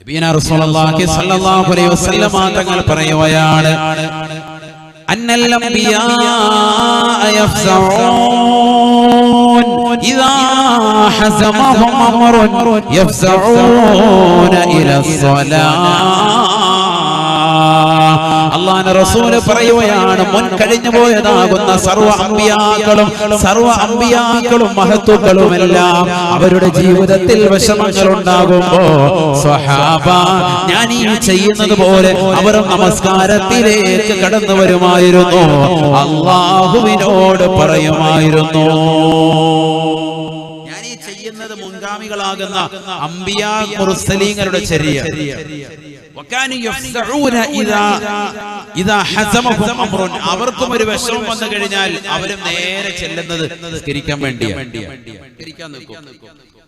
നബിയനാ റസൂലുള്ളാഹി സ്വല്ലല്ലാഹു അലൈഹി വസല്ലം തങ്ങൾ പറയുകയാണ് അന്നൽ അംബിയാ യഫ്സഊൻ ഇദാ ഹസമഹും അംറുൻ യഫ്സഊന ഇലസ്സലാത്ത്. അല്ലാഹുവിന്റെ റസൂൽ പറയുകയാണ്, മുൻ കഴിഞ്ഞു പോയതാകുന്ന സർവ്വ അമ്പിയാക്കളും മഹത്തുക്കളുമെല്ലാം അവരുടെ ജീവിതത്തിൽ വിഷമങ്ങൾ ഉണ്ടാകുമ്പോ സ്വഹാബ ഞാൻ ഈ ചെയ്യുന്നത് പോലെ അവരും നമസ്കാരത്തിലേക്ക് കടന്നു വരുമായിരുന്നു, അല്ലാഹുവിനോട് പറയുമായിരുന്നു. ഞാൻ ഈ ചെയ്യുന്നത് മുൻഗാമികളാകുന്ന അംബിയാ മുർസലീങ്ങളുടെ ചര്യ. അവർക്കും ഒരു വിഷമം വന്നു കഴിഞ്ഞാൽ അവരും നേരെ ചെല്ലുന്നത് നിസ്കരിക്കാൻ വേണ്ടിയാണ്.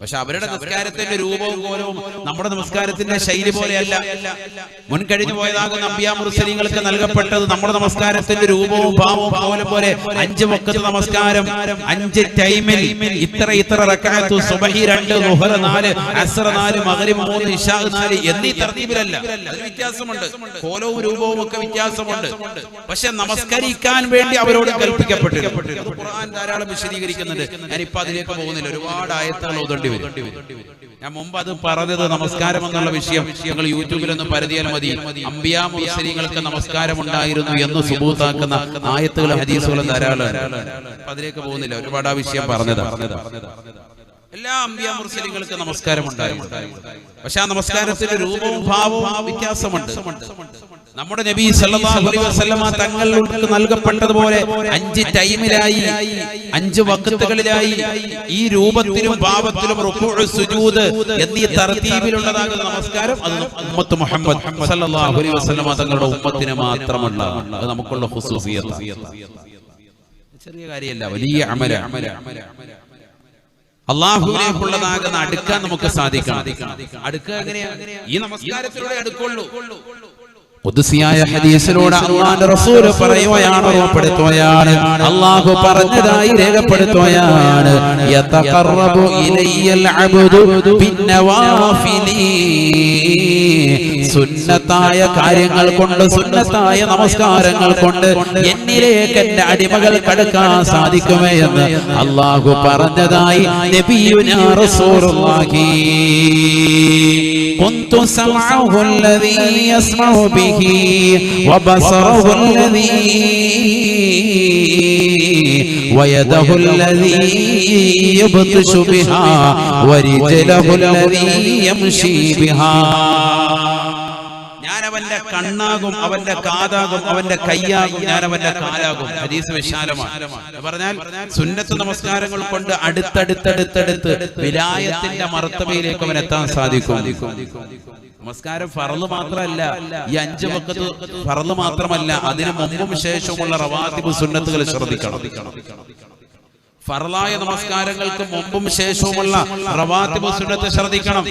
പക്ഷെ അവരുടെ നമസ്കാരത്തിന്റെ രൂപവും കോലവും നമ്മുടെ നമസ്കാരത്തിന്റെ ശൈലി പോലെയല്ല. മുൻകഴിഞ്ഞു പോയതാകുന്ന അംബിയാ മുർസലീങ്ങൾക്ക് നൽകപ്പെട്ടത് നമ്മുടെ നമസ്കാരത്തിന്റെ രൂപവും ഭാവവും കോലം പോലെ 5 വഖത്ത് നമസ്കാരം, 5 ടൈമിൽ ഇത്ര റക്അത്ത്, സുബ്ഹി 2, ളുഹർ 4, അസ്ർ 4, മഗ്രിബ് 3, ഇശാ 4 എന്നീ തർത്തീബിലല്ല. അതിന് വ്യത്യാസമുണ്ട്, കോലവും രൂപവും ഒക്കെ വ്യത്യാസമുണ്ട്. പക്ഷെ നമസ്കരിക്കാൻ വേണ്ടി അവരോട് കൽപ്പിക്കപ്പെട്ടിട്ടുണ്ട്. ഖുർആൻ ധാരാളം വിശദീകരിക്കുന്നുണ്ട്. ഞാനിപ്പോ അതിലേക്ക് പോകുന്നില്ല, ഒരുപാട് ആയത്തുകൾ ഓതേണ്ടി വരും. ഞാൻ മുമ്പ് അത് പറഞ്ഞത് നമസ്കാരം എന്നുള്ള വിഷയം ഞങ്ങൾ യൂട്യൂബിലൊന്ന് പരതിയാൽ മതി. അംബിയാ മുർസലീങ്ങൾക്ക് നമസ്കാരം ഉണ്ടായിരുന്നു എന്ന് സുബൂത്താക്കുന്ന ആയത്തുകളും ഹദീസുകളും ധാരാളം. അതിലേക്ക് പോകുന്നില്ല, ഒരുപാട് ആ വിഷയം പറഞ്ഞതാണ്. എല്ലാ അംബിയാ മുർസലീങ്ങൾക്ക് നമസ്കാരം ഉണ്ടായിരുന്നു. പക്ഷെ ആ നമസ്കാരത്തിന്റെ രൂപവും ഭാവവും വ്യത്യാസമുണ്ട്. നമ്മുടെ നബി സല്ലല്ലാഹു അലൈഹി വസല്ലമ തങ്ങൾക്ക് നൽകപ്പെട്ടതുപോലെ 5 ടൈമിലായി, 5 വഖത്തുകളിലായി ഈ രൂപത്തിലും ഭാവത്തിലും റുകൂഉ സുജൂദ് എന്നീ തർതീബിലുള്ളതാകുന്ന നമസ്കാരം അത് ഉമ്മത്ത് മുഹമ്മദ് സല്ലല്ലാഹു അലൈഹി വസല്ലമ തങ്ങളുടെ ഉമ്മത്തിന് മാത്രമല്ല. അത് നമുക്കുള്ള ഖുസൂസിയത്താണ്. ചെറിയ കാര്യമല്ല, വലിയ അമലാണ്. അല്ലാഹുവിലേക്കുള്ളതാകുന്ന അടുക്കാൻ നമുക്ക് സാധിക്കണം. അടുക്കുക എങ്ങനെയാണ്? ഈ നമസ്കാരത്തിലൂടെ അടുക്കുള്ളൂ. ഖുദ്സിയായ ഹദീസിലൂടെ അല്ലാഹുവിന്റെ റസൂൽ പറയുകയാണ്, ഓർമ്മപ്പെടുത്തുകയാണ്, അല്ലാഹു പറഞ്ഞതായി രേഖപ്പെടുത്തുകയാണ്, യതഖറബു ഇലയ്യൽ അബ്ദു ബിന്നവാഫിലി. സുന്നത്തായ കാര്യങ്ങൾ കൊണ്ട്, സുന്നത്തായ നമസ്കാരങ്ങൾ കൊണ്ട് എന്നിലേക്ക് എന്റെ അടിമകൾ കടക്കാൻ സാധിക്കുമേ എന്ന് അല്ലാഹു പറഞ്ഞതായി നബിയുനാ റസൂലുള്ളാഹി. കുന്തു സമഅഹു അല്ലദീ യസ്മഉ ബിഹി വബസറഹു അല്ലദീ വയദഹു അല്ലദീ യബ്തശു ബിഹാ വരിജലഹു അല്ലദീ യംശി ബിഹാ. ഞാൻ അവന്റെ കണ്ണാകും, അവന്റെ കാതാകും, അവന്റെ കയ്യാകും, ഞാൻ അവന്റെ കാലാകും. ഹദീസ് വിശാലമാണ്. പറഞ്ഞാൽ സുന്നത്ത് നമസ്കാരങ്ങൾ കൊണ്ട് അടുത്തടുത്തടുത്തടുത്ത് വിലായത്തിന്റെ മർത്തബയിലേക്ക് അവൻ എത്താൻ സാധിക്കും. നമസ്കാരം ഫർള് മാത്രമല്ല, ഈ 5 വഖത്ത് ഫർള് മാത്രമല്ല, അതിന് മുമ്പും ശേഷവുമുള്ള റവാത്തിബ് സുന്നത്തുകൾ ശ്രദ്ധിക്കണം. ഫർളായ നമസ്കാരങ്ങൾക്ക് മുമ്പും ശേഷവുമുള്ള റവാത്തിബ് സുന്നത്ത് ശ്രദ്ധിക്കണം.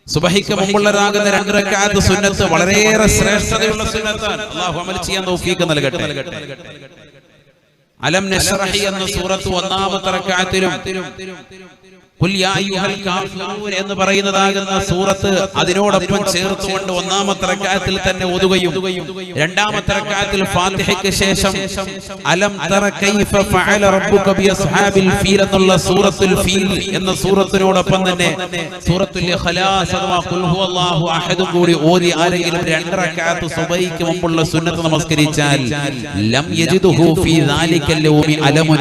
സുബഹിക്ക് മുമ്പുള്ളതാകുന്ന 2 റക്അത്ത് സുന്നത്ത് വളരെയേറെ ശ്രേഷ്ഠതയുള്ള സുന്നത്താണ്. അല്ലാഹു അമൽ ചെയ്യാൻ തൗഫീഖ് നൽകട്ടെ. അലം നശ്റഹി എന്ന സൂറത്ത് 1-ാമത്തെ റക്അത്തിലും ഖുൽ യാ അയ്യുഹൽ കാഫിറൂൻ എന്ന് പറയുന്നതാകുന്ന സൂറത്ത് അതിനോടൊപ്പം ചേർത്തുകൊണ്ട് 1-ാമത്തെ റക്അത്തിൽ തന്നെ ഓതുകയും 2-ാമത്തെ റക്അത്തിൽ ഫാത്തിഹയ്ക്ക് ശേഷം അലം തറ കൈഫ ഫഅല റബ്ബുക ബിഅസ്ഹാബിൽ ഫീൽ എന്നുള്ള സൂറത്തുൽ ഫീൽ എന്ന സൂറത്തിനോടൊപ്പം തന്നെ സൂറത്തുൽ ഇഖ്ലാസ് അഥവാ ഖുൽ ഹുവല്ലാഹു അഹദ് കൂടി ഓതി ആരെങ്കിലും 2 റക്അത്ത് സുബഹിക്ക് മുമ്പുള്ള സുന്നത്ത് നമസ്കരിച്ചാൽ ലം യജിദുഹു ഫീ ദാലികൽ യൗമി അലമുൻ,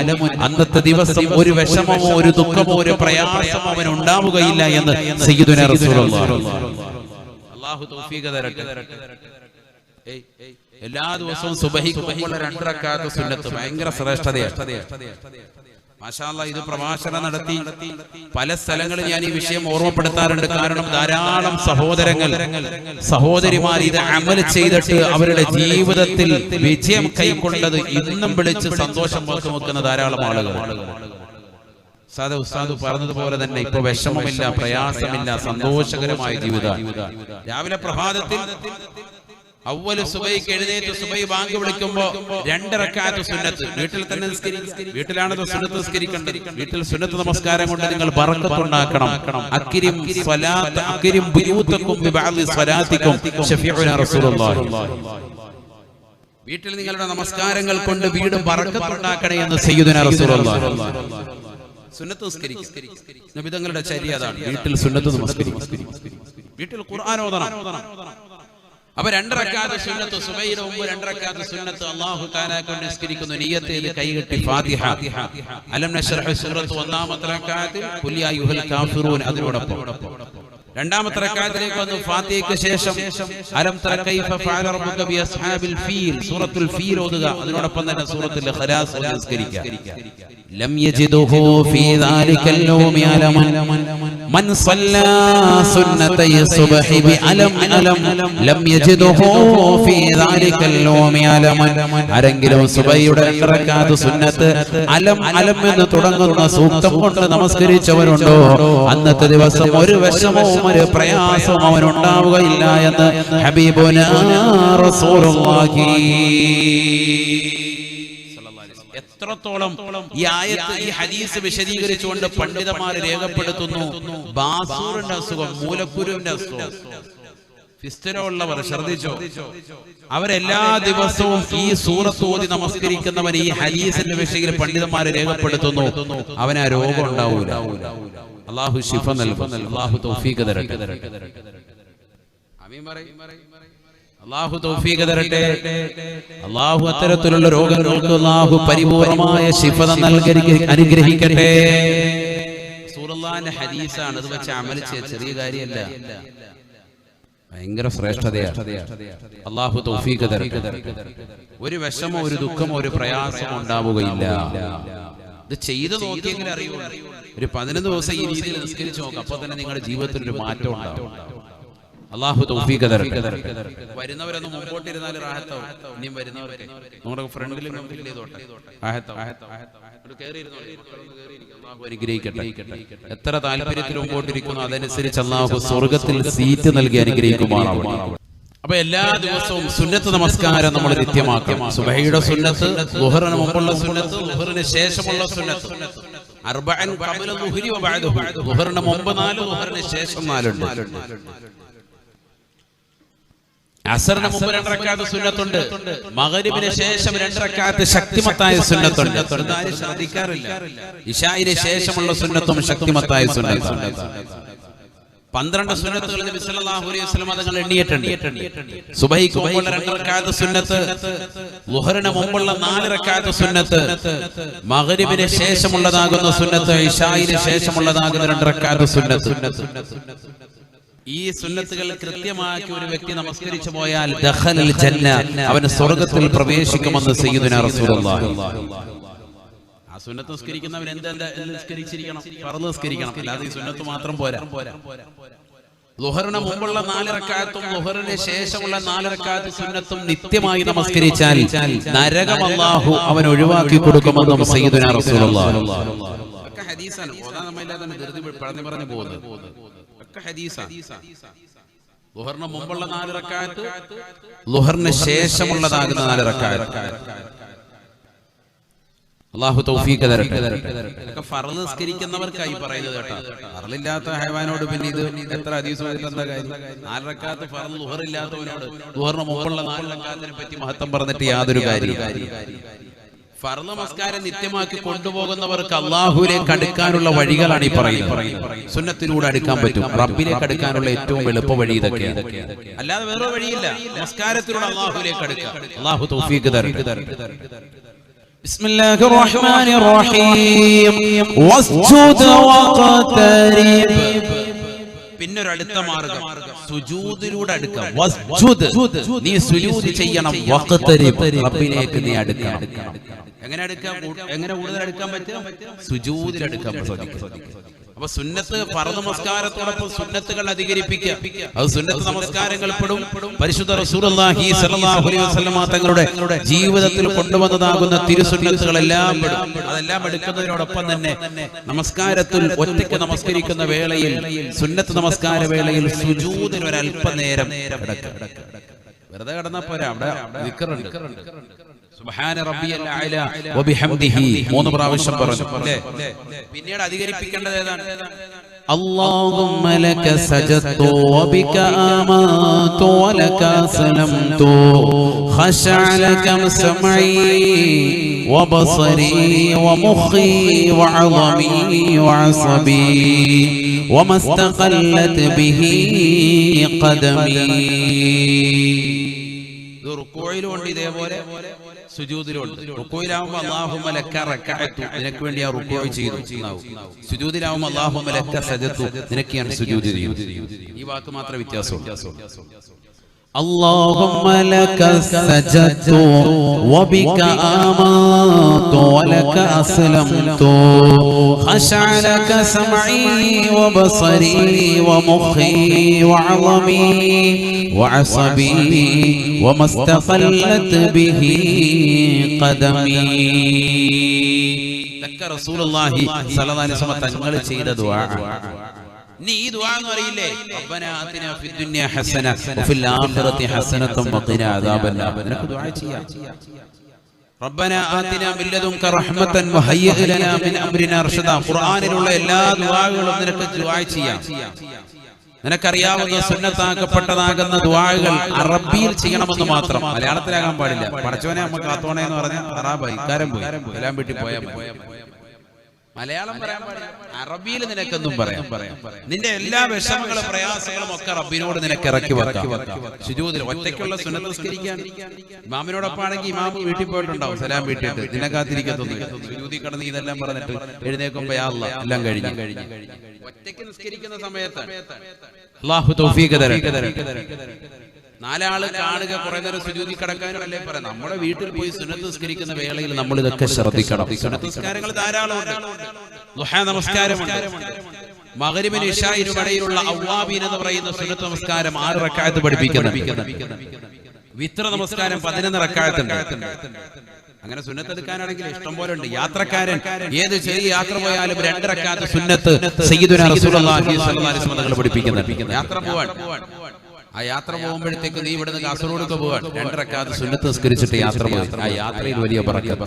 അന്നത്തെ ദിവസം ഒരു വിഷമമോ ഒരു ദുഃഖമോ ഒരു പ്രയാസമോ അവൻ ഉണ്ടാവുകയില്ല എന്ന് സയ്യിദുനാ റസൂലുള്ളാഹി. അല്ലാഹു തൗഫീഖ് തരട്ടെ. എല്ലാ ദിവസവും സുബഹിക്ക് മുമ്പുള്ള 2 റക്അത്ത് സുന്നത്ത് ഭയങ്കര ശ്രേഷ്ഠതയാണ്. മാഷാ അല്ലാഹ്, ഇത് പ്രഭാഷണം നടത്തി പല സ്ഥലങ്ങളിൽ ഞാൻ ഈ വിഷയം ഓർമ്മപ്പെടുത്താറുണ്ട്. കാരണം ധാരാളം സഹോദരിമാർ ഇത് അമൽ ചെയ്തിട്ട് അവരുടെ ജീവിതത്തിൽ വിജയം കൈക്കൊണ്ടത് ഇന്നും വിളിച്ച് സന്തോഷം പങ്കുവെക്കുന്ന ധാരാളം ആളുകൾ. ഉസ്താദ് പറഞ്ഞതുപോലെ തന്നെ ഇപ്പൊ വിഷമമില്ല, പ്രയാസമില്ല, സന്തോഷകരമായ ജീവിതം. രാവിലെ പ്രഭാതത്തിൽ അവ്വൽ സുബൈക്ക് എഴുന്നേറ്റ് സുബൈ ബാങ്ക് വിളിക്കുമ്പോ 2 റക്അത്ത് സുന്നത്ത്. വീട്ടിൽ തന്നെ നിസ്കരിക്കണം. വീട്ടിലാണ് സുന്നത്ത് നിസ്കരിക്കേണ്ടത്. വീട്ടിൽ സുന്നത്ത് നമസ്കാരം കൊണ്ട് നിങ്ങൾ ബറക്കത്ത് ഉണ്ടാക്കണം. അക്രിം സ്വലാത്ത് അക്രിം ബുയൂതകും ബിബഅദി സ്വലാത്തികും ശഫീഉനാ റസൂലുള്ളാഹി. വീട്ടിൽ നിങ്ങളുടെ നമസ്കാരങ്ങൾ കൊണ്ട് വീട് ബറക്കത്ത് ഉണ്ടാക്കണേ എന്ന് സയ്യിദുനാ റസൂലുള്ളാഹി. സുന്നത്ത് നിസ്കരിക്കും. നബി തങ്ങളുടെ ചര്യ അതാണ്. വീട്ടിൽ സുന്നത്ത് നമസ്കരിക്കും. വീട്ടിൽ ഖുർആൻ ഓതണം. അപ്പൊ 2 റക്അത്ത് സുന്നത്ത് സുബൈയുടെ മുമ്പ് 2 റക്അത്ത് സുന്നത്ത് അല്ലാഹു തആല കൊണ്ട് നിസ്കരിക്കുന്നു. നിയ്യത്ത് ചെയ്ത് കൈകെട്ടി ഫാത്തിഹ അലം നശ്റഹ് സൂറത്ത് 1-ാമത്തെ റക്അത്തിൽ ഖുൽ യാ അയ്യുഹൽ കാഫിറൂൻ അതിനോടൊപ്പം. 2-ാമത്തെ റക്അത്തിലേക്ക് വന്നു ഫാത്തിഹയ്ക്ക് ശേഷം അലം തറ കൈഫ ഫഅല റബ്ബുക ബി അസ്ഹാബിൽ ഫീൽ സൂറത്തുൽ ഫീൽ ഓതുക. അതിനോടൊപ്പം തന്നെ സൂറത്തുൽ ഇഖ്ലാസ് ഓതി നിസ്കരിക്കുക. ലം യജിദുഹു ഫീ ദാലികൽ യൗമി അലമൻ മൻ സല്ലാ സുന്നതൈ സുബ്ഹി ബി അലം അലം ലം യജിദുഹു ഫീ ദാലികൽ യൗമി അലമൻ. ആരെങ്കിലും സുബഹിയുടെ 2 റക്അത്ത് സുന്നത്ത് അലം അലം എന്ന് തുടങ്ങുന്ന സൂക്തം കൊണ്ട് നമസ്കരിച്ചവരുണ്ടോ അന്നത്തെ ദിവസം ഒരു വിഷമവും ഒരു പ്രയാസവും അവനുണ്ടാവുകയില്ല എന്ന് ഹബീബുനാ റസൂലുള്ളാഹി. എത്രത്തോളം ഈ ആയത്ത് ഈ ഹദീസ് വിശദീകരിച്ചുകൊണ്ട് പണ്ഡിതന്മാർ രേഖപ്പെടുത്തുന്നു. ബാസൂറിന്റെ അസുഖം, മൂലക്കുരുവിന്റെ അസുഖം, ഫിസ്തുല ഉള്ളവർ ശ്രദ്ധിച്ചോ, അവരെല്ലാ ദിവസവും ഈ സൂറത്ത് ഓതി നമസ്കരിക്കുന്നവൻ ഈ ഹദീസിന്റെ വിഷയത്തിൽ പണ്ഡിതന്മാർ രേഖപ്പെടുത്തുന്നു അവന് ആ രോഗം ഉണ്ടാവൂല. അല്ലാഹു ശിഫ നൽകും. അല്ലാഹു തൗഫീഖ് തരട്ടെ. ആമീൻ പറയ്. അല്ലാഹു തൗഫീഖ് തരട്ടെ. അല്ലാഹു അത്തരത്തിലുള്ള രോഗങ്ങൾക്ക് അല്ലാഹു പരിപൂർണമായ ശിഫ നൽകി അനുഗ്രഹിക്കട്ടെ. റസൂലുള്ളാഹിന്റെ ഹദീസാണ്. ഇത് വെച്ച് അമൽ ചെയ്യാൻ ചെറിയ കാര്യമല്ല, ഭയങ്കര ശ്രേഷ്ഠതയാണ്. അല്ലാഹു തൗഫീഖ് തരട്ടെ. ഒരു വിഷമോ ഒരു ദുഃഖമോ ഒരു പ്രയാസമോ ഉണ്ടാവുകയില്ല. ഇത് ചെയ്ത് നോക്കിയെങ്കിലും അറിയൂ. ഒരു 15 ദിവസം ഈ രീതിയിൽ നിസ്കരിച്ച് നോക്കാം. അപ്പൊ തന്നെ നിങ്ങളുടെ ജീവിതത്തിൽ ഒരു മാറ്റം ഉണ്ടാവും. അല്ലാഹു തൗഫീഖ് തരട്ടെ. വരുന്നവരൊന്നും മുമ്പോട്ടിരുന്നാൽ റാഹത്താവും. ഇനിയും വരുന്നവർക്ക് നമ്മുടെ ഫ്രണ്ടിലും അനുഗ്രഹിക്കട്ടെ. എത്ര താല്പര്യത്തിൽ മുമ്പോട്ടിരിക്കുന്നു അതനുസരിച്ച് അല്ലാഹു സ്വർഗത്തിൽ സീറ്റ് നൽകി അനുഗ്രഹിക്കുമാറാവട്ടെ. അപ്പൊ എല്ലാ ദിവസവും സുന്നത്ത് നമസ്കാരം നമ്മൾ നിത്യമാക്കണം. സുബഹിയുടെ സുന്നത്ത്, ളുഹറിന് മുമ്പുള്ള സുന്നത്ത്, ളുഹറിന് ശേഷമുള്ള സുന്നത്ത്. അർബഅൻ ഖബല ളുഹരി വ ബഅദഹു. ളുഹറിന് മുമ്പ് 4, ളുഹറിന് ശേഷം 4 ഉണ്ട്. അസറിന് മുമ്പ് 2 റക്അത്ത് സുന്നത്തുണ്ട്. മഗ്രിബിന് ശേഷം 2 റക്അത്ത് ശക്തിമത്തായ സുന്നത്തുണ്ട്. ആരും ശ്രദ്ധിക്കാറില്ല. ഇശാഇന് ശേഷമുള്ള സുന്നത്തും ശക്തിമത്തായ സുന്നത്താണ്. 12 സുന്നത്തുകൾ നബി സല്ലല്ലാഹു അലൈഹി വസല്ലം തങ്ങൾ എണ്ണിയിട്ടുണ്ട്. സുബഹിക്ക് മുമ്പുള്ള 2 റക്അത്ത് സുന്നത്ത്, ളുഹറിന് മുമ്പുള്ള 4 റക്അത്ത് സുന്നത്ത്, മഗ്രിബിന് ശേഷമുള്ളതാകുന്ന സുന്നത്ത്, ഇശാഇന് ശേഷമുള്ളതാകുന്ന 2 റക്അത്ത് സുന്നത്ത്. ഈ സുന്നത്തുകൾ കൃത്യമാക്കി ഒരു വ്യക്തി നമസ്കരിച്ചു പോയാൽ ദഖലൽ ജന്ന, അവൻ സ്വർഗ്ഗത്തിൽ പ്രവേശിക്കുമെന്ന് സയ്യിദുനാ റസൂലുള്ളാഹി. ആ സുന്നത്ത് നിസ്കരിക്കുന്നവൻ എന്താ നിസ്കരിച്ചിരിക്കണം? ഫർള് നിസ്കരിക്കണം. അല്ലാതെ ഈ സുന്നത്ത് മാത്രം പോരാ. ളുഹറിന് മുമ്പുള്ള 4 റക്അത്തും ളുഹറിന് ശേഷമുള്ള 4 റക്അത്ത് സുന്നത്തും നിത്യമായി നമസ്കരിച്ചാൽ നരകം അല്ലാഹു അവൻ ഒഴിവാക്കി കൊടുക്കുമെന്നും സയ്യിദുനാ റസൂലുള്ളാഹി. ഒക്കെ ഹദീസാണ്. ഓതാൻ നമ്മളില്ലാതെ ധൃതി പറഞ്ഞു പോകുന്നത്. ഒക്കെ ഹദീസാണ്. ളുഹറിന് മുമ്പുള്ള 4 റക്അത്ത്, ളുഹറിന് ശേഷമുള്ളതാകുന്ന 4 റക്അത്ത്. അല്ലാഹു തൗഫീഖ് തരട്ടെ. ഇതൊക്കെ ഫർള് നിസ്കരിക്കുന്നവർക്കായി പറയുന്നത് കേട്ടോ. ഫർളില്ലാത്ത ഹൈവാനോട് പിന്നെ ഇത് എത്ര ഹദീസ് എന്താ കാര്യം? 4 റക്അത്ത് ഫർള് ളുഹറില്ലാത്തവനോട് ളുഹറിന് മുമ്പുള്ള 4 റക്അത്തിനെ പറ്റി മഹത്വം പറഞ്ഞിട്ട് യാതൊരു കാര്യവും. ഫർള് നമസ്കാരം നിത്യമാക്കി കൊണ്ടുപോകുന്നവർക്ക് അല്ലാഹുവിലേക്ക് അടുക്കാനുള്ള വഴികളാണ് ഈ പറയുന്നത്. സുന്നത്തിലൂടെ അടുക്കാൻ പറ്റും. റബ്ബിലേക്ക് അടുക്കാനുള്ള ഏറ്റവും എളുപ്പ വഴി ഇതൊക്കെയാണ്. അല്ലാതെ വേറെ വഴിയില്ല. നമസ്കാരത്തിലൂടെ അല്ലാഹുവിലേക്ക് അടുക്കാം. അല്ലാഹു തൗഫീഖ് തരട്ടെ. ബിസ്മില്ലാഹിർ റഹ്മാനിർ റഹീം. വസ്ജുദ് വഖതരിബ്. പിന്നൊരു അടുത്ത മാർഗ്ഗം സുജൂദിലൂടെ അടുക്കാം. വസ്ജുദ്, നീ സുജൂദ് ചെയ്യണം. വഖതരിബ്, റബ്ബിലേക്ക് നീ അടുക്കണം. എങ്ങനെ അടുക്കാം? എങ്ങനെ കൂടുതൽ അടുക്കാൻ പറ്റും? സുജൂദിൽ അടുക്കാൻ സാധിക്കും. അപ്പൊ സുന്നത്ത് ഫർള് നമസ്കാരത്തോടൊപ്പം സുന്നത്തുകൾ അധികരിപ്പിക്കുക. അത് സുന്നത്ത് നമസ്കാരങ്ങൾ പെടും. പരിശുദ്ധ റസൂലുള്ളാഹി സ്വല്ലല്ലാഹു അലൈഹി വസല്ലം തങ്ങളുടെ ജീവിതത്തിൽ കൊണ്ടുവന്നതാകുന്ന തിരുസുന്നത്തുകളെല്ലാം പെടും. അതെല്ലാം എടുക്കുന്നതിനോടൊപ്പം തന്നെ നമസ്കാരത്തിൽ ഒറ്റയ്ക്ക് നമസ്കരിക്കുന്ന വേളയിൽ, സുന്നത്ത് നമസ്കാര വേളയിൽ സുജൂദിൽ ഒരല്പനേരം കിടക്കുക. വെറുതെ കിടന്നാ പോരാ, അവിടെ ദിക്റുണ്ട്. സുബ്ഹാന റബ്ബിയൽ അഅല വബിഹംദിഹി 3 പ്രാവശ്യം പറഞ്ഞു അല്ലേ? പിന്നീട് അധികരിപ്പിക്കേണ്ടത് ഏതാണ്? اللهم لك سجدت وبك آمنت ولك أسلمت خشع لك سمعي وبصري ومخي وعظمي وعصبي وما استقلت به قدمي. റുക്കൂയിലുണ്ട് ഇതേപോലെ, സുജൂദിലുണ്ട്. റുക്കൂയിലാവുമ്പോൾ അല്ലാഹുമ്മ ലക റകഅതു, നിനക്ക് വേണ്ടി ആ റുക്കൂഅ് ചെയ്തു. സുജൂദിലാവുമ്പോൾ അല്ലാഹുമ്മ ലക സജദതു, നിനക്ക് ഞാൻ സുജൂദ് ചെയ്തു. ഈ വാക്ക് മാത്രമേ വ്യത്യാസമുള്ളൂ. اللهم لك سجدت وبك آمنت ولك أسلمت خشع لك سمعي وبصري ومخي وعظمي وعصبي وما استقلت به قدمي. ذكر رسول الله صلى الله عليه وسلم തങ്ങൾ ചെയ്ത ദുആ. നീ ഈ ദുആ എന്ന് പറയില്ലേ, റബ്ബനാ ആതിനാ ഫിദ്ദുനിയ ഹസന വഫിൽ ആഖിറതി ഹസനതൻ വഖിനാ അദാബന്നാർ. നിനക്ക് ദുആ ചെയ്യാം. റബ്ബനാ ആതിനാ മിൻ ലദുൻക റഹ്മതൻ വഹയ്യിഅ് ലനാ മിൻ അംരിനാ റഷദാ. ഖുർആനിലുള്ള എല്ലാ ദുആകളും നിനക്ക് ദുആ ചെയ്യാം. നിനക്കറിയാവുന്ന സുന്നത്താക്കപ്പെട്ടതാകുന്ന ദുആകൾ അറബിയിൽ ചെയ്യണമെന്ന് മാത്രം, മലയാളത്തിലാകാൻ പാടില്ല. പടച്ചോനെ അമ്മ കാത്തോണേ എന്ന് പറഞ്ഞ അറാബായി കാരം പോയി എല്ലാം വീട്ടിൽ പോയാൽ മലയാളം പറയാൻ പാടില്ല, അറബിയിൽ നിനക്കെന്നും പറയാം. നിന്റെ എല്ലാ വിഷമങ്ങളും പ്രയാസങ്ങളും ഒക്കെ റബ്ബിനോട് നിനക്ക് ഇറക്കി വെക്കാം. സുജൂദിൽ ഒറ്റയ്ക്കുള്ള സുന്നത്ത് നിസ്കരിക്കാൻ ഇമാമിനോടൊപ്പം ആണെങ്കിൽ ഇമാമ് വീട്ടിൽ പോയിട്ടുണ്ടാവും, സലാം വീട്ടിട്ട് നിന്നെ കാത്തിരിക്കത്തൊന്നുമില്ല. സുജൂദിൽ കിടന്ന് ഇതെല്ലാം പറഞ്ഞിട്ട് എഴുന്നേൽക്കുമ്പോ യാ അല്ലാഹ് എല്ലാം കഴിഞ്ഞു. ഒറ്റയ്ക്ക് നിസ്കരിക്കുന്ന സമയത്ത് അല്ലാഹു തൗഫീഖ് തരട്ടെ. നാലാള് കാണുക, കുറെ നേരം സുജൂദിൽ കിടക്കാനും അല്ലേ പറയാം. നമ്മുടെ വീട്ടിൽ പോയി സുന്നത്ത് നിസ്കരിക്കുന്ന വേളയിൽ നമ്മൾ ഇതൊക്കെ ശ്രദ്ധിക്കണം. സുന്നത്ത് നിസ്കാരങ്ങൾ ധാരാളമുണ്ട്. ദുഹാ നമസ്കാരമുണ്ട്. മഗ്രിബിനും ഇശാഇനും ഇടയിലുള്ള അവ്വാബീൻ എന്ന് പറയുന്ന സുന്നത്ത് നമസ്കാരം 6 റക്അത്ത് പഠിപ്പിക്കുന്നുണ്ട്. വിത്ർ നമസ്കാരം 11 റക്അത്തുണ്ട്. അങ്ങനെ സുന്നത്ത് എടുക്കാനാണെങ്കിൽ ഇഷ്ടം പോലെ ഉണ്ട്. യാത്രക്കാരൻ ഏത് ചെറിയ യാത്ര പോയാലും 2 റക്അത്ത് സുന്നത്ത് സയ്യിദുനാ റസൂലുള്ളാഹി സ്വല്ലല്ലാഹു അലൈഹി വസല്ലം പഠിപ്പിക്കുന്നുണ്ട്. യാത്ര പോവാൻ, ആ യാത്ര പോകുമ്പോഴത്തേക്ക് നീ ഇവിടുന്ന് കാസർഗോഡ് പോവാൻ 2 റക്അത്ത് സുന്നത്ത് നിസ്കരിച്ചിട്ട് യാത്ര പോയി. ആ യാത്രയിൽ വലിയ ബറക്കത്ത്.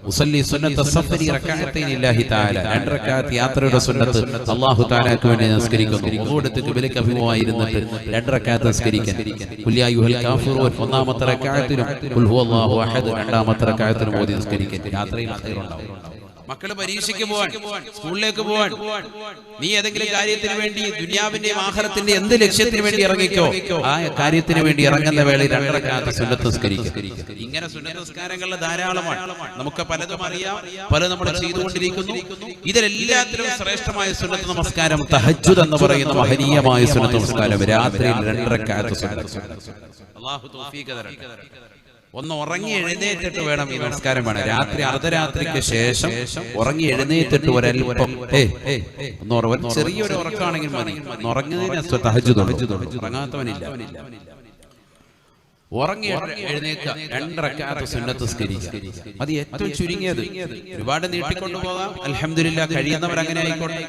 ഉസല്ലി സുന്നത്ത സഫരി റക്അത്തൈൻ ലില്ലാഹി തആല. 2 റക്അത്ത് യാത്രയുടെ സുന്നത്ത് അല്ലാഹു തആലക്ക് വേണ്ടി നിസ്കരിക്കുന്നു. വുദൂഅെടുത്ത് ഖിബലക്ക് അഭിമുഖമായി ഇരുന്നിട്ട് 2 റക്അത്ത് നിസ്കരിക്കാൻ. ഖുൽ യാ അയ്യുഹൽ കാഫിറൂൻ ഒന്നാമത്തെ റക്അത്തിലും ഖുൽ ഹുവല്ലാഹു അഹദ് രണ്ടാമത്തെ റക്അത്തിലും ഓതി നിസ്കരിക്കാൻ. യാത്രയിൽ ഖൈറുണ്ടാവും. മക്കള് പരീക്ഷയ്ക്ക് പോവാൻ, സ്കൂളിലേക്ക് പോവാൻ, നീ ഏതെങ്കിലും കാര്യത്തിന് വേണ്ടി ദുനിയാവിന്റെയും ആഖിറത്തിന്റെ എന്ത് ലക്ഷ്യത്തിന് വേണ്ടി ഇറങ്ങിക്കോ, ആ കാര്യത്തിന് വേണ്ടി ഇറങ്ങുന്ന വേളയിൽ 2 റക്അത്ത് സുന്നത്ത് നിസ്കരിക്കുക. ഇങ്ങനെ സുന്നത്ത് നിസ്കാരങ്ങൾ ധാരാളമാണ്. നമുക്ക് പലതും അറിയാം, പലതും നമ്മൾ ചെയ്തുകൊണ്ടിരിക്കുന്നു. ഇതിലെല്ലാത്തിലും ശ്രേഷ്ഠമായ സുന്നത്ത് നമസ്കാരം തഹജ്ജുദ് എന്ന് പറയുന്ന മഹനീയമായ സുന്നത്ത് നമസ്കാരം. രാത്രിയിൽ 2 റക്അത്ത് സുന്നത്ത്. അല്ലാഹു തൗഫീഖ് തരട്ടെ. ഒന്ന് ഉറങ്ങി എഴുന്നേറ്റിട്ട് വേണം ഈ നമസ്കാരം വേണം. രാത്രി അർദ്ധരാത്രിക്ക് ശേഷം ഉറങ്ങി എഴുന്നേറ്റിട്ട് ഒരൽപ്പം ഒന്ന് ചെറിയൊരു ഉറക്കാണെങ്കിൽ മതി. ഉറങ്ങുന്നതിന് തഹജ്ജുദ് ഉറങ്ങാത്തവനില്ല. ഉറങ്ങി എഴുന്നേൽക്കുക, 2 റക്അത്ത് സുന്നത്ത് നിസ്കരിക്കുക. അത് ഏറ്റവും ചുരുങ്ങിയത്. ഒരുപാട് നീട്ടിക്കൊണ്ടു പോകാം, അൽഹംദുലില്ലാഹ്. കഴിയുന്നവർ അങ്ങനെ ആയിക്കോട്ടെ.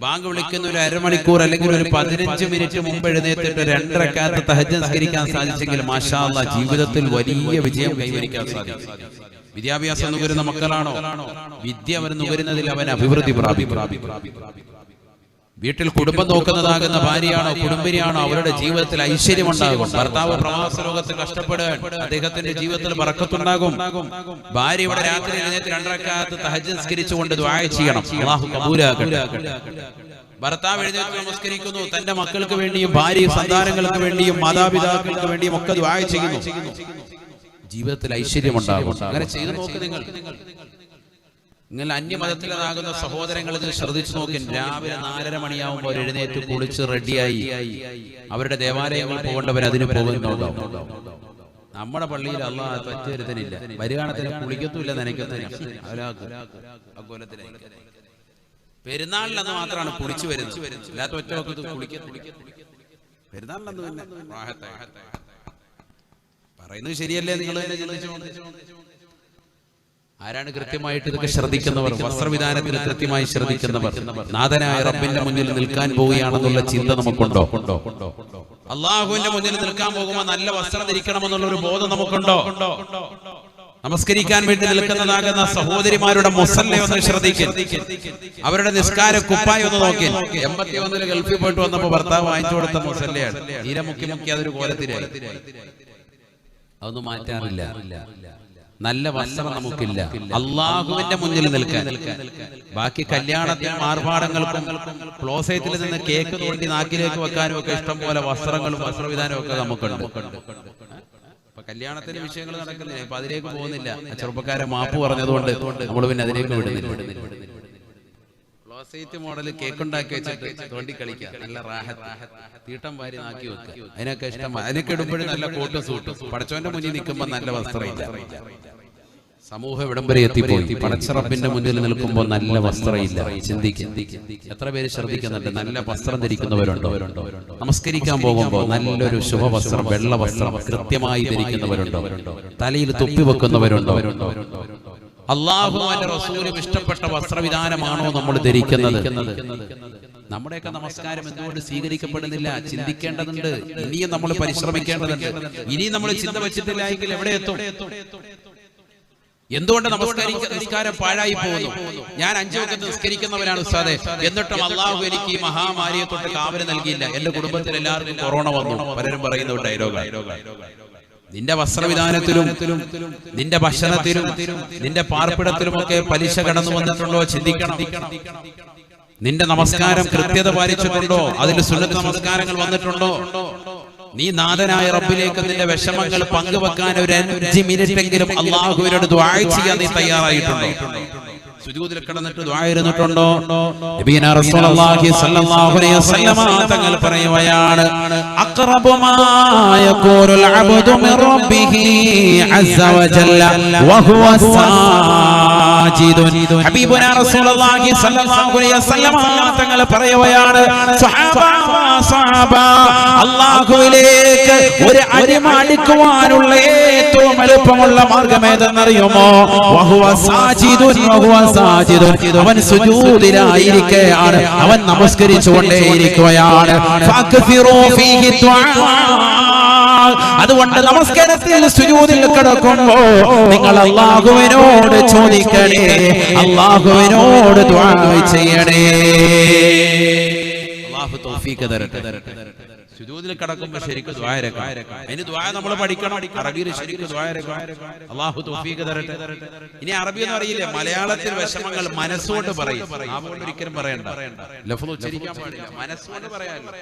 ബാങ്ക് വിളിക്കുന്ന ഒരു അരമണിക്കൂർ അല്ലെങ്കിൽ ഒരു 15 മിനിറ്റ് മുമ്പ് എഴുന്നേറ്റിട്ട് 2 റക്അത്ത് തഹജ്ജുദ് നിസ്കരിക്കാൻ സാധിച്ചെങ്കിൽ മാഷാ അല്ലാഹ് ജീവിതത്തിൽ വലിയ വിജയം കൈവരിക്കാൻ സാധിക്കും. വിദ്യാഭ്യാസം നുകരുന്ന മക്കളാണോ, വിദ്യ അവർ നുകരുന്നതിൽ അവൻ അഭിവൃദ്ധി പ്രാപിക്കും. വീട്ടിൽ കുടുംബം നോക്കുന്നതാകുന്ന ഭാര്യയാണോ കുടുംബിനിയാണോ അവരുടെ ജീവിതത്തിൽ ഐശ്വര്യം ഉണ്ടാകും. ഭർത്താവ് പ്രവാസ ലോകത്ത് കഷ്ടപ്പെടാൻ അദ്ദേഹത്തിന്റെ ജീവിതത്തിൽ ബറക്കത്തുണ്ടാകും. ഭാര്യ ഇവിടെ രാത്രി എഴുന്നേറ്റ് 2 റക്അത്ത് തഹജ്ജുദ് നിസ്കരിച്ചുകൊണ്ട് ദുആ ചെയ്യണം, അല്ലാഹു കബൂലാക്കട്ടെ. ഭർത്താവ് എഴുന്നേറ്റ് നമസ്കരിക്കുന്നു, തന്റെ മക്കൾക്ക് വേണ്ടിയും ഭാര്യ സന്താനങ്ങൾക്ക് വേണ്ടിയും മാതാപിതാക്കൾക്ക് വേണ്ടിയും ഒക്കെ ദുആ ചെയ്യുന്നു. ജീവിതത്തിൽ ഐശ്വര്യം ഉണ്ടാകും. അങ്ങനെ ചെയ്തു നോക്ക്. നിങ്ങൾ അന്യമതത്തിലാകുന്ന സഹോദരങ്ങൾ ഇത് ശ്രദ്ധിച്ചു നോക്കി. രാവിലെ 4:30 മണിയാവുമ്പോൾ എഴുന്നേറ്റ് കുളിച്ച് റെഡിയായി അവരുടെ ദേവാലയങ്ങൾ പോകേണ്ടവർ അതിന് പോകുന്നുണ്ടോ? നമ്മുടെ പള്ളിയിൽ അല്ലാഹ് പറ്റുവരുത്തനില്ല. വരുകാണത്തിന് കുളിക്കത്തുമില്ല, നനയ്ക്കത്തില്ല. പെരുന്നാളിലന്ന് മാത്രമാണ് കുളിച്ചു വരുന്നത്. അല്ലാത്ത ഒറ്റ പെരുന്നാളിലന്ന് തന്നെ പറയുന്നത് ശരിയല്ലേ? നിങ്ങൾ ആരാണ് കൃത്യമായിട്ട് ഇതൊക്കെ ശ്രദ്ധിക്കുന്നവർ? വസ്ത്രവിധാനത്തിൽ കൃത്യമായി ശ്രദ്ധിക്കുന്നവർ. നാഥനായ റബ്ബിന്റെ മുന്നിൽ നിൽക്കാൻ പോവുകയാണെന്നുള്ള ചിന്ത നമുക്കുണ്ടോ? അള്ളാഹുവിന്റെ മുന്നിൽ നിൽക്കാൻ പോകുമ്പോൾ നല്ല വസ്ത്രം ധരിക്കണമെന്നുള്ള ഒരു ബോധം നമുക്കുണ്ടോ? നമസ്കരിക്കാൻ വേണ്ടി നിൽക്കുന്നതാകുന്ന സഹോദരിമാരുടെ മുസല്ല ഒന്ന് ശ്രദ്ധിക്കും. അവരുടെ നിസ്കാര കുപ്പായി ഒന്ന് നോക്കി. 81 ഗൾഫിൽ പോയിട്ട് വന്നപ്പോ ഭർത്താവ് വാങ്ങിച്ചു കൊടുത്ത മുസല്ലയാണ്. തീരെ മുക്കി അതൊരു കോലത്തിലായി. അതൊന്നും മാറ്റാറില്ല. നല്ല വസ്ത്രം നമുക്കില്ല അള്ളാഹുവിന്റെ മുന്നിൽ നിൽക്കാൻ. ബാക്കി കല്യാണത്തിനും ആർഭാടങ്ങൾക്കും ക്ലോസേറ്റിൽ നിന്ന് കേക്ക് തോണ്ടി നാക്കിലേക്ക് വെക്കാനും ഒക്കെ ഇഷ്ടം പോലെ വസ്ത്രങ്ങളും വസ്ത്രവിധാനവും ഒക്കെ നമുക്കുണ്ട്. അപ്പൊ കല്യാണത്തിന്റെ വിഷയങ്ങൾ നടക്കുന്നില്ല. അപ്പൊ അതിലേക്ക് പോകുന്നില്ല. ചെറുപ്പക്കാരെ മാപ്പ് പറഞ്ഞതുകൊണ്ട് നമ്മൾ പിന്നെ അതിലേക്ക് വിടുന്നില്ല. ക്ലോസേറ്റ് മോഡൽ കേക്ക് ഉണ്ടാക്കി വെച്ചിട്ട് തോണ്ടി കളിക്കാം. നല്ല റാഹത്ത് തീട്ടം വാരി നാക്കി വെക്കുക. അതിനൊക്കെ ഇഷ്ടമാണ്. അതിനൊക്കെ ഇടുമ്പോഴും നല്ല കോട്ടും സൂട്ടും. പടച്ചവന്റെ മുന്നിൽ നിൽക്കുമ്പോൾ നല്ല വസ്ത്രമില്ല. സമൂഹം ഇവിടം വരെ എത്തിപ്പോയി. പടച്ചറപ്പിന്റെ മുന്നിൽ നിൽക്കുമ്പോൾ നല്ല വസ്ത്രമില്ല. ചിന്തിക്കും. എത്ര പേര് ശ്രദ്ധിക്കുന്നുണ്ട്? നല്ല വസ്ത്രം ധരിക്കുന്നവരുണ്ടോ? നമസ്കരിക്കാൻ പോകുമ്പോൾ നല്ലൊരു ശുഭവസ്ത്രം, വെള്ള വസ്ത്രം കൃത്യമായി ധരിക്കുന്നവരുണ്ടോ? തലയിൽ തൊപ്പി വെക്കുന്നവരുണ്ടോ? അല്ലാഹുവിന്റെ റസൂലും ഇഷ്ടപ്പെട്ട വസ്ത്രവിധാനമാണോ നമ്മൾ ധരിക്കുന്നത്? നമ്മുടെയൊക്കെ നമസ്കാരം എന്തുകൊണ്ട് സ്വീകരിക്കപ്പെടുന്നില്ല? ചിന്തിക്കേണ്ടതുണ്ട്. ഇനിയും നമ്മൾ പരിശ്രമിക്കേണ്ടതുണ്ട്. ഇനിയും നമ്മൾ ചിന്ത വെച്ചിട്ടില്ല എങ്കിൽ എവിടെ എത്തും? എന്തുകൊണ്ട് നമസ്കാരം പാഴായി പോകുന്നു? ഞാൻ 5 വഖത്ത് നിസ്കരിക്കുന്നവരാണ് ഉസ്താദേ, എന്നിട്ടും അള്ളാഹു എനിക്ക് ഈ മഹാമാരിയെ തൊട്ട് കാവല് നൽകിയില്ല. എന്റെ കുടുംബത്തിൽ എല്ലാവർക്കും കൊറോണ വന്നു. പലരും പറയുന്ന ഡയലോഗ്. നിന്റെ വസ്ത്രവിധാനത്തിലും നിന്റെ ഭക്ഷണത്തിലും നിന്റെ പാർപ്പിടത്തിലുമൊക്കെ പലിശ കടന്നു വന്നിട്ടുണ്ടോ? ചിന്തിക്കണം. നിന്റെ നമസ്കാരം കൃത്യത പാലിച്ചിട്ടുണ്ടോ? അതിൽ സുന്നത്ത് നമസ്കാരങ്ങൾ വന്നിട്ടുണ്ടോ? നീ നാഥനായ റബ്ബിലേക്ക് നിന്റെ വിഷമങ്ങൾ പങ്കുവെക്കാൻ ഒരു 5 മിനിറ്റെങ്കിലും അള്ളാഹുവിനോട് ദുആ ചെയ്യാൻ നീ തയ്യാറായിട്ടുണ്ടോ? സുജൂദിൽ കിടന്നിട്ട് ദുആ ഇരുന്നിട്ടുണ്ടോ? നബിയനാ റസൂലുള്ളാഹി സ്വല്ലല്ലാഹു അലൈഹി വസല്ലം തങ്ങൾ പറയുകയാണ്, അഖറബു മാ യഖൂലുൽ അബ്ദു മിൻ റബ്ബിഹി അസ്സ വജല്ല വഹുവ സാജിദുൻ. ഹബീബുനാ റസൂലുള്ളാഹി സ്വല്ലല്ലാഹു അലൈഹി വസല്ലം തങ്ങൾ പറയുകയാണ്, സ്വഹാബ അല്ലാഹുവിലേക്ക് ഒരു അടിമ അടുക്കുവാനുള്ള ഏറ്റവും എളുപ്പമുള്ള മാർഗ്ഗം ഏതെന്നറിയുമോ? വഹുവ സാജിദുൻ വഹുവ സാജിദുൻ. അവൻ സുജൂദിലായിരിക്കുകയാണ്, അവൻ നമസ്കരിച്ചുകൊണ്ടേയിരിക്കുകയാണ്. ഫഅക്സിറൂ ഫീഹി ദുആ. അതുകൊണ്ട് നമസ്കാരത്തിൽ സുജൂദിൽ കിടക്കുമ്പോ നിങ്ങൾ അല്ലാഹുവിനോട് ചോദിക്കണേ, അല്ലാഹുവിനോട് ദുആ ചെയ്യണേ. അല്ലാഹു തൗഫീഖ് തരട്ടെ. സുജൂദിൽ കിടക്കുമ്പോൾ ശരിക്കും ദുആ ഇറക്കാം. അതിന് ദുആ നമ്മൾ പഠിക്കണം. അറബിയിൽ ശരിക്കും ദുആ ഇറക്കാം. അല്ലാഹു തൗഫീഖ് തരട്ടെ. ഇനി അറബി എന്ന് അറിയില്ലേ, മലയാളത്തിൽ വിഷമങ്ങൾ മനസ്സുകൊണ്ട് പറയും. നാവുകൊണ്ട് ഒരിക്കലും പറയണ്ട. ലഫ്ള് ഉച്ചരിക്കാൻ പാടില്ല. മനസ്സുകൊണ്ട് പറയാമല്ലോ.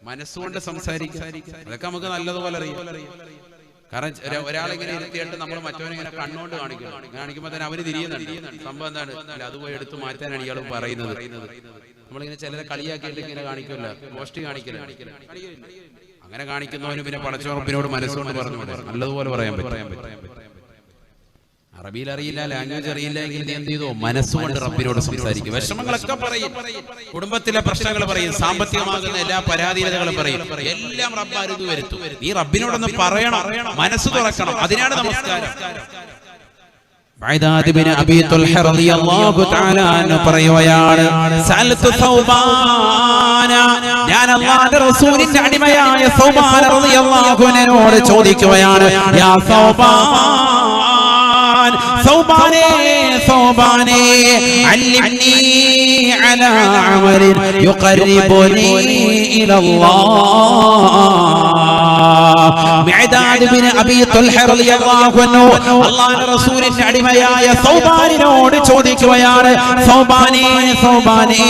മനസ്സുകൊണ്ട് സംസാരിക്കുക. അതൊക്കെ നമുക്ക് നല്ലതുപോലെ അറിയാം. കാരണം ഒരാളിങ്ങനെ ഇരുത്തിയിട്ട് നമ്മൾ മറ്റവനിങ്ങനെ കണ്ണുകൊണ്ട് കാണിക്കുമ്പോൾ തന്നെ അവന് തിരിയുന്നുണ്ട്. സംഭവം എന്താണ്? അത് പോയി എടുത്തു മാറ്റാനാണ് ഇയാൾ പറയുന്നത്. നമ്മളിങ്ങനെ ചിലരെ കളിയാക്കിയിട്ട് ഇങ്ങനെ കാണിക്കില്ല, പോസ്റ്റ് കാണിക്കില്ല. അങ്ങനെ കാണിക്കുന്നവന് പിന്നെ പടച്ചോറപ്പിനോട് മനസ്സുകൊണ്ട് പറഞ്ഞു നല്ലതുപോലെ പറയാൻ പറ്റും. അറബിയിൽ അറിയില്ല, ലാംഗ്വേജ് അറിയില്ല എങ്കിൽ നീ എന്ത് ചെയ്തോ? മനസ്സുകൊണ്ട് റബ്ബിനോട് സംസാരിക്കും. വിഷമങ്ങളൊക്കെ പറയും, കുടുംബത്തിലെ പ്രശ്നങ്ങൾ പറയും, സാമ്പത്തികമാകുന്ന എല്ലാ പരാധീനതകളും പറയും. എല്ലാം റബ്ബ് അരുത് വരുത്തും. നീ റബ്ബിനോടൊന്ന് പറയണം, മനസ്സ് തുറക്കണം. അതിനാണ് നമസ്കാരം. ബഅദാദ് ബിൻ അബീ തുൽഹ റളിയല്ലാഹു തആല അൻഹു പറയുകയാണ്, സഅൽതു സൗബാന, ഞാൻ അല്ലാഹുവിന്റെ റസൂലിന്റെ അടിമയായ സൗബാന റളിയല്ലാഹു അൻഹുവിനോട് ചോദിക്കുകയാണ്, യാ സൗബാൻ, സൗബാനേ സൗബാനേ, അല്ലിംനി അലാ അമലിൻ യുഖർരിബുനി ഇലല്ലാഹ്. ബഅദാദ് ബിൻ അബീ തുൽഹ റളിയല്ലാഹു അൻഹു അല്ലാഹുവിന്റെ റസൂലിന്റെ അടിമയായ സൗബാനിനോട് ചോദിക്കുകയാണ്, സൗബാനേ സൗബാനേ,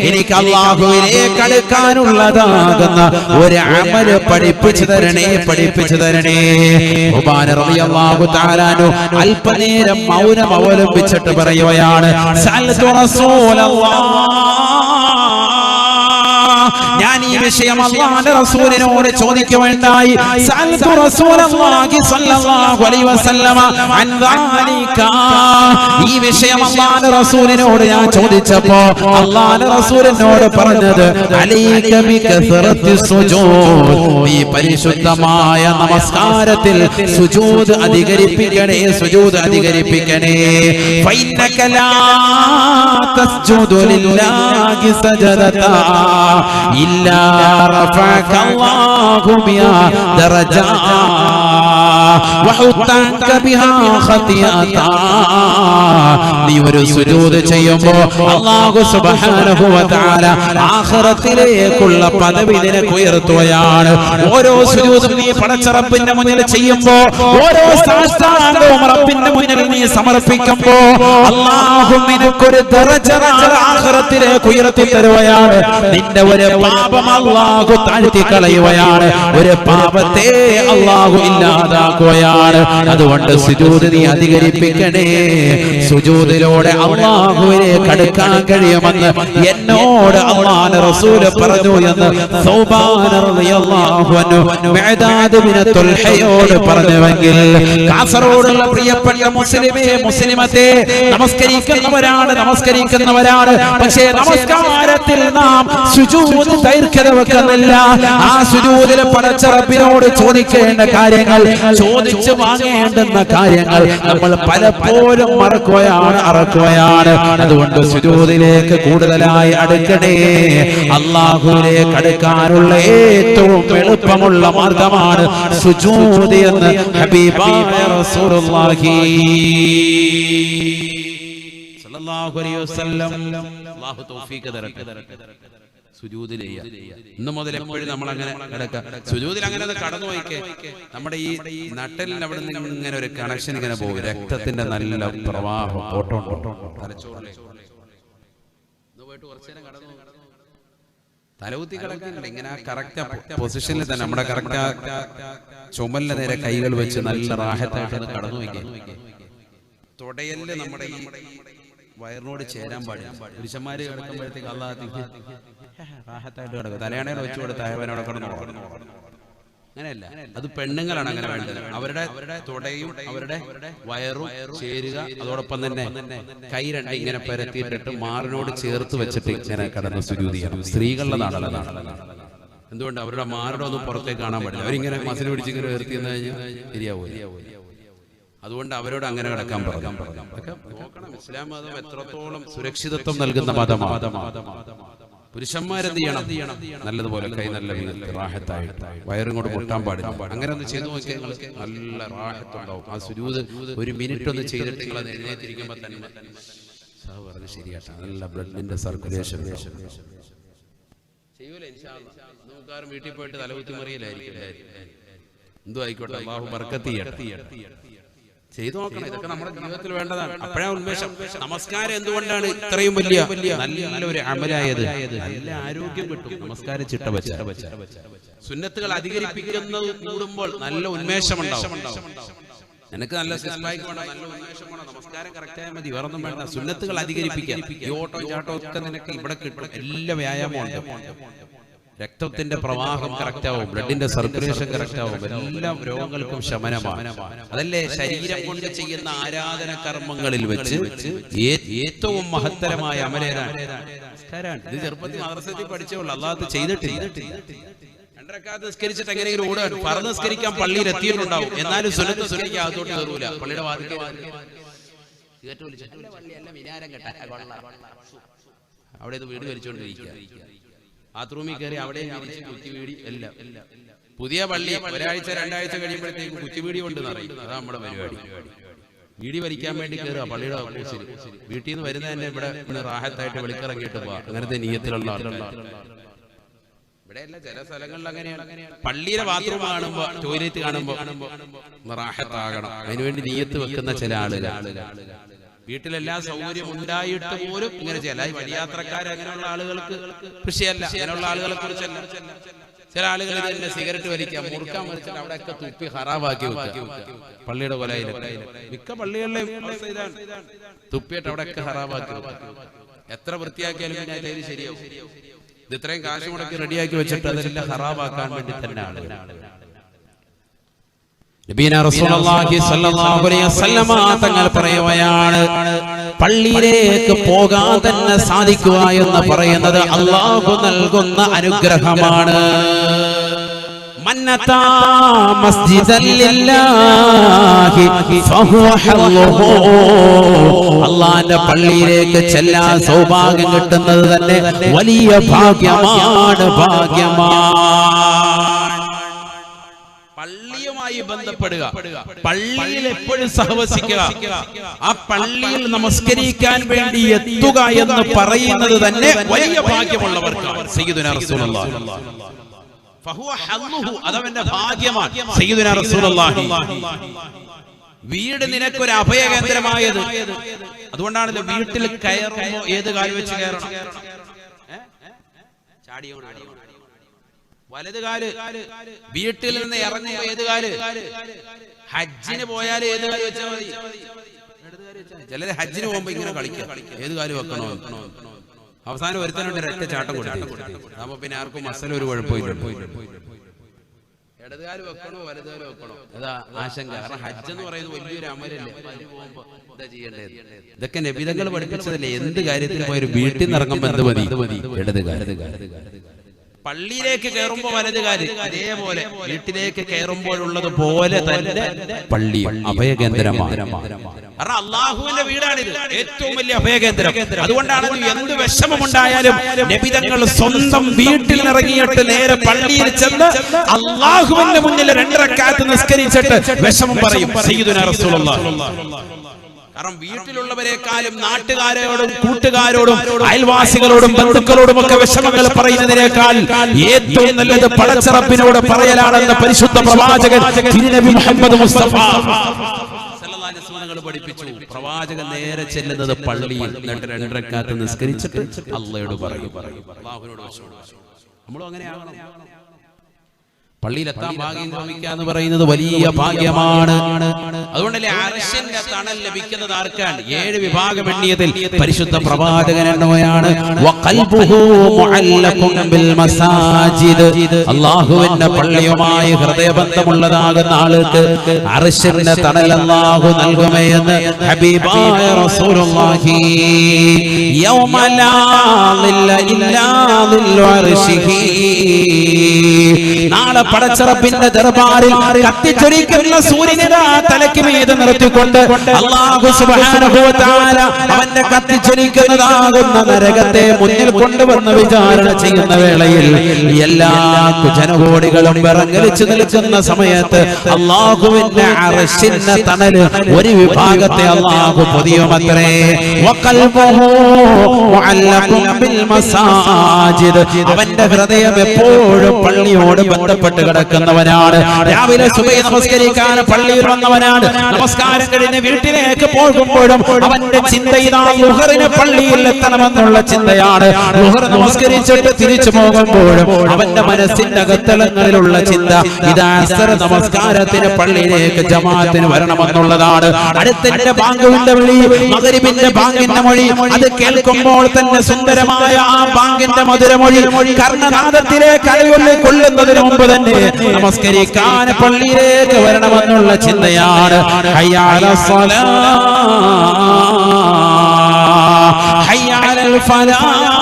എനിക്ക് അല്ലാഹുവിലേക്ക് അടുക്കാനുള്ളതാകുന്ന ഒരു അമൽ പഠിപ്പിച്ചു തരണേ, പഠിപ്പിച്ചു തരണേ. സൗബാൻ റളിയല്ലാഹു തആല അൻഹു അല്പനേരം മൗനം അവലംബിച്ചിട്ട് പറയുകയാണ്, സഅൽതു റസൂലല്ലാഹ്, ഞാൻ ഈ വിഷയം അല്ലാഹുവിന്റെ റസൂലിനോട് ചോദിക്കുകയുണ്ടായി. സഅൽതു റസൂലല്ലാഹി സ്വല്ലല്ലാഹു അലൈഹി വസല്ലമ അൻ ദാലിക. ഈ വിഷയം അല്ലാഹുവിന്റെ റസൂലിനോട് ഞാൻ ചോദിച്ചപ്പോൾ അല്ലാഹുവിന്റെ റസൂലിനോട് പറഞ്ഞത് അലൈക ബികസറത്തി സുജൂദ്. ഈ പരിശുദ്ധമായ നമസ്കാരത്തിൽ സുജൂദ് അധികരിപ്പിക്കണേ, സുജൂദ് അധികരിപ്പിക്കണേ. ഫൈനക ലാ തസ്ജുദു ലില്ലാഹി സജദത ഇല്ലാ റഫഅക അല്ലാഹു ബിഹാ ദറജാ വഹുത്തക ബിഹാ ഖതിയത. നീ ഒരു സുജൂദ് ചെയ്യുമ്പോൾ അല്ലാഹു സുബ്ഹാനഹു വ തആല ആഖിറത്തിലേക്കുള്ള പദവി നിനക്ക് ഉയർത്തുകയാണ്. ഓരോ സുജൂദും നീ പടച്ച റബ്ബിന്റെ മുന്നിൽ ചെയ്യുമ്പോൾ, ഓരോ സാഷ്ടാംഗവും റബ്ബിന്റെ മുന്നിൽ നീ സമർപ്പിക്കുമ്പോൾ അല്ലാഹു നിനക്കൊരു ദറജ ആഖിറത്തിലേക്ക് ഉയർത്തി തരുകയാണ്. നിന്റെ ഒരു പാപം അല്ലാഹു താഴ്ത്തി കളയുകയാണ്, ഒരു പാപത്തെ അല്ലാഹു ഇല്ലാതാക്കുകയാണ്. അതുകൊണ്ട് സുജൂദ് നീ അധികരിപ്പിക്കണേ. സുജൂദിലൂടെ അല്ലാഹുവിലേക്ക് അടുക്കാൻ കഴിയുമെന്ന് എന്നോട് അല്ലാഹുവിന്റെ റസൂൽ പറഞ്ഞു എന്ന് സൗബാൻ റളിയല്ലാഹു അൻഹു മിഅദാദ് ബിൻ തുൽഹയോട് പറഞ്ഞുവെങ്കിൽ കാസർഗോഡുള്ള പ്രിയപ്പെട്ട മുസ്ലിമേ, മുസ്ലിമത്തെ, നമസ്കരിക്കുന്നവരാണ്. പക്ഷേ നമസ്കാരത്തിൽ നാം സുജൂദ് ദൈർഘ്യത വെക്കുന്നില്ല. ആ സുജൂദിൽ പടച്ച റബ്ബിനോട് ചോദിക്കേണ്ട കാര്യങ്ങൾ, ചോദിച്ചു വാങ്ങേണ്ടുന്ന കാര്യങ്ങൾ നമ്മൾ പലപ്പോഴും അറക്കുകയാണ്. അതുകൊണ്ട് സുജൂദിലേക്ക് കൂടുതലായി അടുക്കണേ. അല്ലാഹുവിലേക്ക് അടുക്കാനുള്ള ഏറ്റവും എളുപ്പമുള്ള മാർഗമാണ് സുജൂദ് എന്ന് ഹബീബായ റസൂലുള്ളാഹി സ്വല്ലല്ലാഹു അലൈഹി വസല്ലം. അല്ലാഹു തൗഫീഖ് തരട്ടെ. സുജൂദിൽ ഇന്ന് മുതൽ എപ്പോഴും നമ്മൾ അങ്ങനെ കിടക്കുക. സുജൂദിൽ അങ്ങനെ കടന്നു പോയിക്കേ നമ്മുടെ ഈ നട്ടലിന് അവിടെ നിന്ന് ഇങ്ങനെ ഒരു കണക്ഷൻ ഇങ്ങനെ പോകും. രക്തത്തിന്റെ നല്ല പ്രവാഹം ഓട്ടം തലച്ചോറിലേക്ക് പോയിട്ട് കുറച്ചു നേരം കടന്നു തലകുത്തി കിടക്കുന്നുണ്ട്. ഇങ്ങനെ കറക്റ്റ് പൊസിഷനിൽ തന്നെ നമ്മുടെ കറക്റ്റ് ചുമലിന്റെ നേരെ കൈകൾ വെച്ച് നല്ല റാഹത്തായിട്ട് കടന്നു വയ്ക്കുക. തുടയല് നമ്മുടെ ഈ വയറിനോട് ചേരാൻ പാടില്ല. പുരുഷന്മാര് കിടക്കുമ്പോഴത്തേക്ക് റാഹത്തായിട്ട് കിടക്കും. തലയാണയിൽ വെച്ചു കൊടുത്ത് അയവനോടെ കിടന്നു. അങ്ങനെയല്ല, അത് പെണ്ണുങ്ങളാണ് അങ്ങനെ വേണ്ടത്. അവരുടെ തുടയും അവരുടെ വയറും ചേരുക. അതോടൊപ്പം തന്നെ കൈ രണ്ട് ഇങ്ങനെ പരത്തിയിട്ടിട്ട് മാറിനോട് ചേർത്ത് വെച്ചിട്ട് ഇങ്ങനെ കടന്ന് സുജൂദ് ചെയ്യണം. സ്ത്രീകളുടെ എന്തുകൊണ്ട് അവരുടെ മാറിടെ ഒന്നും പുറത്തേക്ക് കാണാൻ പാടില്ല. അവരിങ്ങനെ മസിൽ പിടിച്ച് ഇങ്ങനെ ഉയർത്തി എന്ന് കഴിഞ്ഞാൽ ശരിയാവൂല. അതുകൊണ്ട് അവരോട് അങ്ങനെ കിടക്കാൻ പറഞ്ഞു. നോക്കണം, ഇസ്ലാം മതം എത്രത്തോളം സുരക്ഷിതത്വം നൽകുന്ന മതമാണ്. പുരുഷന്മാരെന്ത് ചെയ്യണം? നല്ലതുപോലെ കൈ നല്ല റാഹത്തായിട്ട് വയറും കൊണ്ട് പൊട്ടാൻ പാടില്ല. അങ്ങനെ ഒന്ന് ചെയ്തു നോക്കിയാൽ നല്ല റാഹത്തുണ്ടാവും. ആ സുജൂദ് ഒരു മിനിറ്റ് ഒന്ന് ചെയ്തിട്ട് നിങ്ങൾ അത് എഴുന്നേറ്റിരിക്കുമ്പോൾ തന്നെ പറഞ്ഞ് ശരിയാട്ടാ നല്ല ബ്ലഡിന്റെ സർക്കുലേഷൻ ചെയ്യൂല. നമുക്കാരും വീട്ടിൽ പോയിട്ട് തലകുത്തി മറിയലായിരിക്കും. എന്തോ ആയിക്കോട്ടെ, അല്ലാഹു ബർക്കത്ത് ചെയ്യട്ടെ. ചെയ്തു നോക്കണം. ഇതൊക്കെ നമ്മുടെ ജീവിതത്തിൽ വേണ്ടതാണ്. അപ്പോഴാ ഉന്മേഷം. നമസ്കാരം എന്തുകൊണ്ടാണ് ഇത്രയും വലിയ നല്ലൊരു അമലായത്? നല്ല ആരോഗ്യം കിട്ടും. നമസ്കാരം ചിട്ട വെച്ച സുന്നത്തുകൾ അധികരിപ്പിക്കുന്നത് കൂടുമ്പോൾ നല്ല ഉന്മേഷം ഉണ്ടാവും. എനിക്ക് നല്ല സിസ്പായിക്ക് വേണം, നല്ല ഉന്മേഷം വേണം. നമസ്കാരം കറക്റ്റായാൽ മതി, വേറൊന്നും വേണ്ട. സുന്നത്തുകൾ അധികരിപ്പിക്കുക. ഈ ഓട്ടോ ചാട്ടോ ഒക്കെ നിനക്ക് ഇവിടെ കിട്ടും. എല്ലാ വ്യായാമമുണ്ട്. രക്തത്തിന്റെ പ്രവാഹം കറക്റ്റ് ആവും, ബ്ലഡിന്റെ സർക്കുലേഷൻ കറക്റ്റ് ആവും, എല്ലാ രോഗങ്ങൾക്കും ശമനമാണ്. അതല്ലേ ശരീരം കൊണ്ട് ചെയ്യുന്ന ആരാധന കർമ്മങ്ങളിൽ വെച്ച് ഏറ്റവും മഹത്തരമായ അമലേതാണ്. ഇത് ചെറുപ്പത്തിൽ മദ്രസത്തിൽ പഠിച്ചോളൂ, അല്ലാതെ ചെയ്തിട്ടില്ല. രണ്ടരക്കാലത്ത് നിസ്കരിച്ചിട്ട് എങ്ങനെയെങ്കിലും ഓടാൻ പറന്ന് നിസ്കരിക്കാൻ പള്ളിയിൽ എത്തിയിട്ടുണ്ടാവും. എന്നാലും സുന്നത്ത് നിസ്കരിക്കാൻ അകത്തോട്ട് കയറൂല. പള്ളിയുടെ വാതിൽ അവിടെ ഇത് വീട് വലിച്ചുകൊണ്ടിരിക്കുക. ബാത്റൂമിൽ കയറി അവിടെ കുറ്റിവീടി എല്ലാം. പുതിയ പള്ളി ഒരാഴ്ച രണ്ടാഴ്ച കഴിയുമ്പോഴത്തേക്ക് കുറ്റിവീടി കൊണ്ട് നിറയും. അതാ നമ്മുടെ പരിപാടി. വീടി വലിക്കാൻ വേണ്ടി കയറുക പള്ളിയുടെ ഓപ്പോസിറ്റ്. വീട്ടിൽ നിന്ന് വരുന്ന തന്നെ ഇവിടെ റാഹത്തായിട്ട് വെളിക്കിറങ്ങിയിട്ട് പോവാ. അങ്ങനത്തെ നീയത്തിലുള്ള ആളുകളാണ്. ഇവിടെയല്ല, ചില സ്ഥലങ്ങളിൽ അങ്ങനെയാണ്. പള്ളിയിലെ ബാത്റൂം കാണുമ്പോ, ടോയ്ലറ്റ് കാണുമ്പോ റാഹത്താകണം. അതിനുവേണ്ടി നീയത്ത് വെക്കുന്ന ചില ആളുകൾ. വീട്ടിലെല്ലാ സൗകര്യം ഉണ്ടായിട്ട് പോലും ഇങ്ങനെ ചില വഴിയാത്രക്കാർ, അങ്ങനെയുള്ള ആളുകൾക്ക് കൃഷിയല്ല, അങ്ങനെയുള്ള ആളുകളെ കുറിച്ചല്ല. ചില ആളുകൾ തന്നെ സിഗരറ്റ് വലിക്കാം, മുറുക്കാൻ വലിച്ചിട്ട് അവിടെയൊക്കെ തുപ്പി ഹറാബാക്കി വെക്കുക. പള്ളിയുടെ കൊലയിലൊക്കെ മിക്ക പള്ളികളിലെയും തുപ്പിയിട്ട് അവിടെയൊക്കെ ഹറാബാക്കി വെക്കുക. എത്ര വൃത്തിയാക്കിയാലും പിന്നെ ശരിയാവും. ഇത് ഇത്രയും കാശ് മുടക്കി റെഡിയാക്കി വെച്ചിട്ട് അതെല്ലാം ഹറാബാക്കാൻ വേണ്ടി തന്നെ ആളുകൾ. നബിന റസൂലുള്ളാഹി സ്വല്ലല്ലാഹു അലൈഹി വസല്ലമ തങ്ങൾ പറയുകയാണ്, പള്ളിയിലേക്ക് പോകാൻ തന്നെ സാധിക്കുക എന്ന് പറയുന്നത് അല്ലാഹു നൽകുന്ന അനുഗ്രഹമാണ്. മന്നതാ മസ്ജിദൻ ലില്ലാഹി ഫഹുവ ഹല്ലുഹു. അല്ലാഹുവിന്റെ പള്ളിയിലേക്ക് ചെല്ലാൻ സൗഭാഗ്യം കിട്ടുന്നത് തന്നെ വലിയ ഭാഗ്യമാണ്, ഭാഗ്യമാണ്. പള്ളിയുമായി ബന്ധപ്പെടുക, പള്ളിയിൽ എപ്പോഴും സഹവസിക്കുക, ആ പള്ളിയിൽ നമസ്കരിക്കാൻ വേണ്ടി എത്തുക എന്ന് പറയുന്നത് തന്നെ വലിയ ഭാഗ്യമുള്ളവർക്കാണ്. സയ്യിദുനാ റസൂലുള്ളാഹി ഫഹുവ ഹല്ലുഹു, അതവന്റെ ഭാഗ്യമാണ്. സയ്യിദുനാ റസൂലുള്ളാഹി വീട് നിനക്കൊരു അഭയകേന്ദ്രമായത്. അതുകൊണ്ടാണല്ലോ വീട്ടിൽ കയറുമ്പോ ഏത് കാല് വെച്ച് കയറണം? വലത് കാല്. വീട്ടിൽ നിന്ന് ഇറങ്ങുമ്പോ ഏത് കാല്? ഹജ്ജിന് പോയാൽ ഏത് കാല് വെച്ചാൽ മതി? ചിലര് ഹജ്ജിന് പോകുമ്പോ ഇങ്ങനെ കളിക്കുക, ഏത് കാല് വെക്കണോ? അവസാനം ഒരുത്തനുണ്ട് ഒരൊറ്റ ചാട്ടം കൊടുത്തു. അപ്പൊ പിന്നെ ആർക്കും മസല ഒരു കുഴപ്പമില്ല. ഇടതുകാല് വെക്കണോ വലതുകാല് വെക്കണോ അതാ ആശങ്ക. കാരണം ഹജ്ജ് എന്ന് പറയുന്നത് വലിയൊരു അമലല്ലേ, എന്താ ചെയ്യേണ്ടത്? ഇതൊക്കെ നബിതങ്ങൾ പഠിപ്പിച്ചതല്ലേ. എന്ത് കാര്യത്തിന് പോയൊരു വീട്ടിൽ നിന്ന് ഇറങ്ങുമ്പോ എന്ത് മതി? ഇടതുകാല്. പള്ളിയിലേക്ക് കയറുമ്പോ വലതുകാല്, അതേപോലെ വീട്ടിലേക്ക് കയറുമ്പോഴുള്ളത് പോലെ തന്നെ പള്ളി അഭയകേന്ദ്രമാണ്. കാരണം അള്ളാഹുവിന്റെ വീടാണിത്, ഏറ്റവും വലിയ അഭയകേന്ദ്രം. അതുകൊണ്ടാണ് എന്ത് വിഷമമുണ്ടായാലും നബിതങ്ങൾ സ്വന്തം വീട്ടിൽ ഇറങ്ങിയിട്ട് നേരെ പള്ളിയിൽ ചെന്ന് അള്ളാഹുവിന്റെ മുന്നിൽ 2 റക്അത്ത് നിസ്കരിച്ചിട്ട് വിഷമം പറയും സയ്യിദുനാ റസൂലുള്ളാഹി. കാരണം വീട്ടിലുള്ളവരെക്കാളും നാട്ടുകാരോടും കൂട്ടുകാരോടും അയൽവാസികളോടും ബന്ധുക്കളോടും ഒക്കെ വിഷമങ്ങൾ പറയുന്നതിനേക്കാൾ ഏറ്റവും നല്ലത് പടച്ചറപ്പിനോട് പറയലാണെന്ന് പരിശുദ്ധ പ്രവാചകൻ തിരുനബി മുഹമ്മദ് മുസ്തഫ സല്ലല്ലാഹു അലൈഹി വസല്ലം പഠിപ്പിച്ചു. പ്രവാചകൻ നേരെ ചെല്ലുന്നത് പള്ളിയിൽ 2 റക്അത്ത് നിസ്കരിച്ചിട്ട് അല്ലാഹുവോട് പറയും. അല്ലാഹുവിനോട് നമ്മളും അങ്ങനെ ആകണം. പള്ളിയിലെത്താൻ ഭാഗ്യം ലഭിക്കുക എന്ന് പറയുന്നത് വലിയ ഭാഗ്യമാണ്. അതുകൊണ്ടല്ലേ അർശിന്റെ തണൽ ലഭിക്കുന്നത് ആർക്കാണ്? 7 വിഭാഗം എണ്ണിയതിൽ പരിശുദ്ധ പ്രവാചകൻ എണ്ണുകയാണ് അല്ലാഹുവിന്റെ പള്ളിയുമായി ഹൃദയബന്ധമുള്ളതാകുന്ന ആൾക്ക് അർശിന്റെ തണൽ അല്ലാഹു നൽകുമെന്ന് ഹബീബായ റസൂലുള്ളാഹി. യൗമ ലാ ളില്ല ഇല്ലാ ളില്ലു അർശിഹി. നാളെ പടച്ചറപ്പിന്റെ ദർബാറിൽ കത്തിച്ചൊരിക്കുന്ന സൂര്യനെ തലയ്ക്ക് മീതെ നിർത്തിക്കൊണ്ട് അല്ലാഹു സുബ്ഹാനഹു വ തആല അവന്റെ കത്തിച്ചൊരിക്കുന്നതാകുന്ന നരകത്തെ മുന്നിൽ കൊണ്ടുവന്ന് വിചാരണ ചെയ്യുന്ന വേളയിൽ എല്ലാ ജനകോടികളും വിറങ്ങലിച്ചു നിൽക്കുന്ന സമയത്ത് അല്ലാഹുവിന്റെ അർശിന്റെ തണല് ഒരു വിഭാഗത്തെ അല്ലാഹു പൊതിയുമത്രേ. വഖൽബുഹു മുഅല്ലഖുൻ ബിൽ മസാജിദ്. അവന്റെ ഹൃദയം എപ്പോഴും പള്ളിയോട് ബന്ധപ്പെട്ട് കിടക്കുന്നവനാണ്. രാവിലെ സുബഹി നമസ്കരിക്കാൻ പള്ളിയിൽ വന്നവനാണ്. നമസ്കാരം കഴിഞ്ഞ് വീട്ടിലേക്ക് പോകുമ്പോഴും അവന്റെ ചിന്ത ഇതാ ളുഹറിന് പള്ളിയിൽ എത്തണമെന്നുള്ള ചിന്തയാണ്. ളുഹർ നമസ്കരിച്ചിട്ട് തിരിച്ചു പോകുമ്പോഴും അവന്റെ മനസ്സിന്റെ അകത്തളങ്ങളിലുള്ള ചിന്ത ഇതാ അസ്ർ നമസ്കാരത്തിന് പള്ളിയിലേക്ക് ജമാഅത്തിന് വരണമെന്നുള്ളതാണ്. അടുത്തിന്റെ ബാങ്കിന്റെ വിളി, മഗ്രിബിന്റെ ബാങ്കിന്റെ മൊഴി, അത് കേൾക്കുമ്പോൾ തന്നെ സുന്ദരമായ ആ ബാങ്കിന്റെ മധുരമൊഴി കർണനാദത്തിലേക്ക് അലയൊലി കൊള്ളുന്നതിന് മുമ്പ് തന്നെ നമസ്കരിക്കാൻ പള്ളിയിലേക്ക് വരണമെന്നുള്ള ചിന്തയാണ്. ഹയ്യ അലൽ സ്വലാഹ് ഹയ്യ അലൽ ഫലാഹ്.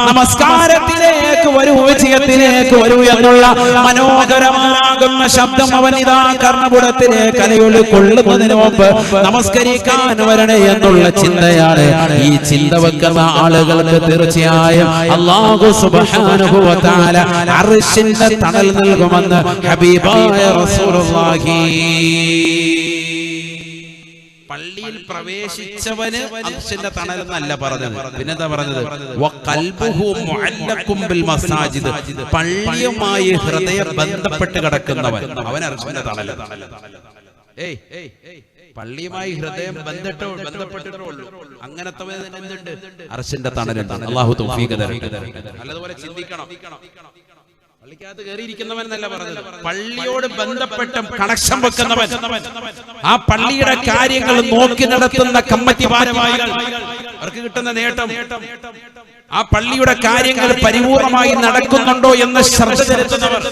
നമസ്കാരത്തിലേക്ക് വരൂ, വിജയത്തിലേക്ക് വരൂ എന്നുള്ള മനോഹരമാകുന്ന ശബ്ദം അവൻ ഇതാ കർണപുടത്തിലേക്ക് അലയൊലി കൊള്ളുന്നതിന് മുമ്പ് നമസ്കരിക്കാൻ വരണേ എന്നുള്ള ചിന്തയാണ്. ഈ ചിന്ത വെക്കുന്ന ആളുകൾക്ക് തീർച്ചയായും അല്ലാഹു സുബ്ഹാനഹു വ തആല അർശിന്റെ തണൽ നൽകുമെന്ന് ഹബീബായ റസൂലുള്ളാഹി. പള്ളിയിൽ പ്രവേശിച്ചവന് അർശിന്റെ തണൽ എന്നല്ല പറഞ്ഞത്, പിന്നെന്താ പറഞ്ഞത്? വഖൽബുഹു മുഅല്ലഖുൻ ബിൽ മസാജിദ്. പള്ളിയുമായി ഹൃദയം ബന്ധപ്പെട്ട് കിടക്കുന്നവൻ അവൻ അർശിന്റെ തണൽ. പള്ളിയുമായി ഹൃദയം ബന്ധപ്പെട്ടിട്ടുള്ളൂ അങ്ങനത്തെ എന്തുണ്ട്? അർശിന്റെ തണലുണ്ട്. അല്ലാഹു തൗഫീഖ് തരട്ടെ. നല്ലതുപോലെ ചിന്തിക്കണം. പള്ളിക്കകത്ത് കയറിയിരിക്കുന്നവൻ എന്നല്ല പറഞ്ഞത്, പള്ളിയോട് ബന്ധപ്പെട്ട കണക്ഷൻ വെക്കുന്നവൻ, ആ പള്ളിയുടെ കാര്യങ്ങൾ നോക്കി നടത്തുന്ന കമ്മിറ്റി ഭാരവാഹികൾ, അവർക്ക് കിട്ടുന്ന നേട്ടം ആ പള്ളിയുടെ കാര്യങ്ങൾ പരിപൂർണമായി നടക്കുന്നുണ്ടോ എന്ന് ശ്രദ്ധ ചെലുത്തുന്നവർ,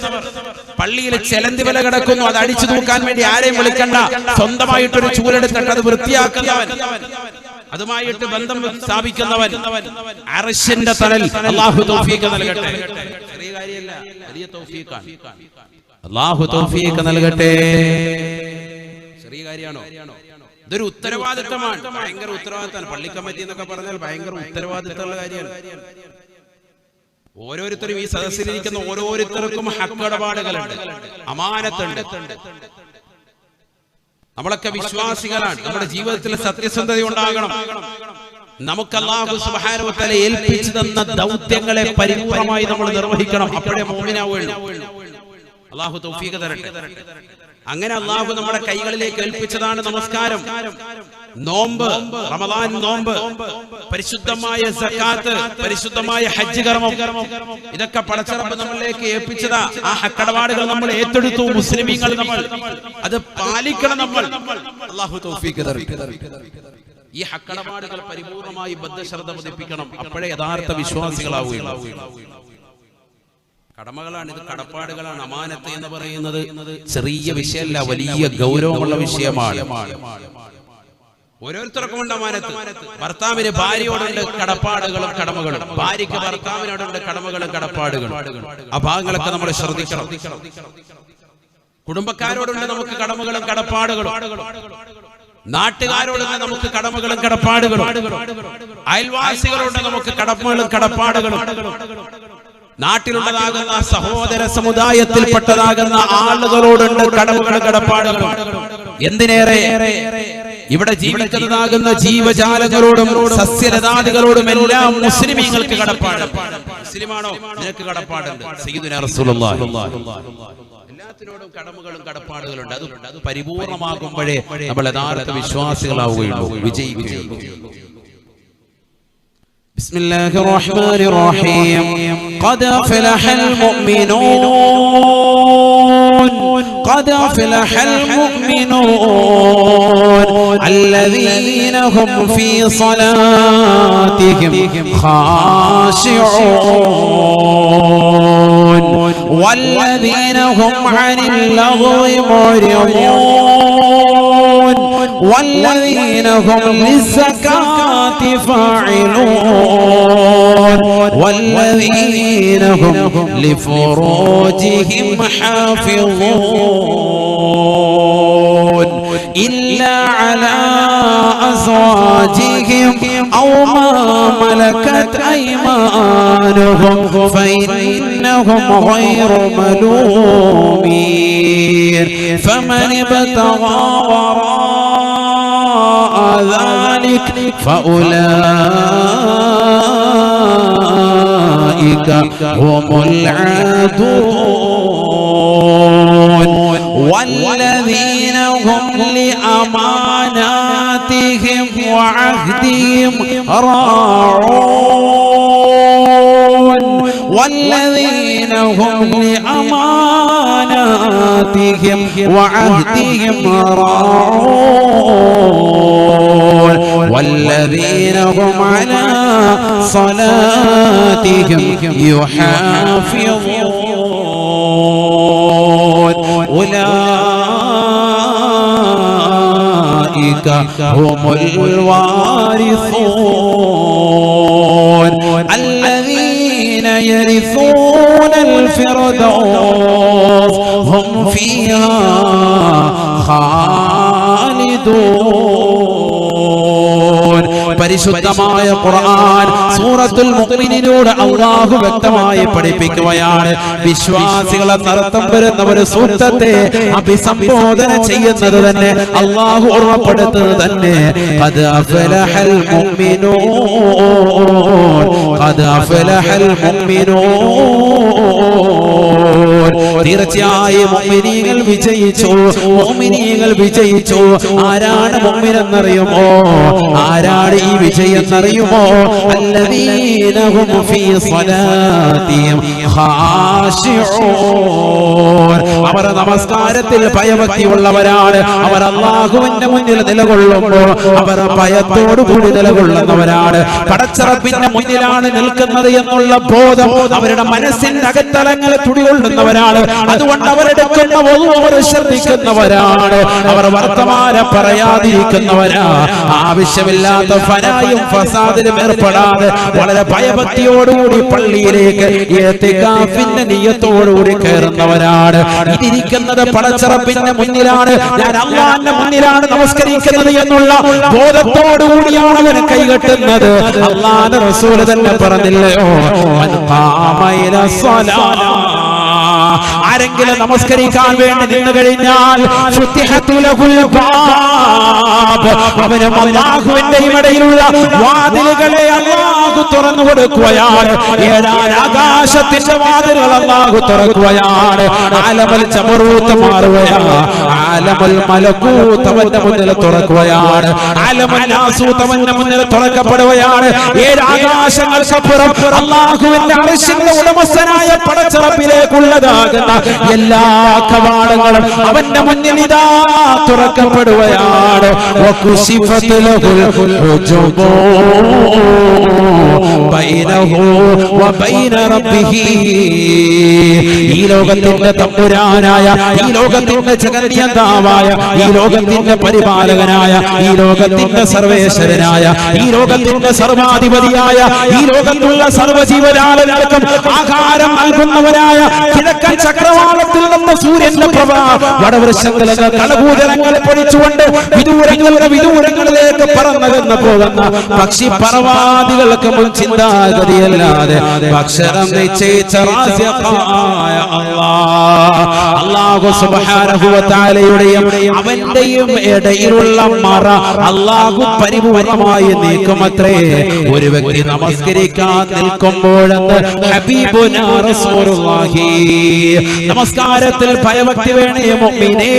പള്ളിയിൽ ചെലന്തി വില കിടക്കുന്നു അത് അടിച്ചു തൂക്കാൻ വേണ്ടി ആരെയും വിളിക്കണ്ട, സ്വന്തമായിട്ടൊരു ചൂലെടുത്തിട്ട് അത് വൃത്തിയാക്കുന്നവൻ, അതുമായിട്ട് ബന്ധം സ്ഥാപിക്കുന്നവൻ, അർശിന്റെ തണൽ അല്ലാഹു തൗഫീഖ് നൽകട്ടെ. ചെറിയ കാര്യമല്ല, വലിയ തൗഫീഖാണ്. അല്ലാഹു തൗഫീഖ് നൽകട്ടെ. ചെറിയ കാര്യമാണോ? ഇതൊരു ഉത്തരവാദിത്തമാണ്, ഭയങ്കര ഉത്തരവാദിത്തമാണ്. പള്ളി കമ്മിറ്റി എന്നൊക്കെ പറഞ്ഞാൽ ഭയങ്കര ഉത്തരവാദിത്തമുള്ള കാര്യമാണ്. ഓരോരുത്തരും ഈ സദസ്സിലിരിക്കുന്ന ഓരോരുത്തർക്കും ഹക്കിടപാടുകളുണ്ട്, അമാനത്തുണ്ട്. നമ്മളൊക്കെ വിശ്വാസികളാണ്, നമ്മുടെ ജീവിതത്തിൽ സത്യസന്ധത ഉണ്ടാകണം. നമുക്ക് അല്ലാഹു സുബ്ഹാനഹു വ തആല ഏൽപ്പിച്ചു തന്ന ദൗത്യങ്ങളെ പരിപൂർണമായി നമ്മൾ നിർവഹിക്കണം, അപ്പോഴേ മുഅ്മിനാവുള്ളൂ. അല്ലാഹു തൗഫീഖ് തരട്ടെ. അങ്ങനെ അല്ലാഹു നമ്മുടെ കൈകളിലേക്ക് ഏൽപ്പിച്ചതാണ് നമസ്കാരം, നോമ്പ്, റമദാൻ നോമ്പ്, പരിശുദ്ധമായ സക്കാത്ത്, പരിശുദ്ധമായ ഹജ്ജ് കർമ്മം, ഇതൊക്കെ പടച്ചറപ്പ് നമ്മളിലേക്ക് ഏൽപ്പിച്ചതാ. ആ ഹക്കടപാടുകൾ നമ്മൾ ഏറ്റെടുത്തു, മുസ്ലിമീങ്ങൾ നമ്മൾ അത് പാലിക്കണം. നമ്മൾ അല്ലാഹു തൗഫീഖ് തരട്ടെ. ഈ ഹക്കടപാടുകൾ പരിപൂർണമായി ബദ്ധശ്രദ്ധ പതിപ്പിക്കണം, അപ്പോഴേ യഥാർത്ഥ വിശ്വാസികളാവുകയുള്ളൂ. കടമകളാണ് ഇത്, കടപ്പാടുകളാണ്. അമാനത്ത് എന്ന് പറയുന്നത് ചെറിയ വിഷയമല്ല, വലിയ ഗൗരവമുള്ള വിഷയമാണ്. ഓരോരുത്തർക്കും ഉണ്ട് അമാനത്ത്. ഭർത്താവിന് ഭാര്യയോടുണ്ട് കടപ്പാടുകളും കടമകളും, ഭാര്യയ്ക്ക് ഭർത്താവിനോടുണ്ട് കടമകളും കടപ്പാടുകളും. ആ ഭാഗങ്ങളൊക്കെ നമ്മൾ ശ്രദ്ധിക്കണം. കുടുംബക്കാരോടുണ്ട് നമുക്ക് കടമകളും കടപ്പാടുകളും, നാട്ടുകാരോടുണ്ട് നമുക്ക് കടമകളും കടപ്പാടുകളും, അയൽവാസികളോട് നമുക്ക് കടമകളും കടപ്പാടുകളും, നാട്ടിലുള്ളതാകുന്ന സഹോദര സമുദായത്തിൽപ്പെട്ടതാകുന്ന ആളുകളോടുണ്ട് കടമകളും കടപ്പാടുകളും. എന്തിനേറെ ഇവിടെ ജീവിക്കുന്നതാകുന്ന ജീവജാലങ്ങളോടും സസ്യലതാദികളോടും എല്ലാം മുസ്ലിമീങ്ങൾക്ക് കടപ്പാട്. മുസ്ലിമാണോ? നിനക്ക് കടപ്പാടുണ്ട്. സയ്യിദുനാ റസൂലുള്ളാഹി എല്ലാത്തിനോടും കടമകളും കടപ്പാടുകളുണ്ട്. അത് പരിപൂർണമാകുമ്പോഴേ നമ്മൾ യഥാർത്ഥ വിശ്വാസികളാവുകയുള്ളൂ, വിജയിക്കുകയുള്ളൂ. بسم الله الرحمن الرحيم. قد أفلح المؤمنون قد أفلح المؤمنون الذين هم في صلاتهم خاشعون والذين هم عن اللغو معرضون والذين هم للزكاة فاعلون والذين هم لفروجهم حافظون إلا على أزواجهم أو ما ملكت أيمانهم فإنهم غير ملومين فمن ابتغى وراء ذلك فأولئك هم العادون والذين هم لأماناتهم وعهدهم راعون والذين هم لأماناتهم وعهدهم راعون والذين هم على صلاتهم يحافظون أولئك هم الوارثون الذين يرثون الفردوس هم فيها خالدون. പരിശുദ്ധമായ ഖുർആൻ സൂറത്തുൽ മുഅ്മിനൂനിലൂടെ അല്ലാഹു വ്യക്തമായി പഠിപ്പിക്കുകയാണ്. വിശ്വാസികളെ നടത്തം വരുന്ന ഒരു സൂക്തത്തെ അഭിസംബോധന ചെയ്യുന്നത് തന്നെ അല്ലാഹു ഓർമ്മപ്പെടുത്തുന്നത് തന്നെ ഖദ് അഫ്ലഹൽ മുഅ്മിനൂൻ ഖദ് അഫ്ലഹൽ മുഅ്മിനൂൻ. തീർച്ചയായും മുഅ്മിനീങ്ങൾ വിജയിച്ചു, മുഅ്മിനീങ്ങൾ വിജയിച്ചു. ആരാണ് മുഅ്മിൻ എന്നറിയുമോ? ആരാണ് ഈ വിജയം എന്നറിയുമോ? അല്ലദീന ഹും ഫീ സ്വലാത്തിഹിം ഖാശിഊൻ. അവർ നമസ്കാരത്തിൽ ഭയഭക്തിയുള്ളവരാണ്. അവർ അല്ലാഹുവിന്റെ മുന്നിൽ നിലകൊള്ളുമ്പോൾ അവർ ഭയത്തോടുകൂടി നിലകൊള്ളുന്നവരാണ്. പടച്ചറപ്പിന്റെ മുന്നിലാണ് നിൽക്കുന്നത് എന്നുള്ള ബോധം അവരുടെ മനസ്സിന്റെ അകത്തലങ്ങളെ തുടികൊള്ളുന്നവരാണ്. അതുകൊണ്ട് അവരെടുക്കുന്ന അവർ ശ്രദ്ധിക്കുന്നവരാണ്. അവർ വർത്തമാനം പറയാതിരിക്കുന്നവരാ. ആവശ്യമില്ലാത്ത ഫനായും ഫസാദിലും ഏർപ്പെടാതെ വളരെ ഭയഭക്തിയോടുകൂടി പള്ളിയിലേക്ക് ഇഅ്തികാഫിന്റെ നിയ്യത്തോടുകൂടി കയറുന്നവരാണ്. ഇതിരിക്കുന്നത് പടച്ചറപ്പിന്റെ മുന്നിലാണ്, ഞാൻ അല്ലാഹുവിന്റെ മുന്നിലാണ് നമസ്കരിക്കുന്നത് എന്നുള്ള ബോധത്തോടുകൂടിയാണ് അവൻ കൈകെട്ടുന്നത്. അല്ലാഹുവിന്റെ റസൂൽ തന്നെ പറഞ്ഞില്ലയോ, മൻ ഖാമ ഇല സ്വലാ, ആരെങ്കിലും നമസ്കരിക്കാൻ വേണ്ടി നിന്ന് കഴിഞ്ഞാൽ അവന് അല്ലാഹുവിന്റെ ഇടയിലുള്ള വാതിലുകളെ അല്ലാഹു തുറന്നു കൊടുക്കുകയാണ്. ഏഴാൻ ആകാശത്തിന്റെ വാതിലുകൾ അല്ലാഹു തുറക്കുകയാണ്. ആലമുൽ ജബറൂത്ത് മാറുകയാണ്, ആലമുൽ മലകൂത്ത് അവന്റെ മുന്നിൽ തുറക്കുകയാണ്, ആലമുൽ നാസൂത്ത് അവന്റെ മുന്നിൽ തുറക്കപ്പെടുകയാണ്. ഏഴ് ആകാശങ്ങൾക്കപ്പുറം അല്ലാഹുവിന്റെ അർശിന്റെ ഉടമസ്ഥനായ പടച്ചറപ്പിലേക്കുള്ളതാകുന്ന എല്ലാ കവാടങ്ങളും അവന്റെ മുന്നിൽ ഇതാ തുറക്കപ്പെടുകയാണ്. ഈ ലോകത്തിന്റെ തമ്പുരാനായ, ഈ ലോകത്തിന്റെ ജഗന്നിയന്താവായ, ഈ ലോകത്തിന്റെ പരിപാലകനായ, ഈ ലോകത്തിന്റെ സർവേശ്വരനായ, ഈ ലോകത്തിന്റെ സർവാധിപതിയായ, ഈ ലോകത്തുള്ള സർവ്വജീവജാലങ്ങൾക്കും ആഹാരം നൽകുന്നവരായ കിഴക്കൻ ചക്രവാളത്തിൽ നിന്ന് സൂര്യന്റെ പ്രഭ വടവൃക്ഷങ്ങളെ കളകൂജലങ്ങളെ പൊഴിച്ചുകൊണ്ട് വിദൂരങ്ങളിലേക്ക് പറന്നകന്നു പോകുന്ന പക്ഷി പറവാദികൾക്ക് മുൻ ചിന്താഗതിയല്ലാതെ അക്ഷരം നിശ്ചയിച്ച അല്ലാഹു സുബ്ഹാനഹു വ തആലയുടെയും അവന്റെയും ഇടയിലുള്ള മറ അല്ലാഹു പരിപൂർണമായി നീക്കുമത്രേ. ഒരു വ്യക്തി നമസ്കരിക്കാൻ നിൽക്കുമ്പോഴെന്ന് ഹബീബുനാ റസൂലുള്ളാഹി, നമസ്കാരത്തിൽ ഭയഭക്തി വേണേ മുഅ്മിനേ.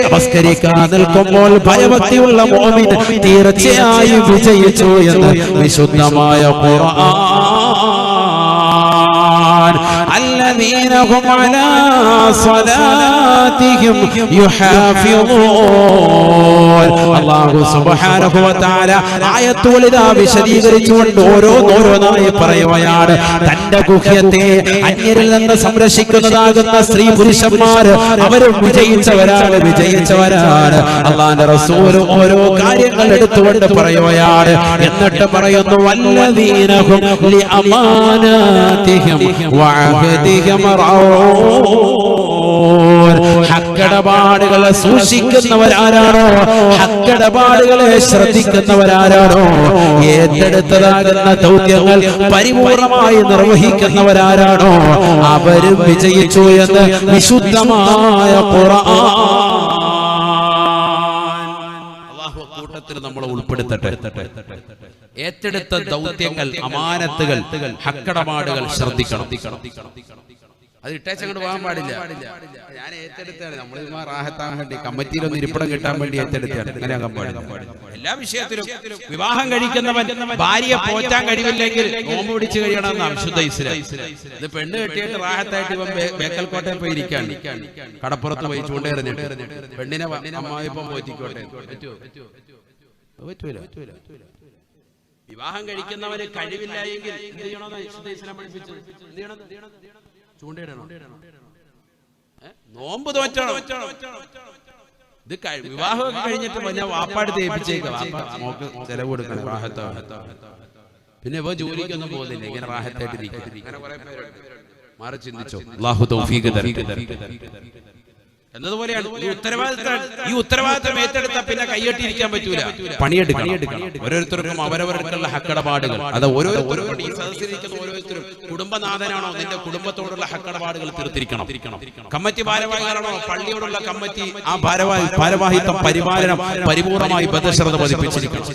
നമസ്കരിക്കാൻ നിൽക്കുമ്പോൾ ഭയഭക്തിയുള്ള മുഅ്മിൻ തീർച്ചയായും വിജയിച്ചു എന്ന് വിശുദ്ധമായ ഖുർആൻ. الذين هم على صلاتهم يحافظون. അല്ലാഹു സുബ്ഹാനഹു വ തആല ആയത്തുകൾ ഇതാ വിശദീകരിച്ചുകൊണ്ട് ഓരോന്നായി പറയുകയാണ്. തന്റെ ഗുഹ്യത്തെ അന്യരിൽ നിന്ന് സംരക്ഷിക്കുന്നതാകുന്ന സ്ത്രീ പുരുഷന്മാര് അവരും വിജയിച്ചവരാണ്. അല്ലാഹുവിന്റെ റസൂൽ ഓരോ കാര്യങ്ങൾ എടുത്തുകൊണ്ട് പറയുകയാണ്. എന്നിട്ട് പറയുന്നു, വല്ലദീന ഹും ലിഅമാനാതിഹിം വഅഹദിഹിം റഊൻ. ഹക്കടപാടുകളെ സൂക്ഷിക്കുന്നവരാരാണോ, ഹക്കടപാടുകളെ ശ്രദ്ധിക്കുന്നവരാരാണോ, ഏറ്റെടുത്തതാകുന്ന ദൗത്യങ്ങൾ പരിപൂർണമായി നിർവഹിക്കുന്നവരാരാണോ അവരും വിജയിച്ചു എന്ന് വിശുദ്ധമായ ഖുർആൻ. അല്ലാഹു കൂട്ടത്തിൽ നമ്മളെ ഉൾപ്പെടുത്തട്ടെ. ഏറ്റെടുത്ത ദൗത്യങ്ങൾ, അമാനത്തുകൾ, ഹക്കടപാടുകൾ ശ്രദ്ധിക്കണം. അത് ഇട്ടേച്ചങ്ങോട്ട് പോകാൻ പാടില്ല. ഞാൻ ഏറ്റെടുത്താണ്, നമ്മൾ റാഹത്താൻ വേണ്ടി കമ്മിറ്റിയിലൊന്ന് ഇരിപ്പിടം കിട്ടാൻ വേണ്ടി ഏറ്റെടുത്താണ്. അങ്ങനെ ആകാൻ പാടില്ല. എല്ലാ വിഷയത്തിലും വിവാഹം കഴിക്കുന്നവൻ ഭാര്യയെ പോറ്റാൻ കഴിവില്ലെങ്കിൽ നോമ്പ് പിടിച്ചു കഴിയണമെന്നാണ് വിശുദ്ധ ഇസ്ലാം. ഇത് പെണ്ണ് കെട്ടിയിട്ട് റാഹത്തായിട്ട് ഇവൻ ബേക്കൽ കോട്ടയിൽ പോയി ഇരിക്കാൻ, കടപ്പുറത്ത് പോയി ചൂണ്ടേറിഞ്ഞിട്ട് പെണ്ണിനെ അമ്മായിപ്പം പോറ്റിക്കോട്ടെ. പറ്റൂല. വിവാഹം കഴിക്കുന്നവന് കഴിവില്ലായെങ്കിൽ എന്ത് ചെയ്യണമെന്ന് വിശുദ്ധ ഇസ്ലാം പഠിപ്പിച്ചത്? എന്ത് ചെയ്യണം? ചൂണ്ടയിടണം, നോമ്പ് തോറ്റണം. ഇത് വിവാഹമൊക്കെ കഴിഞ്ഞിട്ട് ഞാൻ വാപ്പാടുത്ത് ഏൽപ്പിച്ചേക്കാം, നോക്ക് ചെലവ് കൊടുക്കണം, റാഹത്താണ്. പിന്നെ ഇവ ജോലിക്കൊന്നും പോകുന്നില്ല, ഇങ്ങനെ റാഹത്തായിട്ടിരിക്കും. മാറി ചിന്തിച്ചോ. അല്ലാഹു തൗഫീഖ് തരട്ടെ. എന്നതുപോലെയാണ് ഈ ഉത്തരവാദിത്തം ഏറ്റെടുത്താൽ പിന്നെ കൈയ്യട്ടിരിക്കാൻ പറ്റൂല, പണിയെടുക്കണം. ഓരോരുത്തർക്കും അവരവർക്കുള്ള ഹക്കടപാടുകൾ, അത് ഓരോരുത്തരും ഈ സദസ്സിലിരിക്കുന്ന ഓരോരുത്തരും കുടുംബനാഥനാണോ നിന്റെ കുടുംബത്തോടുള്ള ഹക്കടപാടുകൾ തീർത്തിരിക്കണം. കമ്മിറ്റി ഭാരവാഹികളാണോ പള്ളിയോടുള്ള കമ്മിറ്റി ആ ഭാരവാഹിത്വം പരിപാലനം പരിപൂർണമായി ബദ്ധശ്രദ്ധ പതിപ്പിച്ചിരിക്കണം.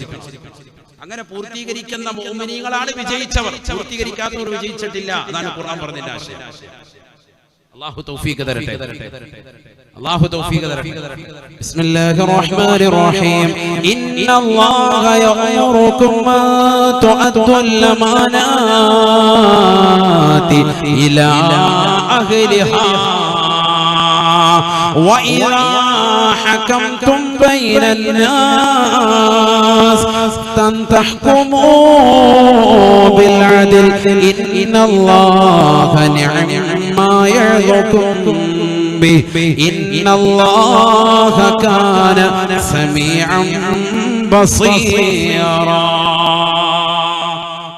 അങ്ങനെ പൂർത്തീകരിക്കുന്ന മുഅ്മിനീങ്ങളാണ് വിജയിച്ചവർ. പൂർത്തീകരിക്കാത്തവർ വിജയിച്ചിട്ടില്ല. അതാണ് ഖുർആൻ പറഞ്ഞതിന്റെ ആശയം. അല്ലാഹു തൗഫീഖ് തരട്ടെ. അല്ലാഹു തൗഫീഖ് തരട്ടെ. ബിസ്മില്ലാഹിർ റഹ്മാനിർ റഹീം. ഇന്നല്ലാഹ യഅമുറുകും അൻ തുഅദ്ദുൽ അമാനാതി ഇലാ അഹ്ലിഹാ വഇദാ ഹകംതും ബൈനൻ നാസ് അൻ തഹ്കുമൂ ബിൽ അദ്ൽ ഇന്നല്ലാഹ നിഅമ്മാ യഅദുകും إن الله كان سميعا بصيرا.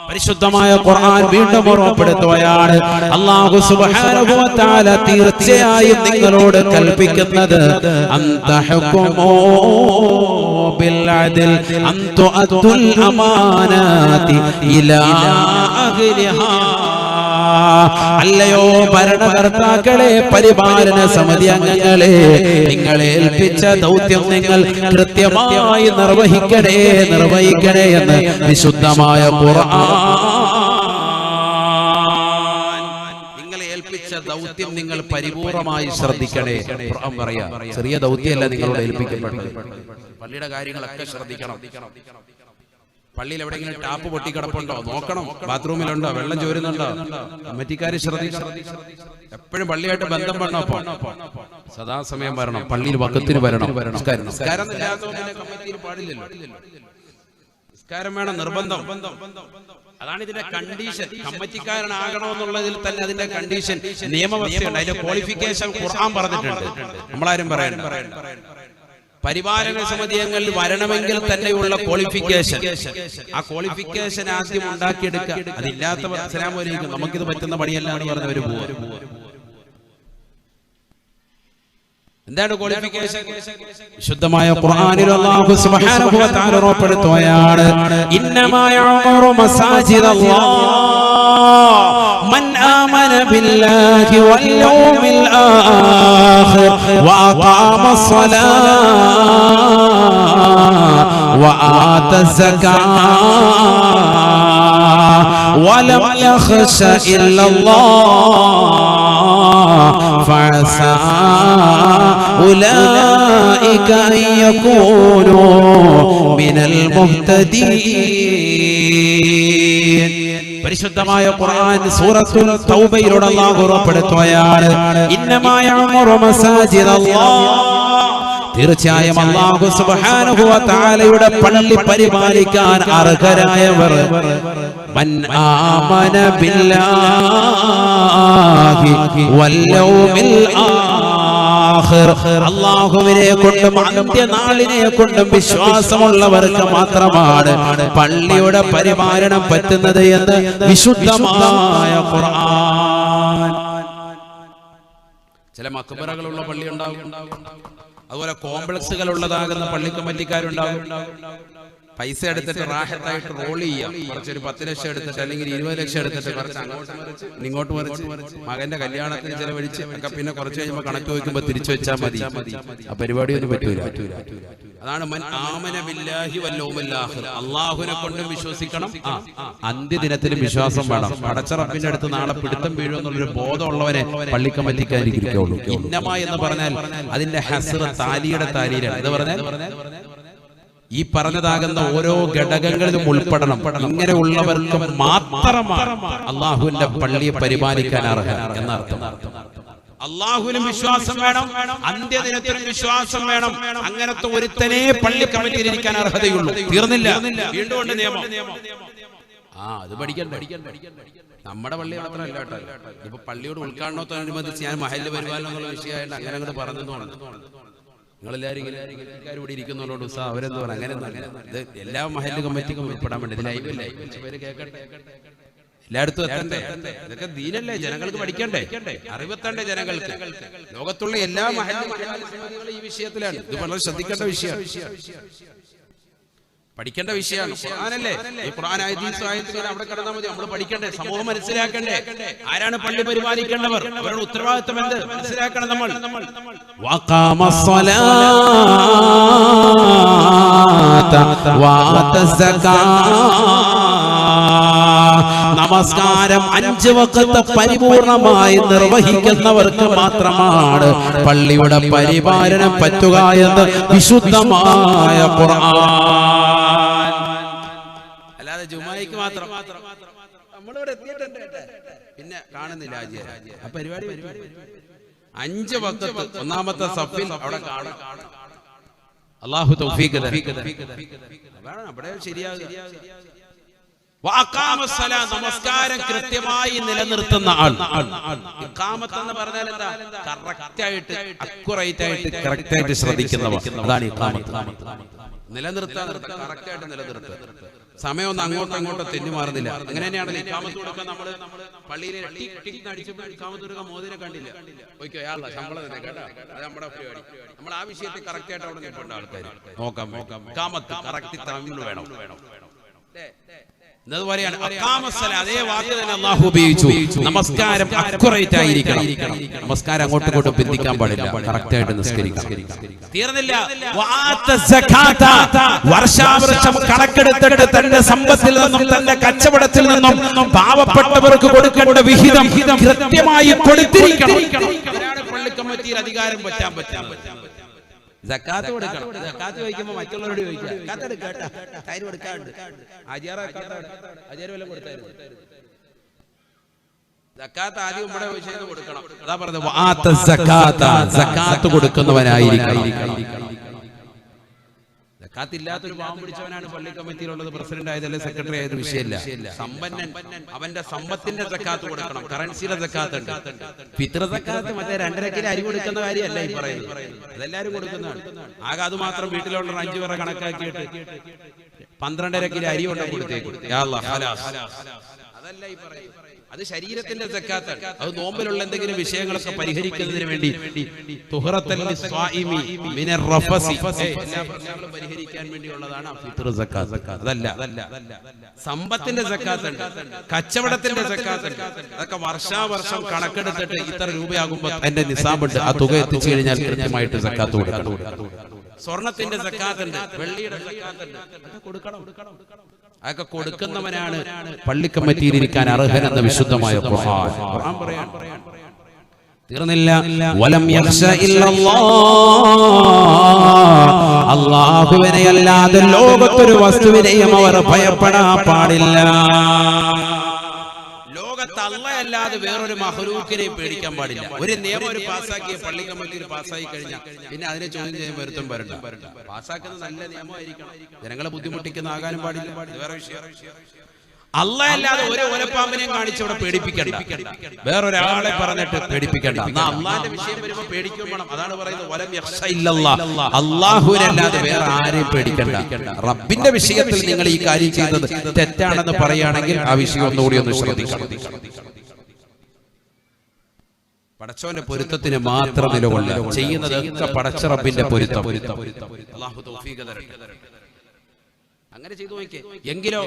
പരിശുദ്ധമായ ഖുർആൻ വീണ്ടും ഓർമ്മപ്പെടുത്തുകയാണ്. അല്ലാഹു സുബ്ഹാനഹു വ തആല തീർച്ചയായും നിങ്ങളോട് കൽപ്പിക്കുന്നത് അൻതഹകുമൂ ബിൽ അദ്ൽ അൻ തുഅദ്ദുൽ അമാനാതി ഇലാ അഹ്ലിഹാ. അല്ലയോ ഭരണകർത്താക്കളെ, പരിപാലന സമിതി അംഗങ്ങളെ, നിങ്ങളെ ഏൽപ്പിച്ച ദൗത്യം നിങ്ങൾ കൃത്യമായി നിർവഹിക്കണേ എന്ന് വിശുദ്ധമായ ഖുർആൻ. നിങ്ങളെ ഏൽപ്പിച്ച ദൗത്യം നിങ്ങൾ പരിപൂർണമായി ശ്രദ്ധിക്കണേ. ഖുർആൻ പറയാ, ചെറിയ ദൗത്യമല്ല നിങ്ങളോട് ഏൽപ്പിക്കപ്പെട്ടത്. പള്ളിയുടെ കാര്യങ്ങളൊക്കെ ശ്രദ്ധിക്കണം. പള്ളിയിൽ എവിടെയെങ്കിലും ടാപ്പ് പൊട്ടിക്കിടപ്പുണ്ടോ നോക്കണം. ബാത്റൂമിലുണ്ടോ, വെള്ളം ചോരുന്നുണ്ടോ, കമ്മിറ്റിക്കാര് ശ്രദ്ധിക്കണം. എപ്പോഴും പള്ളിയായിട്ട് ബന്ധം വേണം. സദാസമയം വരണം, പള്ളിയിൽ വക്കത്തിന് വരണം. നിസ്കാരം കമ്മിറ്റിയിൽ പാടില്ലല്ലോ. നിസ്കാരം വേണം, നിർബന്ധം. അതാണ് ഇതിന്റെ കണ്ടീഷൻ. കമ്മിറ്റിക്കാരനാകണമെന്നുള്ളതിൽ തന്നെ അതിന്റെ കണ്ടീഷൻ, നിയമവ്യവസ്ഥയുണ്ട്. അതിന്റെ ക്വാളിഫിക്കേഷൻ ഖുർആൻ പറഞ്ഞിട്ടുണ്ട്. നമ്മളാരും പറയാൻ പരിപാലന സമിതി അംഗങ്ങളിൽ വരണമെങ്കിൽ തന്നെയുള്ള ക്വാളിഫിക്കേഷൻ, ആ ക്വാളിഫിക്കേഷൻ ആദ്യം ഉണ്ടാക്കിയെടുക്കുക. അതില്ലാത്തവർ അസ്സലാമു അലൈക്കും നമുക്കിത് പറ്റുന്ന പണിയല്ല എന്ന് പറഞ്ഞവര് പോവാ. എന്താണ് ക്വാളിഫിക്കേഷൻ? വിശുദ്ധമായ ഖുർആനിൽ അല്ലാഹു സുബ്ഹാനഹു വ തആല ഉറപ്പെടുത്തുകയാണ്, ഇന്നമാ യഅമുറു മസാജിദല്ലാഹ് മൻ ആമന ബില്ലാഹി വൽ യൗമിൽ ആഖിർ വഅഖാമ الصلاة وآتى الزكاة ولم يخش إلا الله فعسى أولئك أن يكونوا من المهتدين. പരിശുദ്ധമായ ഖുർആൻ സൂറത്തുൽ തൗബയിലൂടെ അല്ലാഹു ഉറപ്പെടുത്തുകയാണ്, ഇന്നമാ യഅമുറു മസാജിദല്ലാഹ്. തീർച്ചയായും അല്ലാഹു സുബ്ഹാനഹു വ തആലയുടെ പള്ളി പരിപാലിക്കാൻ അർഹരായവർ മൻ ആമന ബില്ലാഹി വൽ യൗമിൽ ആഖിർ. അല്ലാഹുവിനെ കൊണ്ടും അന്ത്യനാളിനെ കൊണ്ടും വിശ്വാസമുള്ളവർക്ക് മാത്രമാണ് പള്ളിയുടെ പരിപാലനം പറ്റുന്നത് എന്ന് വിശുദ്ധമായ ഖുർആൻ. ചില മഖ്ബറകളുള്ള പള്ളി ഉണ്ടാകും, അതുപോലെ കോംപ്ലക്സുകൾ ഉള്ളതാകുന്ന പള്ളി കമ്മിറ്റിക്കാരുണ്ടാകും. പൈസ എടുത്തിട്ട് റാഹത്തായിട്ട് റോൾ ചെയ്യാം. കുറച്ചൊരു 10 ലക്ഷം എടുത്തിട്ട് അല്ലെങ്കിൽ 20 ലക്ഷം എടുത്തിട്ട് കുറച്ച് അങ്ങോട്ട് മറിച്ച് ഇങ്ങോട്ട് മറിച്ച് മകന്റെ കല്യാണത്തിന് ചെലവഴിച്ച് ഒക്കെ പിന്നെ കുറച്ച് കഴിയുമ്പോൾ കണക്ക് വയ്ക്കുമ്പോൾ തിരിച്ചു വെച്ചാൽ മതി. ആ പരിപാടിയൊന്നും പറ്റൂല. അതാണ് മൻ ആമന ബില്ലാഹി വൽ യൗമിൽ ആഖിർ. അല്ലാഹുവിനെ കൊണ്ടും വിശ്വസിക്കണം, അന്ത്യദിനത്തിലും വിശ്വാസം വേണം. പടച്ച റബ്ബിന്റെ അടുത്ത് നാളെ പിടുത്തം വീഴുമെന്നുള്ളൊരു ബോധമുള്ളവനെ പള്ളി കമ്മിറ്റിക്കാരിക്കുള്ളൂ. ഇന്നമ എന്ന് പറഞ്ഞാൽ അതിന്റെ ഹസ്ർ താലിയുടെ താലിയിലാണ്. എന്ന് പറഞ്ഞാൽ ഈ പറഞ്ഞതാകുന്ന ഓരോ ഘടകങ്ങളിലും ഉൾപ്പെടണം. ഇങ്ങനെ ഉള്ളവർക്ക് മാത്രമാണ് അള്ളാഹുവിന്റെ പള്ളിയെ പരിപാലിക്കാൻ അർഹത എന്നർത്ഥം. അള്ളാഹുവിനും വിശ്വാസം വേണം, അന്ത്യദിനത്തിനും വിശ്വാസം വേണം. അങ്ങനത്തെ ഒരുത്തനെ പള്ളി കമ്മിറ്റിയിൽ ഇരിക്കാൻ അർഹതയുള്ളൂ. തീർന്നില്ല, വീണ്ടും ഉണ്ട് നിയമം. അത് പഠിക്കണ്ടേ? നമ്മുടെ പള്ളി മാത്രമല്ല കേട്ടോ. ഇപ്പൊ പള്ളിയോട് ഉദ്ഘാടനത്തോടനുബന്ധിച്ച് ഞാൻ മഹല്ല് പരിപാലനം എന്നുള്ള വിഷയമായിട്ട് അങ്ങനെ അങ്ങോട്ട് പറഞ്ഞതാണ്. നിങ്ങളെല്ലാവരും ഇവിടെ ഇരിക്കുന്നവരോട് ഉത്സാഹം അവരെന്ത് പറയാം? അങ്ങനെ ഇത് എല്ലാ മഹല്ല് കമ്മിറ്റിക്കും ഉൾപ്പെടാൻ വേണ്ടി ലൈവല്ലേ, പേര് കേൾക്കട്ടെ, എല്ലായിടത്തും എത്തണ്ടേ? ഇതൊക്കെ ദീനല്ലേ, ജനങ്ങൾക്ക് പഠിക്കണ്ടേ, അറിവെത്തണ്ടേ ജനങ്ങൾക്ക്. ലോകത്തുള്ള എല്ലാ മഹല്ല് സമിതികളും ഈ വിഷയത്തിലാണ്. ഇത് വളരെ ശ്രദ്ധിക്കേണ്ട വിഷയമാണ്, പഠിക്കേണ്ട വിഷയമാണ്. ഖുർആനല്ലേ, ഈ ഖുർആൻ ആയത്തുകൾ അവിടെ കടന്നാൽ മതി. നമ്മൾ പഠിക്കണ്ടേ, സമൂഹം മനസ്സിലാക്കണ്ടേ, ആരാണ് പള്ളി പരിപാലിക്കേണ്ടവർ, അവരുടെ ഉത്തരവാദിത്വം എന്ത് മനസ്സിലാക്കണം. നമ്മൾ നമസ്കാരം 5 വഖത്ത് പരിപൂർണമായി നിർവഹിക്കുന്നവർക്ക് മാത്രമാണ് പള്ളിയുടെ പരിപാലനം പറ്റുക എന്ന് വിശുദ്ധമായ ഖുർആൻ. അല്ലാതെ ജുമായിക്ക് മാത്രം നമ്മളിവിടെ എത്തിയിട്ടുണ്ട്, പിന്നെ കാണുന്നില്ല ആ പരിപാടി. 5 വഖത്ത് ഒന്നാമത്തെ സഫിൽ അവിടെ കാണാം. അല്ലാഹു തൗഫീഖ് അവിടെ ശരിയാകുക. നമസ്കാരം കൃത്യമായി നിലനിർത്തുന്ന ആൾ. ഇഖാമത്ത് എന്ന് പറഞ്ഞാൽ എന്താ? കറക്റ്റ് ആയിട്ട് അക്യുറേറ്റ് ആയിട്ട് കറക്റ്റ് ആയിട്ട് ശ്രദ്ധിക്കുന്നവർ, അതാണ് ഇഖാമത്ത്. നിലനിർത്താൻ കറക്റ്റ് ആയിട്ട് നിലനിർത്തുക. സമയം ഒന്നും അങ്ങോട്ടോ തെന്നി മാറുന്നില്ല. അങ്ങനെ തന്നെയാണല്ലോ ഇഖാമത്ത് കൊടുക്കാൻ. നമ്മള് പള്ളിയിലെ ഇഖാമത്ത് കൊടുക്കാൻ മോദിനെ കണ്ടില്ല, ശമ്പളം തന്നെ കേട്ടോ, അത് നമ്മുടെ പരിപാടി. നമ്മൾ ആ വിഷയത്തിൽ കറക്റ്റ് ആയിട്ട് അവിടെ നിൽക്കേണ്ട ആൾക്കാർ നോക്കാം. ഇഖാമത്ത് കറക്റ്റ് തമിഴ് വേണം. എന്നതുപോലെയാണ് അതേ വാക്ക് തന്നെ അല്ലാഹു ഉപയോഗിച്ചു. നമസ്കാരം അക്യുറേറ്റ് ആയിരിക്കണം. നമസ്കാരം അങ്ങോട്ടും ഇങ്ങോട്ടും ബന്ധിക്കാൻ പാടില്ല, കറക്റ്റ് ആയിട്ട് നിസ്കരിക്കണം. തീർന്നില്ല, വർഷാവർഷം കണക്കെടുത്തിട്ട് തന്റെ സമ്പത്തിൽ നിന്നും തന്റെ കച്ചവടത്തിൽ നിന്നും പാവപ്പെട്ടവർക്ക് കൊടുക്കേണ്ട വിഹിതം കൃത്യമായി കൊടുത്തിരിക്കണം. പള്ളി കമ്മിറ്റിയിൽ അധികാരം പറ്റാൻ സക്കാത്ത് കൊടുക്കണം. സക്കാത്ത് ചോദിക്കുമ്പോ മറ്റുള്ളവരോട് ചോദിക്കാം, കൊടുക്കാറുണ്ട് വല്ലതും കൊടുത്തായിരുന്നു. സക്കാത്ത് ആദ്യം ഇവിടെ വിഷയം കൊടുക്കണം. അതാ പറഞ്ഞത് സക്കാത്ത് കൊടുക്കുന്നവനായിരിക്കണം. സക്കാത്തില്ലാത്തൊരു പാവം പിടിച്ചവനാണ് പള്ളി കമ്മിറ്റിയിലുള്ളത്, പ്രസിഡന്റ് ആയതല്ലേ സെക്രട്ടറി ആയത് വിഷയമില്ല. സമ്പന്നൻ അവന്റെ സമ്പത്തിന്റെ സക്കാത്ത് കൊടുക്കണം. കറൻസിയുടെ സക്കാത്ത് ഉണ്ട്. ഫിത്ർ സക്കാത്ത് മറ്റേ 2.5 കിലോ അരി കൊടുക്കുന്ന കാര്യമല്ല ഈ പറയുന്നത്, അതെല്ലാരും കൊടുക്കുന്നതാണ്. ആകെ അത് മാത്രം വീട്ടിലുള്ള 5 പേരെ കണക്കാക്കിയിട്ട് 12.5 കിലോ അരി കൊണ്ട് കൊടുത്തേക്കും. അതല്ല ഈ പറയുന്നത്, അത് ശരീരത്തിന്റെ സക്കാത്താണ്. അത് നോമ്പിലുള്ള എന്തെങ്കിലും വിഷയങ്ങളൊക്കെ പരിഹരിക്കുന്നതിന് വേണ്ടി പരിഹരിക്കാൻ വേണ്ടിയുള്ളതാണ് ഫിത്ർ സക്കാത്ത്. അതല്ല സമ്പത്തിന്റെ സക്കാത്ത് ഉണ്ട്, കച്ചവടത്തിന്റെ സക്കാത്ത് ഉണ്ട്. അതൊക്കെ വർഷാവർഷം കണക്കെടുത്തിട്ട് ഇത്ര രൂപയാകുമ്പോ എന്റെ നിസാബുണ്ട്, ആ തുക എത്തിച്ചു കഴിഞ്ഞാൽ കൃത്യമായിട്ട് സക്കാത്ത് കൊടുക്കണം. സ്വർണത്തിന്റെ സക്കാത്ത് ഉണ്ട്, വെള്ളിയുടെ സക്കാത്ത് ഉണ്ട്, അതൊക്കെ കൊടുക്കണം. അതൊക്കെ കൊടുക്കുന്നവനാണ് പള്ളി കമ്മിറ്റിയിൽ ഇരിക്കാൻ അർഹനെന്ന് വിശുദ്ധമായ ഖുർആൻ പറയാൻ. തീർന്നില്ല, വലം യഖ്ശ ഇല്ലല്ലാഹ്, അല്ലാഹുവിനെ അല്ലാതെ ലോകത്തൊരു വസ്തുവിനെയും അവർ ഭയപ്പെടാൻ പാടില്ല. ലോകത്ത് അല്ലാതെ വേറൊരു മഖ്ലൂക്കിനെയും പേടിക്കാൻ പാടില്ല. ഒരു നിയമം ഒരു പാസ്സാക്കിയ പള്ളി കമ്മിറ്റിയിൽ പാസ്സായി കഴിഞ്ഞാൽ പിന്നെ അതിനെ ചോദ്യം ചെയ്യാൻ വരുത്തും വരണ്ട. പാസ്സാക്കുന്നത് നല്ല നിയമമായിരിക്കണം, ജനങ്ങളെ ബുദ്ധിമുട്ടിക്കുന്ന ആകാനും പാടില്ല. വേറെ വിഷയം. അല്ലാഹ് അല്ലാതെ ഒരു ഒലപ്പാമ്പിനെയും കാണിച്ച് ഇവിടെ പേടിപ്പിക്കണ്ട, വേറൊരാളെ പറഞ്ഞിട്ട് പേടിപ്പിക്കണ്ട. അള്ളാന്റെ വിഷയം വരുമ്പോ പേടിക്കും വേണം. അതാണ് പറയുന്നത് വലം യഖ്ശ ഇല്ലല്ലാഹ്, അല്ലാഹുവിനല്ലാതെ വേറെ ആരെയും പേടിക്കണ്ട. റബ്ബിന്റെ വിഷയത്തിൽ നിങ്ങൾ ഈ കാര്യം ചെയ്തത് തെറ്റാണെന്ന് പറയുകയാണെങ്കിൽ ആ വിഷയം ഒന്നുകൂടി ഒന്ന് ശ്രദ്ധിക്കണം. പടച്ചവന്റെ പൊരുത്തത്തിന് മാത്രം നിലകൊള്ളുക. ചെയ്യുന്നതൊക്കെ പടച്ച റബ്ബിന്റെ പൊരുത്തം. അല്ലാഹു തൗഫീഖ് തരട്ടെ. അങ്ങനെ ചെയ്തു നോക്കിയേ. എങ്കിലോ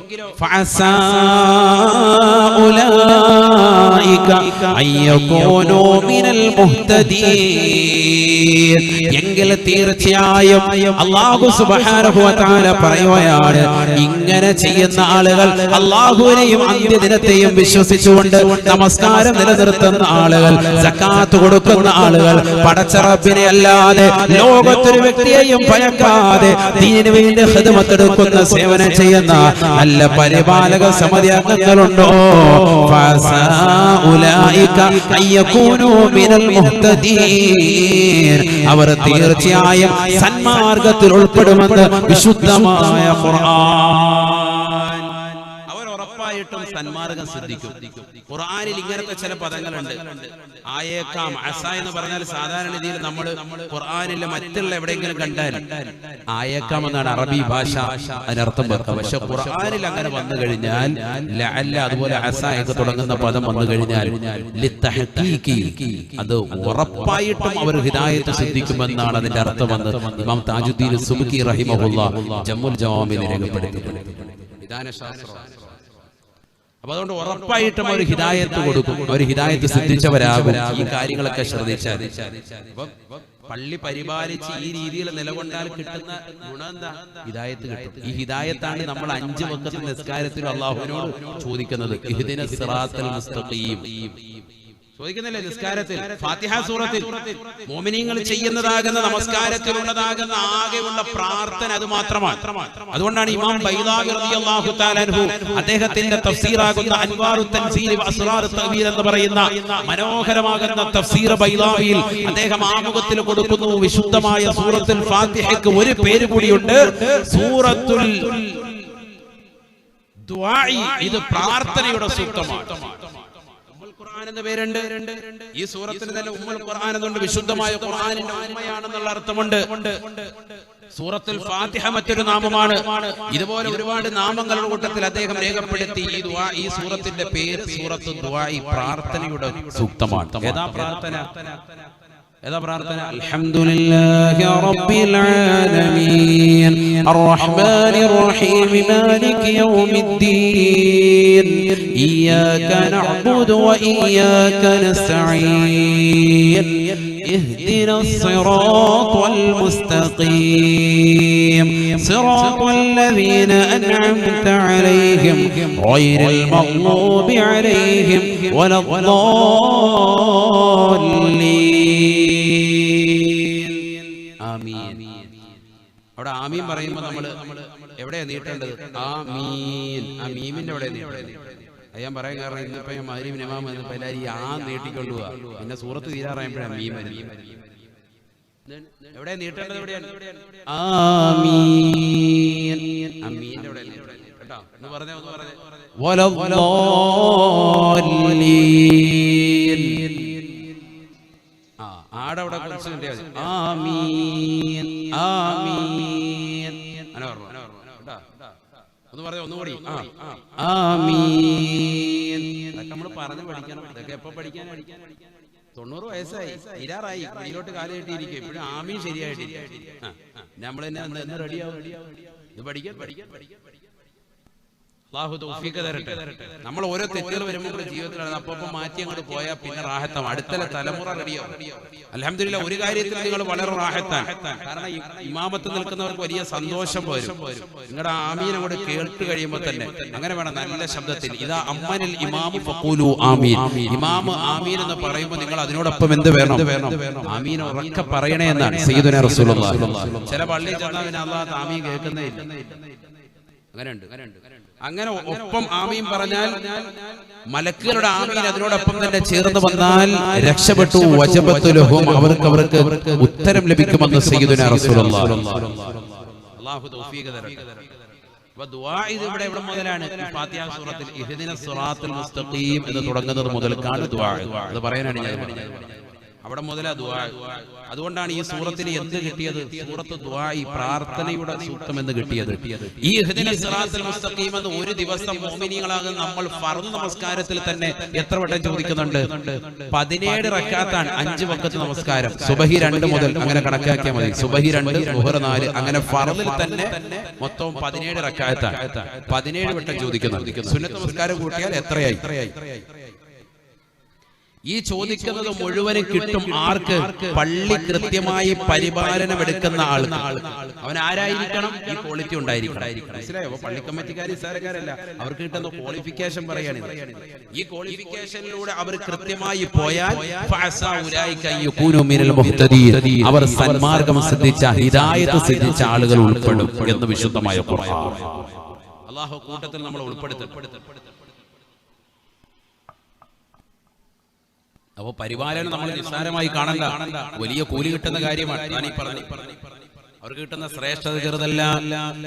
എങ്കിൽ തീർച്ചയായും അല്ലാഹു സുബ്ഹാനഹു വ തആല പറയുകയാണ്, ഇങ്ങനെ ചെയ്യുന്ന ആളുകൾ, അല്ലാഹുവിനെയും അന്ത്യദിനത്തെയും വിശ്വസിച്ചുകൊണ്ട് നമസ്കാരം നിലനിർത്തുന്ന ആളുകൾ, സക്കാത്ത് കൊടുക്കുന്ന ആളുകൾ, പടച്ച റബ്ബിനെ അല്ലാതെ ലോകത്തൊരു വ്യക്തിയെയും ഭയക്കാതെ ദീനിനു വേണ്ടി ഖിദ്മത്ത് എടുക്കുന്ന സേവനം ചെയ്യുന്ന നല്ല പരിപാലക സമിതി അംഗങ്ങളുണ്ടോ, അവർ തീർച്ചയായും സന്മാർഗത്തിൽ ഉൾപ്പെടുമെന്ന് വിശുദ്ധമായ ഖുർആൻ. അവർ ഉറപ്പായിട്ടും സന്മാർഗം ശ്രദ്ധിക്കും. ഖുർആനിൽ ഇങ്ങനത്തെ ചില പദങ്ങളുണ്ട്. ആയേക്കാം, അസ എന്ന് പറഞ്ഞാൽ സാധാരണ രീതിയിൽ നമ്മൾ ഖുർആനിലെ മറ്റുള്ള എവിടെയെങ്കിലും കണ്ടാൽ ആയേക്കാം എന്നാണ് അറബി ഭാഷ അതിനർത്ഥം വെക്കുക. പക്ഷെ ഖുർആനിൽ അങ്ങനെ വന്നു കഴിഞ്ഞാൽ ലഅല്ല, അതുപോലെ അസ എന്ന് തുടങ്ങുന്ന പദം വന്നു കഴിഞ്ഞാൽ ലിത്തഹ്ഖീഖി, അത് ഉറപ്പായിട്ടും അവർ ഹിദായത്ത് സിദ്ധിക്കുമെന്നാണ് അതിന്റെ അർത്ഥം വന്നത്. ഇമാം താജുദ്ദീൻ സുബ്കി റഹിമഹുല്ലാഹ് ജമ്മുൽ ജവാമിൽ രേഖപ്പെടുത്തിയിട്ടുണ്ട്. വിധാനശാസ്ത്രം. അപ്പൊ അതുകൊണ്ട് ഉറപ്പായിട്ടും ഒരു ഹിദായത്ത് കൊടുക്കും, ഒരു ഹിദായത്ത് സിദ്ധിച്ചവരാകും ഈ കാര്യങ്ങളൊക്കെ ശ്രദ്ധിച്ചാൽ. പള്ളി പരിപാലിച്ച് ഈ രീതിയിൽ നിലകൊണ്ടാൽ കിട്ടുന്ന ഗുണം എന്താ? ഹിദായത്ത് കിട്ടും. ഈ ഹിദായത്താണ് നമ്മൾ 5 വഖത്ത് നിസ്കാരത്തിൽ അല്ലാഹുവിനോട് ചോദിക്കുന്നത്. ഇഹ്ദിനസ് സിറാത്തൽ മുസ്തഖീം ചോദിക്കുന്നില്ലേ നിസ്കാരത്തിൽ? ഫാത്തിഹ സൂറത്തിൽ മുഅ്മിനീങ്ങൾ ചെയ്യുന്നതാകുന്ന നമസ്കാരത്തിലുള്ളതാകുന്ന ആകെയുള്ള പ്രാർത്ഥന അത് മാത്രമാണ്. അതുകൊണ്ടാണ് ഇമാം ബൈദാവി റളിയല്ലാഹു തആല അൻഹു അദ്ദേഹത്തിന്റെ തഫ്സീറാകുന്ന അൻവാറുത് തൻസീൽ വ അസ്റാറുത് തഅ്വീൽ എന്ന് പറയുന്ന മനോഹരമാകുന്ന തഫ്സീർ ബൈദാവിയിൽ അദ്ദേഹം ആമുഖത്തിൽ കൊടുക്കുന്നു, വിശുദ്ധമായ സൂറത്തുൽ ഫാത്തിഹയ്ക്ക് ഒരു പേര് കൂടിയുണ്ട്, സൂറത്തുൽ ദുആഇ. ഇത് പ്രാർത്ഥനയുടെ സൂക്തമാണ്. ഖുർആൻ എന്ന പേരുണ്ട്. ഈ സൂറത്തിന് തന്നെ ഉമ്മുൽ ഖുർആൻ എന്നുണ്ട്. വിശുദ്ധമായ ഖുർആനിന്റെ ഉമ്മയാണെന്നുള്ള അർത്ഥമുണ്ട്. സൂറത്തുൽ ഫാത്തിഹ മറ്റൊരു നാമമാണ്. ഇതുപോലെ ഒരുപാട് നാമങ്ങളുടെ കൂട്ടത്തിൽ അദ്ദേഹം രേഖപ്പെടുത്തി ഈ ദുആ, ഈ സൂറത്തിന്റെ പേര് സൂറത്തുൽ ദുആഇ, പ്രാർത്ഥനയുടെ സൂക്തമാണ്. ഏതാ പ്രാർത്ഥന? അൽഹംദുലില്ലാഹി റബ്ബിൽ ആലമീൻ അർറഹ്മാനിർ റഹീം മാലികി യൗമിദ്ദീൻ ഇയ്യാക നഅ്ബുദു വ ഇയ്യാക നസ്തഈൻ ഇഹ്ദിനസ് സിറാത്തൽ മുസ്തഖീം സിറാത്തൽ ലദീന അൻഅംത അലൈഹിം ഗൈറിൽ മഗ്ദൂബി അലൈഹിം വലദ്ദാല്ലീൻ. അവിടെ ആമീൻ പറയുമ്പോ നമ്മള് എവിടെയാ നീട്ടേണ്ടത്? ആമീൻ. ആ മീമിന്റെ എവിടെ നീട്ടേണ്ടത്? ഞാൻ പറയാൻ കാരണം ഇന്നിപ്പോ ഞാൻ മഗ്‌രിബിന് ഇമാം വന്നപ്പോ എല്ലാവരും ഈ ആ നീട്ടിക്കൊള്ളുക. പിന്നെ സൂറത്ത് തീരാറായപ്പോഴാണ് മീം വരുന്നത്. എവിടെ നീട്ടേണ്ടത്? എവിടെയാണ്? ആമീൻ. ആമീന്റെ എവിടെ നീട്ടേണ്ടത്? കേട്ടോ, ഒന്ന് പറഞ്ഞേ. വലദ്ദാല്ലീൻ. ആടവിടെ കുറച്ച് കിട്ടിയാൽ മതി. ആമീൻ ആമീൻ. ഒന്ന് പറഞ്ഞ ഒന്നുകൂടി. ആമീൻ. ഇതൊക്കെ നമ്മൾ പറഞ്ഞു പഠിക്കണം. ഇതൊക്കെ എപ്പോ പഠിക്കാൻ? 90 വയസ്സായി, തീരാറായി, കയ്യിലോട്ട് കാല് കെട്ടിയിരിക്കും. ഇപ്പോഴും ആമീൻ ശരിയായിട്ടില്ല. നമ്മൾ തന്നെ റെഡിയാവും. ഇത് പഠിക്കാൻ അല്ലാഹു തൗഫീഖ് തരട്ടെ. നമ്മൾ ഓരോ തെറ്റുകൾ വരുമ്പോൾ ജീവിതത്തിലാണ് അപ്പോൾ മാറ്റി അങ്ങോട്ട് പോയാൽ പിന്നെ റാഹത്താണ്. അടുത്ത തലമുറ റെഡിയാവും. അൽഹംദുലില്ലാഹ് ഒരു കാര്യത്തിൽ നിങ്ങൾ വളരെ റാഹത്താണ്. കാരണം ഇമാമത്ത് നിൽക്കുന്നവർക്ക് വലിയ സന്തോഷം വരും. നിങ്ങളുടെ ആമീൻ അങ്ങോട്ട് കേട്ട് കഴിയുമ്പോൾ തന്നെ അങ്ങനെ വേണം, നല്ല ശബ്ദത്തിൽ. ഇതാ അമ്മനിൽ ഇമാമു ഫഖൂലു ആമീൻ. ഇമാം ആമീൻ എന്ന് പറയുമ്പോൾ നിങ്ങൾ അതിനോടൊപ്പം എന്ത് വേണം? ആമീൻ ഉറക്കെ പറയണേ എന്നാണ് സയ്യിദുനാ റസൂലുള്ളാഹി. ചില പള്ളിയിൽ ചെന്നാൽ പിന്നെ അല്ലാഹു ആമീൻ കേൾക്കുന്നേ ഇല്ല. അങ്ങനെ ഒപ്പം ആമീൻ പറഞ്ഞാൽ മലക്കുകളുടെ ആമീൻ അതിനോടൊപ്പം തന്നെ ചേർന്ന് വന്നാൽ രക്ഷപ്പെട്ടു. വജബത്തു ലഹും, അവർക്ക് ഉത്തരം ലഭിക്കുമെന്ന് സയ്യിദുനാ റസൂലുള്ളാഹി. അല്ലാഹു തൗഫീഖ് തരട്ടെ. അപ്പോൾ ദുആ ഇത് ഇവിടെ എവിടെ മുതലാണ്? ഫാത്തിഹ സൂറത്തിൽ ഇഹ്ദിനസ് സിറാത്തൽ മുസ്തഖീം എന്ന് തുടങ്ങുന്നത് മുതൽക്കാണ് ദുആ. അത് പറയാനാണ് ഞാൻ പറഞ്ഞത്. അവിടെ മുതലാ ദുആ. അതുകൊണ്ടാണ് ഈ സൂറത്തിന് എന്ത് കിട്ടിയത്? സൂറത്ത് ദുആഇ, പ്രാർത്ഥനയുടെ സൂക്തം എന്ന് കിട്ടിയത്. ഈ ഇഹ്ദിനസ് സിറാത്തൽ മുസ്തഖീം എന്ന് ഒരു ദിവസം മുഅ്മിനീങ്ങളാകുന്ന നമ്മൾ ഫർദ് നമസ്കാരത്തിൽ തന്നെ എത്ര വട്ടം ചോദിക്കുന്നുണ്ട്? 17 റക്അത്താണ് 5 വഖത്ത് നമസ്കാരം. സുബഹി 2 മുതൽ അങ്ങനെ കണക്കാക്കിയാൽ മതി. സുബഹി 2, ളുഹർ 4, അങ്ങനെ ഫർദിൽ തന്നെ മൊത്തം 17 റക്അത്താണ്. 17 വട്ടം ചോദിക്കുന്നുണ്ട്. സുന്നത്ത് നമസ്കാരം കൂട്ടിയാൽ എത്രയായി? ഈ ചോദിക്കുന്നത് മുഴുവനും കിട്ടും. ആർക്ക്? പള്ളി കൃത്യമായി പരിപാലനം എടുക്കുന്ന ആൾക്ക്. അവൻ ആരായിരിക്കണം? ഈ ക്വാളിറ്റി ഉണ്ടായിരിക്കണം. മനസ്സിലായോ? പള്ളി കമ്മിറ്റിക്കാർ നിസ്സാരക്കാരല്ല, അവർക്ക് കിട്ടുന്ന ക്വാളിഫിക്കേഷൻ പറയാണ്. ഈ ക്വാളിഫിക്കേഷനിലൂടെ അവർ കൃത്യമായി പോയാൽ അവർ സന്മാർഗം സിദ്ധിച്ച, ഹിദായത്ത് സിദ്ധിച്ച ആളുകൾ ഉൾപ്പെടും എന്ന് വിശുദ്ധമായ ഖുർആൻ. അല്ലാഹു കൂട്ടത്തിൽ നമ്മൾ ഉൾപ്പെടുത്തും. അപ്പൊ പരിപാലനം നമ്മൾ നിസ്സാരമായി കാണണ്ട, വലിയ കൂലി കിട്ടുന്ന കാര്യമാണ്. ഞാൻ ഈ പറഞ്ഞു അവർക്ക് കിട്ടുന്ന ശ്രേഷ്ഠത ചെറുതല്ല.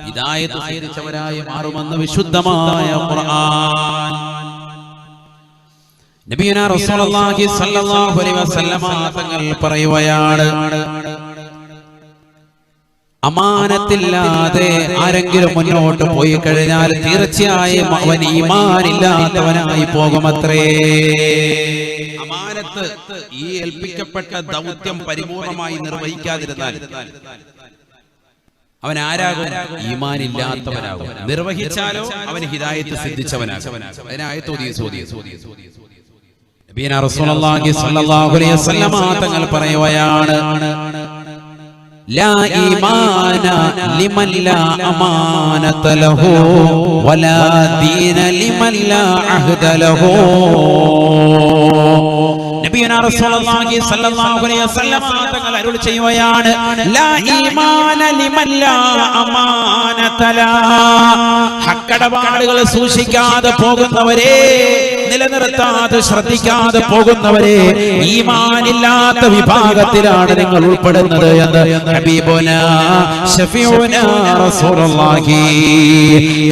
ഹിദായത്ത് സ്വീകരിച്ചവരായി മാറുമെന്ന് വിശുദ്ധമായ ഖുർആൻ. നബിയുനാ റസൂലുള്ളാഹി സ്വല്ലല്ലാഹു അലൈഹി വസല്ലമ തങ്ങൾ പറയുകയാണ്, അമാനത്തില്ലാതെ ആരെങ്കിലും മുന്നോട്ട് പോയി കഴിഞ്ഞാൽ തീർച്ചയായും അവൻ ഈമാനില്ലാത്തവനായി പോകുമത്രേ. അമാനത്ത്, ഈ ഏൽപ്പിക്കപ്പെട്ട ദൗത്യം പരിപൂർണമായി നിർവഹിക്കാതിരുന്നാൽ അവൻ ആരാകും? ഈമാനില്ലാത്തവനാകും. നിർവഹിച്ചാലോ അവൻ ഹിദായത്ത് സിദ്ധിച്ചവനാകും. അതിനായത്ത് നബിയുനാ റസൂലുള്ളാഹി സ്വല്ലല്ലാഹു അലൈഹി വസല്ലമ തങ്ങൾ പറയുകയാണ്, لا إيمان لمن لا أمانة له ولا دين لمن لا عهد له. നബിയുനാ റസൂലുള്ളാഹി സ്വല്ലല്ലാഹു അലൈഹി വസല്ലം തങ്ങൾ അരുളി ചെയ്യുകയാണ്, ലാ ഈമാന ലിമൻ ലാ അമാനത ലഹു. ഹക്കടപാടുകൾ സൂക്ഷിക്കാതെ പോകുന്നവരെ, നിലനിർത്താതെ ശ്രദ്ധിക്കാതെ പോകുന്നവരെ, ഈമാനില്ലാത്ത വിഭാഗത്തിലാണ് നിങ്ങൾ ഉൾപ്പെടുന്നത് എന്ന് ഹബീബുനാ ശഫീഉനാ റസൂലുള്ളാഹി.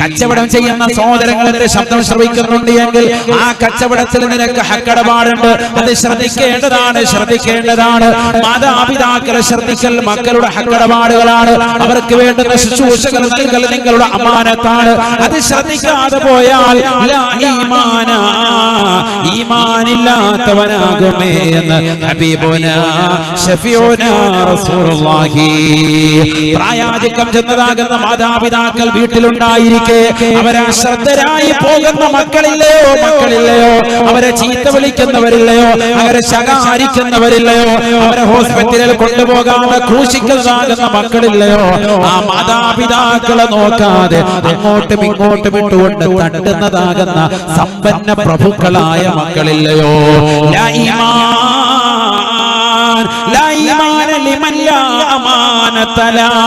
കച്ചവടം ചെയ്യുന്ന സഹോദരങ്ങളുടെ ശബ്ദം ശ്രവിക്കുന്നുണ്ട് എങ്കിൽ ആ കച്ചവടത്തിൽ നിനക്ക് ഹക്കടപാടുണ്ട്, അത് ശ്രദ്ധിക്കേണ്ടതാണ്. മാതാപിതാക്കളെ ശ്രദ്ധിക്കൽ മക്കളുടെ ഹക്കടപാടുകളാണ്. അവർക്ക് വേണ്ടുന്ന ശുശ്രൂഷകൾ നൽകൽ നിങ്ങളുടെ അമാനത്താണ്. അത് ശ്രദ്ധിക്കാതെ പോയാൽ ഈമാനില്ലാത്തവനാകുമേ എന്ന് ഹബീബുനാ ശഫീഉനാ റസൂലുള്ളാഹി. പ്രായാധിക്യം ചെന്നതാകുന്ന മാതാപിതാക്കൾ വീട്ടിലുണ്ടായിരിക്കെ അവരെ അശ്രദ്ധരായി പോകുന്ന മക്കളില്ലയോ, അവരെ ചീത്ത വിളിക്കുന്നവരില്ലയോ, അവരെ ശകാരിക്കുന്നവരില്ലയോ, അവരെ ഹോസ്പിറ്റലിൽ കൊണ്ടുപോകാതെ ക്രൂശിക്കുന്നതാകുന്ന മക്കളില്ലയോ, ആ മാതാപിതാക്കളെ നോക്കാതെ അങ്ങോട്ടും ഇങ്ങോട്ടും ഇട്ടുകൊണ്ട് തട്ടുന്നതാകുന്ന സമ്പന്ന പ്രഭുക്കളായ മക്കളില്ലയോ. ലാ ഈമാന ലിമൻ ലാ അമാനത ലഹു.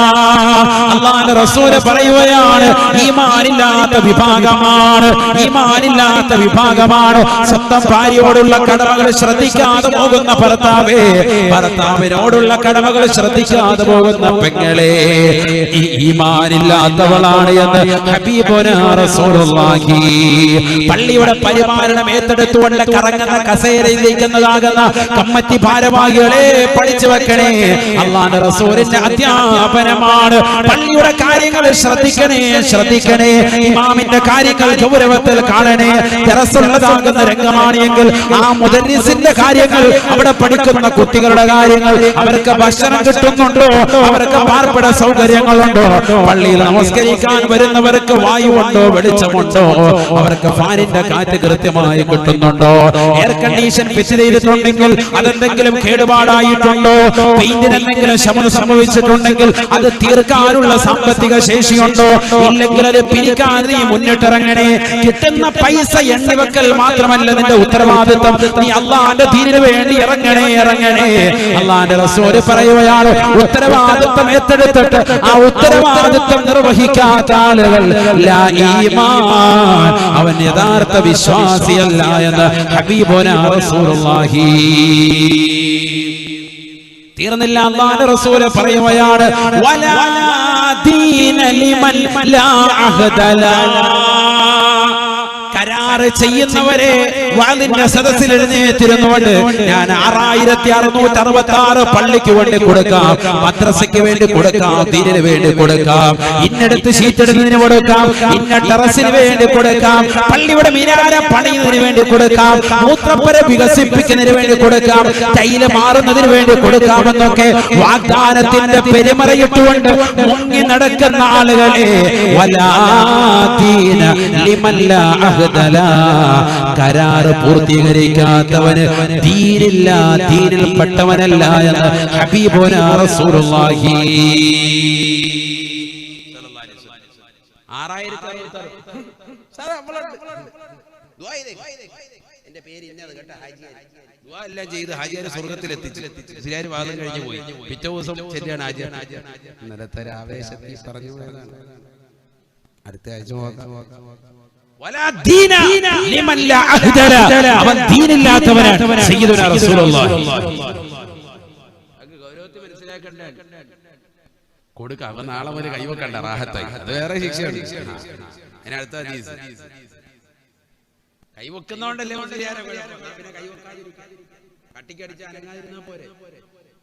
അല്ലാഹുവിന്റെ റസൂൽ പറയുകയാണ്, ഈമാനില്ലാത്ത വിഭാഗമാണ് സ്വന്തം ഭാര്യയോടുള്ള കടമകൾ ശ്രദ്ധിക്കാതെ പോകുന്ന ഭർത്താവിനോടുള്ള കടമകൾ ശ്രദ്ധിക്കാതെ പോകുന്ന പെങ്ങളെ, ഈമാനില്ലാത്തവളാണ് എന്ന് ഹബീബുനാ റസൂലുള്ളാഹി. പള്ളിയുടെ പരിപാലനം ഏറ്റെടുത്തുകൊണ്ട് കറങ്ങുന്ന കസേരയിലേക്കുന്നതാകുന്ന കമ്മിറ്റി ഭാരവാഹികളെ പഠിച്ചു വെക്കണേ. അല്ലാഹുവിന്റെ റസൂലിന്റെ അധ്യാപനമാണ്. പള്ളിയുടെ കാര്യങ്ങൾ ശ്രദ്ധിക്കണേ. ഇമാമിന്റെ കാര്യങ്ങൾ ഗൗരവത്തിൽ കാണണേ. ദറസുള്ളതാകുന്ന രംഗമാണ് എങ്കിൽ ആ മുദരിസിന്റെ കാര്യങ്ങൾ, അവിടെ പഠിക്കുന്ന കുട്ടികളുടെ കാര്യങ്ങൾ, അവർക്ക് ഭക്ഷണം കിട്ടുന്നുണ്ടോ, അവർക്ക് പാർപ്പിട സൗകര്യങ്ങളുണ്ടോ, പള്ളിയിൽ നമസ്കരിക്കാൻ വരുന്നവർക്ക് വായുവുണ്ടോ, വെളിച്ചമുണ്ടോ, അവർക്ക് ഫാനിന്റെ കാറ്റ് കൃത്യമായി കിട്ടുന്നുണ്ടോ, എയർ കണ്ടീഷൻ ഫിറ്റ് ചെയ്തിട്ടുണ്ടെങ്കിൽ അതെന്തെങ്കിലും കേടുപാടായിട്ടുണ്ടോ, പെയിന്റിന് എന്തെങ്കിലും ശമനം സംഭവിച്ചിട്ടുണ്ടെങ്കിൽ അത് തീർക്കാനുള്ള സാമ്പത്തിക ശേഷിയുണ്ടോ, ഇല്ലെങ്കിൽ അത് പിരിക്കാൻ നീ മുന്നിട്ടിറങ്ങണേ. കിട്ടുന്ന പൈസ എണ്ണിവെക്കൽ മാത്രമല്ല നിന്റെ ഉത്തരവാദിത്വം, നീ അള്ളാന്റെ ദീനിന് വേണ്ടി ഇറങ്ങണേ. അള്ളാന്റെ റസൂൽ പറയുകയാണ്, ഉത്തരവാദിത്വം ഏറ്റെടുത്തിട്ട് ആ ഉത്തരവാദിത്വം നിർവഹിക്കാത്ത ആളുകൾ ലാ ഈമാൻ, അവൻ യഥാർത്ഥ വിശ്വാസിയല്ല എന്ന് ഹബീബുനാ റസൂലുള്ളാഹി. തീർന്നില്ല, അല്ലാഹുവിന്റെ റസൂൽ പറയുകയാണ്, വലാ ദീന ലിമൻ ലാ അഹദ ലഹു. കരാറ് ചെയ്യുന്നവരെ വാളിന്റെ സദസ്സിൽ എഴുന്നേറ്റിരുന്നുകൊണ്ട് ഞാൻ 6666 പള്ളിക്ക് വേണ്ടി കൊടുക്കാം, മദ്രസയ്ക്ക് വേണ്ടി കൊടുക്കാം, ദീനിന് വേണ്ടി കൊടുക്കാം, ഇന്നടത്ത് ഷീറ്റിടുന്നതിന് കൊടുക്കാം, ഇന്ന ടെറസിന് വേണ്ടി കൊടുക്കാം, പള്ളിയുടെ മിനാര പണിയുന്നതിന് വേണ്ടി കൊടുക്കാം, മൂത്രപ്പുര വികസിപ്പിക്കുന്നതിന് വേണ്ടി കൊടുക്കാം, ടൈല് മാറുന്നതിന് വേണ്ടി കൊടുക്കാമെന്നൊക്കെ വാഗ്ദാനത്തിന്റെ പെരുമറയിട്ടുകൊണ്ട് മുങ്ങി നടക്കുന്ന ആളുകളെ വലാ ദീന ലിമൻ ലാ അഹദ ലഹു. കരാറ് പൂർത്തീകരിക്കാത്തവന് ദീനില്ല, ദീനിൽപ്പെട്ടവനല്ല എന്ന് ഹബീബുനാ റസൂലുള്ളാഹി. 6066 എന്റെ പേര് ഇന്നത് കേട്ട ഹാജി ദുആ എല്ലാം ചെയ്ത് ഹാജിയാരെ സ്വർഗ്ഗത്തിൽ എത്തിച്ചു. സിലാരി വാദം കഴിഞ്ഞു പോയി. പിറ്റേ ദിവസം ചെല്ലാണ് ഹാജിയാർ. ഇന്നലത്തെ ആവേശത്തിൽ പറഞ്ഞു പോയതാണ്. അടുത്ത ആഴ്ച അവൻ ദീനില്ലാത്തവനാണ്. സയ്യിദുനാ റസൂലുള്ളാഹി ഗൗരവത്തിൽ മനസ്സിലാക്കണ്ടേ. കൊടുക്ക, അവൻ നാളെ മുതൽ കൈവക്കണ്ട, റാഹത്തായി. അത് വേറെ ശിക്ഷയാണ്. അതിനടുത്ത കൈവെക്കുന്നോണ്ടല്ലേ കട്ടിക്കടിച്ച് അനങ്ങാതിരുന്നാ പോരെ.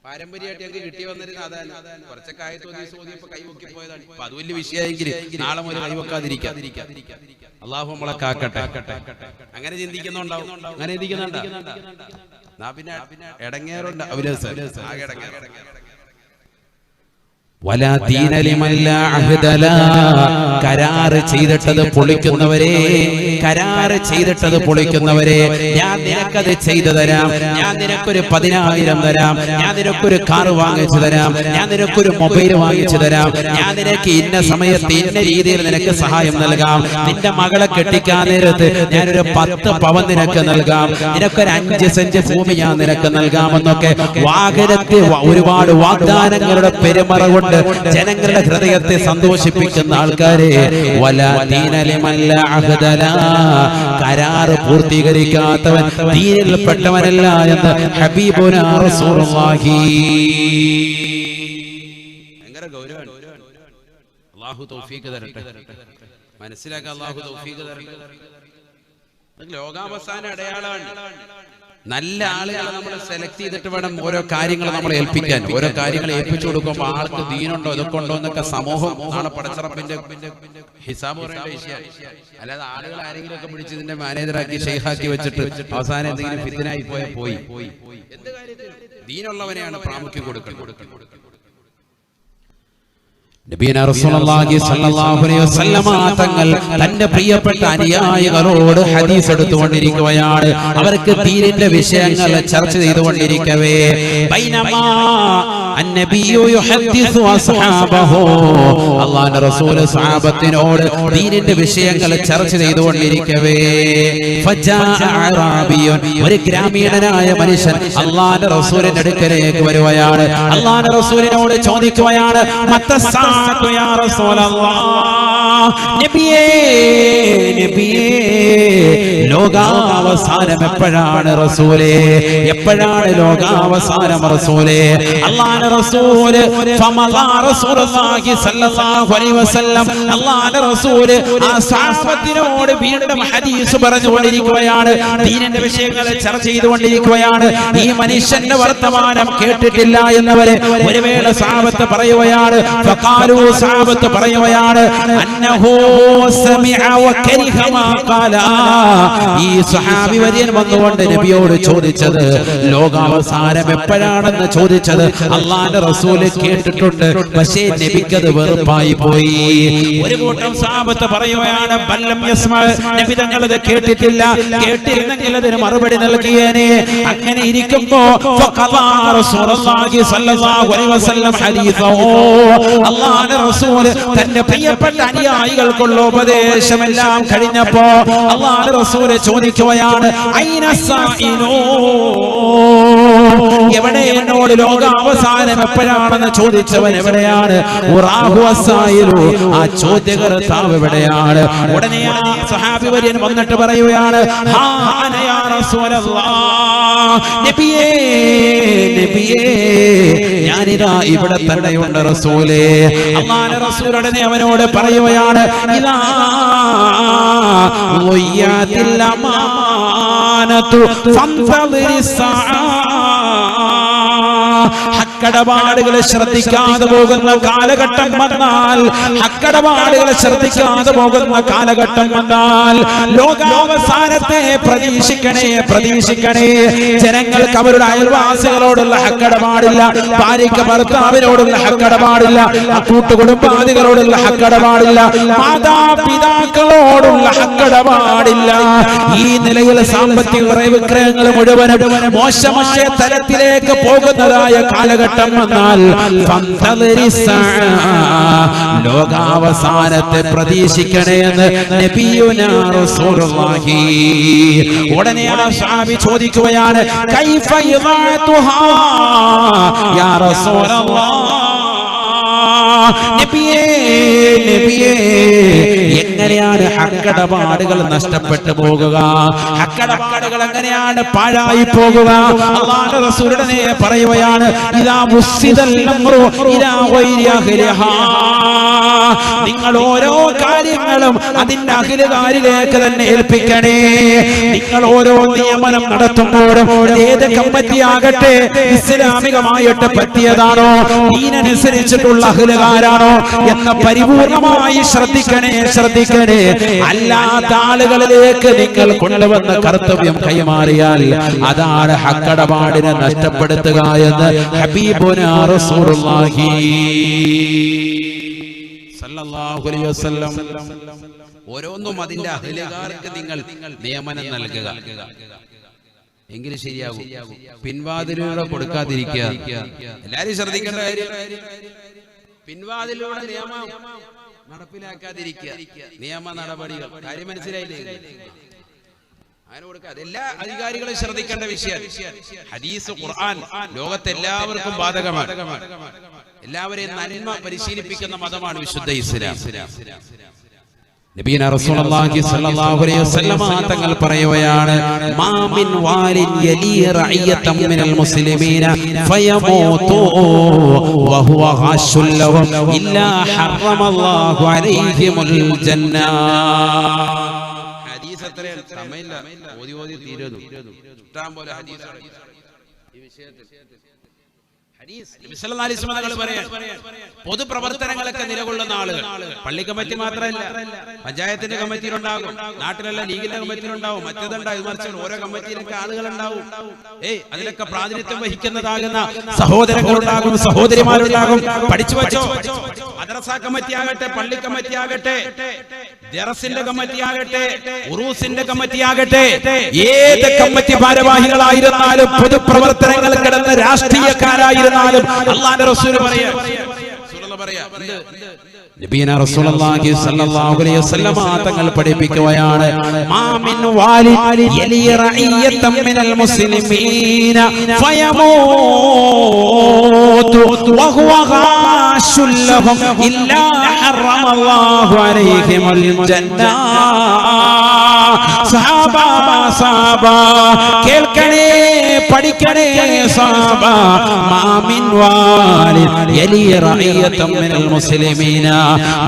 പാരമ്പര്യമായിട്ട് ഞങ്ങൾക്ക് കിട്ടി വന്നിരുന്ന അതാണ്. കുറച്ചൊക്കെ ആയത്തോതിയപ്പോ കൈവക്കി പോയതാണ്. അപ്പൊ അത് വലിയ വിഷയമെങ്കിൽ നാളെ മുതൽ കൈവക്കാതിരിക്കാം. അള്ളാഹു നമ്മളെ കാക്കട്ടെ. അങ്ങനെ ചിന്തിക്കുന്നുണ്ടാവും, അങ്ങനെ ചിന്തിക്കുന്നുണ്ടോ? പിന്നെ ഇടങ്ങേറുണ്ട്. വലാ ദീന ലിമൻ ലാ അഹ്ദ ലാ. കരാറ് ചെയ്തിട്ടത് പൊളിക്കുന്നവരെ, കരാറ് ചെയ്തിട്ടത് പൊളിക്കുന്നവരെ, ഞാൻ നിനക്കത് ചെയ്തു തരാം, ഞാൻ നിനക്കൊരു 10,000 തരാം, ഞാൻ നിനക്കൊരു കാറ് വാങ്ങിച്ചു തരാം, ഞാൻ നിനക്കൊരു മൊബൈൽ വാങ്ങിച്ചു തരാം, ഞാൻ നിനക്ക് ഇന്ന സമയത്ത് ഇന്ന രീതിയിൽ നിനക്ക് സഹായം നൽകാം, നിന്റെ മകളെ കെട്ടിക്കാൻ നേരത്ത് ഞാനൊരു 10 പവൻ നിനക്ക് നൽകാം, നിനക്കൊരു 5 സെന്റ് ഭൂമി ഞാൻ നിനക്ക് നൽകാമെന്നൊക്കെ വാഗ്ദാനത്തിൽ ഒരുപാട് വാഗ്ദാനങ്ങളുടെ പെരുമറ കൊണ്ട് ജനങ്ങളുടെ ഹൃദയത്തെ സന്തോഷിപ്പിക്കുന്ന ആൾക്കാരെ വലാ ദീന ലിമൻ ലാ അഹ്ദ ലാ. കരാറ് പൂർത്തീകരിക്കാത്തവൻ ദീനിൽപ്പെട്ടവനല്ല എന്ന് ഹബീബുനാ റസൂലുള്ളാഹി. ഭയങ്കര ഗൗരവമാണ്. അല്ലാഹു തൗഫീഖ് തരട്ടെ, മനസ്സിലാക്കാൻ അല്ലാഹു തൗഫീഖ് തരട്ടെ. ലോകാവസാന അടയാളമാണ്. നല്ല ആളുകളെ നമ്മൾ സെലക്ട് ചെയ്തിട്ട് വേണം ഓരോ കാര്യങ്ങൾ നമ്മൾ ഏൽപ്പിക്കാൻ. ഓരോ കാര്യങ്ങൾ ഏൽപ്പിച്ചു കൊടുക്കുമ്പോൾ ആൾക്ക് ദീനുണ്ടോ ഇതൊക്കെ ഉണ്ടോ എന്നൊക്കെ സമൂഹം നാളെ പടച്ചറപ്പിന്റെ ഹിസാബ് പറയേണ്ട വിഷയമാണ്. അല്ലാതെ ആളുകൾ ആരെങ്കിലും ഒക്കെ പിടിച്ച് ഇതിന്റെ മാനേജറാക്കി ഷെയ്ഖാക്കി വെച്ചിട്ട് അവസാനം എന്തെങ്കിലും ഫിത്നായി പോയി. എന്ത് കാര്യത്തിലും ദീനുള്ളവനെയാണ് പ്രാമുഖ്യം കൊടുക്കേണ്ടത്. നബിയനാ റസൂലുള്ളാഹി സ്വല്ലല്ലാഹു അലൈഹി വസല്ലമ തങ്ങൾ തന്റെ പ്രിയപ്പെട്ട അനുയായികളോട് ഹദീസ് എടുത്തുകൊണ്ടിരിക്കുകയാണ്. അവർക്ക് ദീനിന്റെ വിഷയങ്ങൾ ചർച്ച ചെയ്തുകൊണ്ടിരിക്കവേ ബൈനമാ അന്നബിയു യുഹദ്ദിസു അസ്ഹാബഹു. അല്ലാഹുവിന്റെ റസൂൽ സ്വഹാബത്തിനോട് ദീനിന്റെ വിഷയങ്ങൾ ചർച്ച ചെയ്തുകൊണ്ടിരിക്കവേ ഫജാഅ അറാബിയുൻ, ഒരു ഗ്രാമീണനായ മനുഷ്യൻ അല്ലാഹുവിന്റെ റസൂലിന്റെ അടുക്കലേക്ക് വരുകയാണ്. അല്ലാഹുവിന്റെ റസൂലിനോട് ചോദിക്കുകയാണ് മത്തസാ യാ റസൂലല്ലാഹ്, നബിയേ നബിയേ ലോകാവസാനം എപ്പോഴാണ് റസൂലേ, എപ്പോഴാണ് ലോകാവസാനം റസൂലേ? അല്ലാഹുവിന്റെ റസൂല് ഫമദാ റസൂലുള്ളാഹി സ്വല്ലല്ലാഹു അലൈഹി വസല്ലം, അല്ലാഹുവിന്റെ റസൂല് ആ സ്വഹാബത്തിനോട് വീണ്ടും ഹദീസ് പറഞ്ഞുകൊണ്ടിരിക്കുകയാണ്, ദീനിന്റെ വിഷയങ്ങൾ ചർച്ച ചെയ്തുകൊണ്ടിരിക്കുകയാണ്. ഈ മനുഷ്യന്റെ വർത്തമാനം കേട്ടിട്ടില്ല എന്നവരെ ഒരു വേള സ്വഹാബത്ത് പറയുകയാണ്. ഫഖാലു, സ്വഹാബത്ത് പറയുകയാണ് അന്നഹു സമിഅ വകരിഹ മാ ഖാല. ഈ സ്വഹാബി വര്യൻ വന്നുകൊണ്ട് നബിയോട് ചോദിച്ചത് ലോകാവസാനം എപ്പോഴാണെന്ന് ചോദിച്ചത് അല്ലാഹുവിന്റെ റസൂൽ കേട്ടിട്ടുണ്ട്, പക്ഷേ നബിക്കത് വെറുപ്പായി പോയി. ഒരു കൂട്ടം സ്വഹാബത്ത് പറയുകയാണ് ബല്ലം യസ്മഅ, നബി തങ്ങൾ അത് കേട്ടിട്ടില്ല, കേട്ടിരുന്നെങ്കിൽ അതിന് മറുപടി നൽകിയേനെ. അങ്ങനെ ഇരിക്കുമ്പോ ഫഖദാ റസൂലുള്ളാഹി സ്വല്ലല്ലാഹു അലൈഹി വസല്ലം ഹദീസഹു, അല്ലാഹുവിന്റെ റസൂൽ തന്റെ പ്രിയപ്പെട്ട അനുയായികൾക്കുള്ള ഉപദേശമെല്ലാം കഴിഞ്ഞപ്പോ അല്ലാഹുവിന്റെ റസൂൽ ചോദിക്കുകയാണ് ഐന സായിനൂ, എവിടെ എന്നോട് ലോകാവസാനം എപ്പോഴാണെന്ന് ചോദിച്ചവൻ എവിടെയാണ്? ഉറാഹു അസ്സായിലു, ആ ചോദ്യകർത്താവ് എവിടെയാണ്? ഉടനെ ആ സ്വഹാബി വര്യൻ വന്നിട്ട് പറയുകയാണ് ഹാ അന യാ റസൂലല്ലാഹ്, നബിയേ നബിയേ ഞാനിതാ ഇവിടെ തന്നെയുണ്ട് റസൂലേ. അല്ലാഹുവിന്റെ റസൂൽ ഉടനെ അവനോട് പറയുകയാണ് ഇദാ വയ്യാതിൽ അമാനതു ഫന്തളിരിസ് സാഅ, ഹക്കടപാടുകളെ ശ്രദ്ധിക്കാതെ പോകുന്ന കാലഘട്ടം വന്നാൽ, ഹക്കടപാടുകളെ ശ്രദ്ധിക്കാതെ പോകുന്ന കാലഘട്ടം വന്നാൽ ലോകാവസാനത്തെ പ്രതീക്ഷിക്കണേ, പ്രതീക്ഷിക്കണേ. ജനങ്ങൾക്ക് അവരുടെ അയൽവാസികളോടുള്ള ഹക്കടപാടില്ല, ഭാര്യയ്ക്ക് ഭർത്താവിനോടുള്ള ഹക്കടപാടില്ല, കൂട്ടുകുടുംബാദികളോടുള്ള ഹക്കടപാടില്ല, മാതാപിതാക്കളോടുള്ള ഹക്കടപാടില്ല. ഈ നിലയിൽ സാമ്പത്തിക ക്രയവിക്രയങ്ങൾ മുഴുവനും മോശമായ തലത്തിലേക്ക് പോകുന്നതായ കാലഘട്ടം വന്നാൽ ലോകാവസാനത്തെ പ്രതീക്ഷിക്കണേ എന്ന് നബിയുനാ റസൂലുള്ളാഹി. ഉടനെ ആ സ്വഹാബി ചോദിക്കുകയാണ് കൈഫ യദഅതുഹാ യാ റസൂലല്ലാഹ്, നബിയേ നബിയേ എങ്ങനെയാണ് ഹക്കടപാടുകൾ നഷ്ടപ്പെട്ടു പോകുക? ഹക്കടപാടുകൾ എങ്ങനെയാണ് പാഴായി പോകുക? അല്ലാഹുവിന്റെ റസൂലുടെ പറയുകയാണ് ഇദാ മുസ്സിദൽ അംറു ഇലാ ഗൈരി അഹ്ലിഹാ, നിങ്ങൾ ഓരോ കാര്യങ്ങളും അതിന്റെ അഖിലുകാരിലേക്ക് തന്നെ ഏൽപ്പിക്കണേ. നിങ്ങൾ ഓരോ നിയമനം നടത്തുമ്പോഴും ഏത് കമ്മിറ്റി ആകട്ടെ ഇസ്ലാമികമായിട്ട് പറ്റിയതാണോ, ദീനനുസരിച്ചിട്ടുള്ള അഖിലുകാർ ആരാണോ എന്ന് പരിപൂർണമായി ശ്രദ്ധിക്കണേ. അല്ലാത്ത ആളുകളിലേക്ക് നിങ്ങൾ കൊണ്ടുവന്ന കർത്തവ്യം കൈമാറിയാൽ അതാണ് ഹക്കടപാടിനെ നഷ്ടപ്പെടുത്തുക എന്ന് ഹബീബുനാ റസൂലുള്ളാഹി സല്ലല്ലാഹു അലൈഹി വസല്ലം. ഓരോന്നും അതിന്റെ അഹ്ലുകാർക്ക് നിങ്ങൾ നിയമനം നൽകുക, എങ്കിലും ശരിയാകും. പിൻവാതിലൂടെ കൊടുക്കാതിരിക്കുക. എല്ലാരും ശ്രദ്ധിക്കേണ്ട കാര്യം, പിൻവാതിലൂടെ നിയമം നടപ്പിലാക്കാതിരിക്കുക. നിയമ നടപടികൾ കാര്യം മനസ്സിലായില്ലേ? അങ്ങനെ കൊടുക്കാതെ എല്ലാ അധികാരികളും ശ്രദ്ധിക്കേണ്ട വിഷയം. ഹദീസ് ഖുർആൻ ലോകത്തെല്ലാവർക്കും ബാധകമാണ്. എല്ലാവരെയും നന്മ പരിശീലിപ്പിക്കുന്ന മതമാണ് വിശുദ്ധ ഇസ്ലാം. നബിയന റസൂലുള്ളാഹി സ്വല്ലല്ലാഹു അലൈഹി വസല്ലം തങ്ങൾ പറയുകയാണ്, മാ മിൻ വാലിൻ യലി റഅയതൻ മിനൽ മുസ്ലിമീന ഫയമൂതു വഹുവ ഖാശുൽ ലഹും ഇല്ലാ ഹറമല്ലാഹു അലൈഹിമുൽ ജന്ന. ഹദീസ് അത്രയും സമയമില്ല, ഓതി തീരുന്നു. ഇഷ്ടം പോലെ ഹദീസ് ഈ വിഷയത്തിൽ. പൊതുപ്രവർത്തനങ്ങളൊക്കെ നിലകൊള്ളുന്ന ആളുകൾ, പള്ളി കമ്മിറ്റി മാത്രമല്ല, പഞ്ചായത്തിന്റെ കമ്മിറ്റിയിലുണ്ടാകും, നാട്ടിലുള്ള ലീഗിന്റെ കമ്മിറ്റിയിലുണ്ടാവും, മറ്റേതുണ്ടാവും, മറിച്ച് ഓരോ കമ്മിറ്റിയിലൊക്കെ ആളുകളുണ്ടാവും. അതിലൊക്കെ പ്രാതിനിധ്യം വഹിക്കുന്നതാകുന്ന സഹോദരങ്ങളുണ്ടാകും, സഹോദരിമാരുണ്ടാകും. പഠിച്ചു വച്ചോ, മദ്രസ കമ്മിറ്റി ആകട്ടെ, പള്ളി കമ്മിറ്റി ആകട്ടെ, ദറസിന്റെ കമ്മിറ്റി ആകട്ടെ, ഉറൂസിന്റെ കമ്മിറ്റി ആകട്ടെ, ഏത് കമ്മിറ്റി ഭാരവാഹികളായിരുന്നാലും പൊതുപ്രവർത്തനങ്ങൾ കിടന്ന രാഷ്ട്രീയക്കാരായിരുന്നാലും അല്ലാഹുവിന്റെ റസൂൽ പറയാ, നബിയന റസൂലുള്ളാഹി സ്വല്ലല്ലാഹു അലൈഹി വസല്ലം തങ്ങൾ പഠിപ്പിക്കുകയാണ്, മാ മിൻ വാലി യലി റഅയതൻ മിനൽ മുസ്ലിമീന ഫയമൂതു വഹുവ ഖാശുൽ ലഹും ഇല്ലാ ഹറമല്ലാഹു അലൈഹിമുൽ ജന്ന. സഹാബ കേൾക്കണേ, പഠിക്കണേ സഹാബ. മാ മിൻ വാലി യലി റഅയതൻ മിനൽ മുസ്ലിമീന,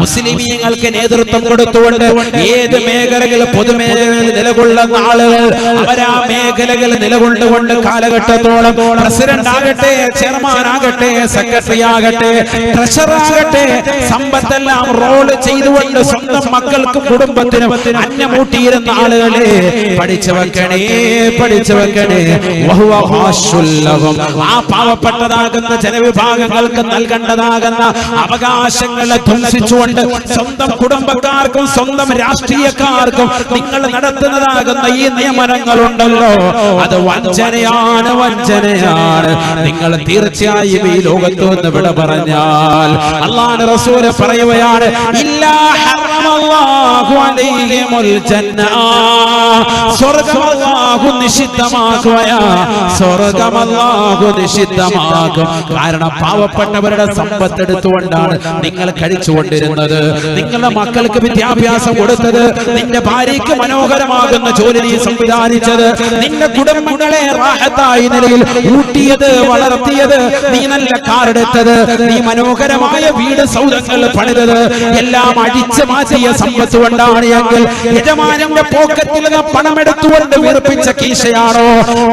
മുസ്ലിമീങ്ങൾക്ക് നേതൃത്വം കൊടുത്തുകൊണ്ട് ഏത് മേഖലകൾ, പൊതുമേഖലകളിൽ നിലകൊള്ളുന്ന ആളുകൾ, അവരാ മേഖലകൾ നിലകൊണ്ടുകൊണ്ട് കാലഘട്ടത്തോളം പ്രസിഡന്റ് ആകട്ടെ, ചെയർമാൻ ആകട്ടെ, സെക്രട്ടറി ആകട്ടെ, ട്രഷറർ ആകട്ടെ, സമ്പത്തെല്ലാം റോള് ചെയ്തുകൊണ്ട് സ്വന്തം മക്കൾക്കും കുടുംബത്തിനും അന്നമൂട്ടിയിരുന്ന ആളുകളെ പഠിച്ചു വെക്കണേ. ആ പാവപ്പെട്ടതാകുന്ന ജനവിഭാഗങ്ങൾക്ക് നൽകേണ്ടതാകുന്ന അവകാശങ്ങളെ ധ്വംസിച്ചുകൊണ്ട് സ്വന്തം കുടുംബക്കാർക്കും സ്വന്തം രാഷ്ട്രീയക്കാർക്കും നിങ്ങൾ നടത്തുന്നതാകുന്ന ഈ നിയമനങ്ങളുണ്ടല്ലോ, അത് വഞ്ചനയാണ്. നിങ്ങൾ തീർച്ചയായും ഈ ലോകത്തു നിന്ന് വിട പറഞ്ഞാൽ അല്ലാഹുവിന്റെ റസൂൽ പറയുകയാണ്, ഇല്ലാ ഹറമല്ലാഹു അലൈഹിമുൽ ജന്ന. സ്വർഗ്ഗം അല്ലാഹു നിഷിദ്ധമാക്കും. കാരണം പാവപ്പെട്ടവരുടെ സമ്പത്ത് എടുത്തുകൊണ്ടാണ് നിങ്ങൾ കഴിച്ചുകൊണ്ടിരുന്നത്. നിങ്ങളുടെ മക്കൾക്ക് വിദ്യാഭ്യാസം കൊടുത്തത്, നിന്റെ ഭാര്യയ്ക്ക് മനോഹരമാകുന്ന ജോലി നീ സംവിധാനിച്ചത്, നിന്റെ കുടുംബങ്ങളെ റാഹത്തായ നിലയിൽ ഊട്ടിയത്, വളർത്തിയത്, നീ നല്ല കാറെടുത്തത്, നീ മനോഹരമായ വീട് സൗധങ്ങൾ പണിതത്, എല്ലാം അടിച്ചു മാറ്റിയ സമ്പത്ത് കൊണ്ടാണ് എങ്കിൽ യജമാനന്റെ പോക്കറ്റിൽ നിന്ന് പണമെടുത്തുകൊണ്ട് വീർപ്പിച്ച കീശയാണോ?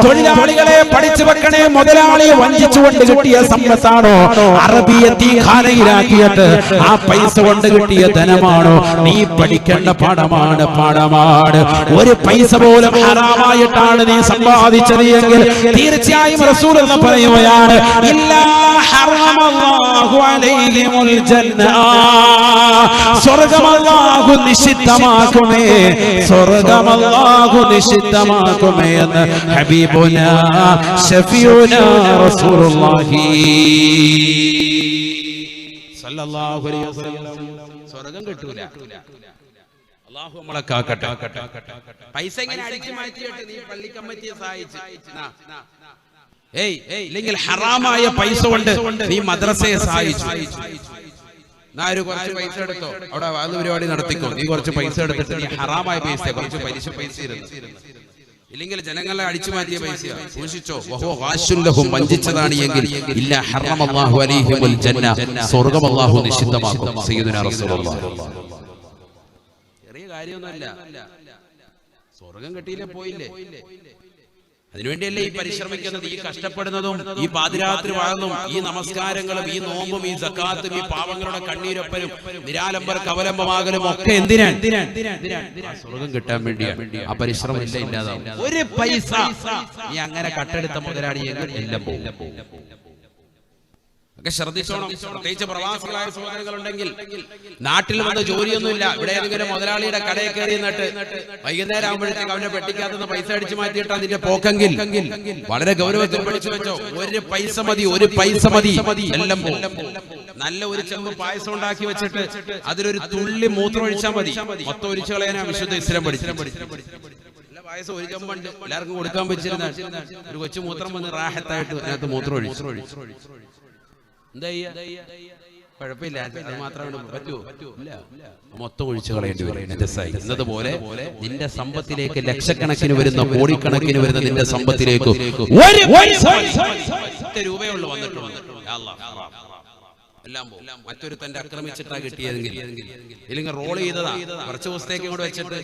തൊഴിലാളികളെ പഠിച്ചു വെക്കണേ, മുതലാളിയെ വഞ്ചിച്ചുകൊണ്ട് കിട്ടിയ സമ്പത്താണോ? അറബിയത്തി ഖാനയിലാക്കിയിട്ട് ആ പൈസ കൊണ്ട് കിട്ടിയ ധനമാണോ? നീ പഠിക്കേണ്ട പാഠമാണ്. ഒരു പൈസ പോലും ഹറാമായിട്ടാണ് നീ സമ്പാദിച്ചത് എങ്കിൽ തീർച്ചയായും റസൂൽ എന്ന് പറയുകയാണ്, ഇല്ലാ ഹറമല്ലാഹു അലൈഹിമുൽ ജന്ന. സ്വർഗ്ഗം അല്ലാഹു നിഷിദ്ധമാക്കുമേ എന്ന് ഹബീബുനാ ശഫീഉനാ റസൂലുള്ളാഹി സല്ലല്ലാഹു അലൈഹി വസല്ലം. സ്വർഗ്ഗം കിട്ടൂല, അല്ലാഹു നമ്മളെ കാക്കട്ടെ. പൈസ ഇങ്ങനെ അടിച്ചു മാറ്റിയിട്ട് നീ പള്ളി കമ്മിറ്റിയെ സഹായിച്ചു, ഇല്ലെങ്കിൽ ഹറാമായ പൈസ കൊണ്ട് നീ മദ്രസയെ സഹായിച്ചു, കുറച്ച് പൈസ എടുത്തോ, അവിടെ വാദ പരിപാടി നടത്തിക്കോ, നീ കുറച്ച് പൈസ എടുത്തിട്ട് നീ ഹറാമായ പൈസ, കുറച്ച് പൈസ ഇരുന്നു, ഇല്ലെങ്കിൽ ജനങ്ങളെ അടിച്ചു മാറ്റിയ പൈസ സൂക്ഷിച്ചോ. വഞ്ചിച്ചതാണ് എങ്കിൽ ഇല്ല ഹറമല്ലാഹു അലൈഹിമുൽ ജന്ന, സ്വർഗ്ഗം അല്ലാഹു നിഷിദ്ധമാക്കും. സയ്യിദുനാ റസൂലുള്ളാഹി. ചെറിയ കാര്യമൊന്നുമല്ല, സ്വർഗ്ഗം കിട്ടിയില്ലേ, പോയില്ലേ. അതിനുവേണ്ടിയല്ലേ ഈ പരിശ്രമിക്കുന്നത്, ഈ കഷ്ടപ്പെടുന്നതും, ഈ പാതിരാത്രി വാഴുന്നതും, ഈ നമസ്കാരങ്ങളും, ഈ നോമ്പും, ഈ സക്കാത്തും, ഈ പാവങ്ങളുടെ കണ്ണീരൊപ്പനും നിരാലംബർക്ക് അവലംബമാകലും ഒക്കെ എന്തിനാണ്? സ്വർഗം കിട്ടാൻ വേണ്ടിയാണ്. ആ പരിശ്രമം ഇല്ലാതാവും. ഒരു പൈസ നീ അങ്ങനെ കട്ടെടുത്ത മുതലാളിയെങ്കിൽ എല്ലാം പോകും. ഒക്കെ ശ്രദ്ധിച്ചോണം. പ്രത്യേകിച്ച് പ്രവാസികളായ സഹോദരങ്ങളുണ്ടെങ്കിൽ, നാട്ടിൽ വന്ന് ജോലിയൊന്നുമില്ല, ഇവിടെ ഏതെങ്കിലും മുതലാളിയുടെ കടയിൽ കയറി നിന്നിട്ട് വൈകുന്നേരം ആകുമ്പോഴത്തേക്ക് അവന്റെ പെട്ടിക്കകത്തുനിന്ന് പൈസ അടിച്ചു മാറ്റിയിട്ട് അതിന്റെ പോക്കെങ്കിൽ വളരെ ഗൗരവത്തിൽ പഠിച്ചു വെച്ചോ. ഒരു പൈസ മതി, ഒരു പൈസ മതി, എല്ലാം പോകും. നല്ല ഒരു ചെമ്പ് പായസം ഉണ്ടാക്കി വെച്ചിട്ട് അതിലൊരു തുള്ളി മൂത്രം ഒഴിച്ചാൽ മതി, മൊത്തം ഒഴിച്ചു കളയാനാ വിശുദ്ധ ഇസ്ലാം പഠിച്ചു. പായസം ഒരു ചെമ്പുണ്ട്, എല്ലാവർക്കും കൊടുക്കാൻ വെച്ചിരുന്ന ഒരു കൊച്ചു മൂത്രം വന്ന് റാഹത്തായിട്ട് അതിനകത്ത് മൂത്രം ഒഴിച്ചു. എന്താ കുഴപ്പമില്ല, അത് മാത്രമേ പറ്റുമോ? മൊത്തം ഒഴിച്ചു കളയേണ്ടി വരും. എന്നതുപോലെ നിന്റെ സമ്പത്തിലേക്ക് ലക്ഷക്കണക്കിന് വരുന്ന, കോടിക്കണക്കിന് വരുന്ന നിന്റെ സമ്പത്തിലേക്ക് രൂപയുള്ളൂ വന്നിട്ടുണ്ട്. എല്ലാം മറ്റൊരു തന്റെ ആക്രമിച്ചിട്ടാ കിട്ടിയതെങ്കിൽ, ഇല്ലെങ്കിൽ റോൾ ചെയ്തതാ, കുറച്ച് ദിവസത്തേക്ക് ഇങ്ങോട്ട് വെച്ചിട്ട്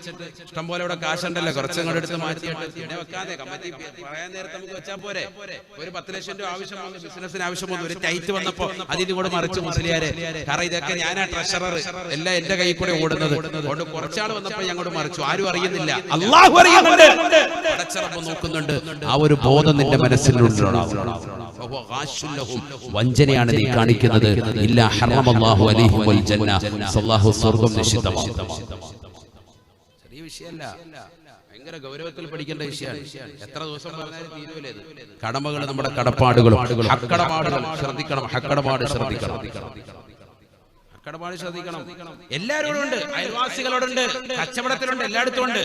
ഇഷ്ടം പോലെ ഇവിടെ കാശുണ്ടല്ലോ, കുറച്ചും കൂടെ എടുത്ത് മാറ്റിയിട്ട് പിന്നെ വെക്കാതെ കമ്മിറ്റി പറയാൻ നേരത്തെ നമുക്ക് വെച്ചാൽ പോരെ. ഒരു 10 ലക്ഷം രൂപ ആവശ്യം വന്നു, ബിസിനസിന് ആവശ്യം വന്നു, ഒരു ടൈറ്റ് വന്നപ്പോ അതിന് കൂടെ മറിച്ച് മുസ്ലിയാരെ. കാരണം ഇതൊക്കെ ഞാനാ ട്രഷറർ, എല്ലാം എന്റെ കൈ കൂടെ ഓടുന്നത്. അതുകൊണ്ട് കുറച്ചാൾ വന്നപ്പോ ഞങ്ങോട്ട് മറിച്ചു, ആരും അറിയുന്നില്ല, അല്ലാഹു അറിയുന്നുണ്ട്, അടച്ചറപ്പ് നോക്കുന്നുണ്ട്. ആ ഒരു ബോധം നിന്റെ മനസ്സിലുണ്ടാവും. വഞ്ചനയാണ് നീ കാണിക്കുന്നത്. ഇല്ലാ ഹറമല്ലാഹു അലൈഹിമുൽ ജന്ന, അല്ലാഹു സ്വർഗ്ഗം നിഷിദ്ധമാക്കി. ചെറിയ വിഷയമല്ല, ഭയങ്കര ഗൗരവത്തിൽ പഠിക്കേണ്ട വിഷയമാണ്. എത്ര ദിവസം പറഞ്ഞാലും തീരുവല്ലേ ഇത്. കടമകൾ, നമ്മുടെ കടപ്പാടുകളും ഹക്കടപാടുകൾ ശ്രദ്ധിക്കണം. ഹക്കടപാട് ശ്രദ്ധിക്കണം. എല്ലാവരോടും ഉണ്ട്, അയൽവാസികളോടുണ്ട്, കച്ചവടത്തിലുണ്ട്, എല്ലായിടത്തും ഉണ്ട്.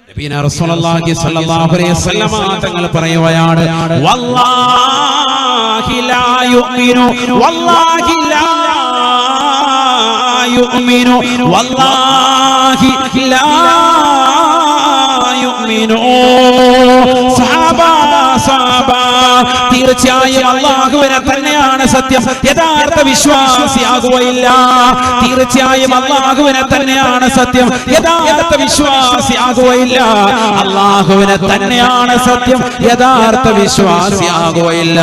നബിയനാ റസൂലുള്ളാഹി സ്വല്ലല്ലാഹു അലൈഹി വസല്ലം തങ്ങൾ പറയുകയാണ്, വല്ലാഹി ലാ യുഅ്മിനു, വല്ലാഹി ലാ യുഅ്മിനു, വല്ലാഹി ലാ യുഅ്മിനു. തീർച്ചയായും അല്ലാഹുവിനെ തന്നെയാണ് സത്യം, യഥാർത്ഥ വിശ്വാസിയാകുകയില്ല. തീർച്ചയായും അല്ലാഹുവിനെ തന്നെയാണ് സത്യം, യഥാർത്ഥ വിശ്വാസിയാകുകയില്ല. അല്ലാഹുവിനെ തന്നെയാണ് സത്യം, യഥാർത്ഥ വിശ്വാസിയാകുകയില്ല.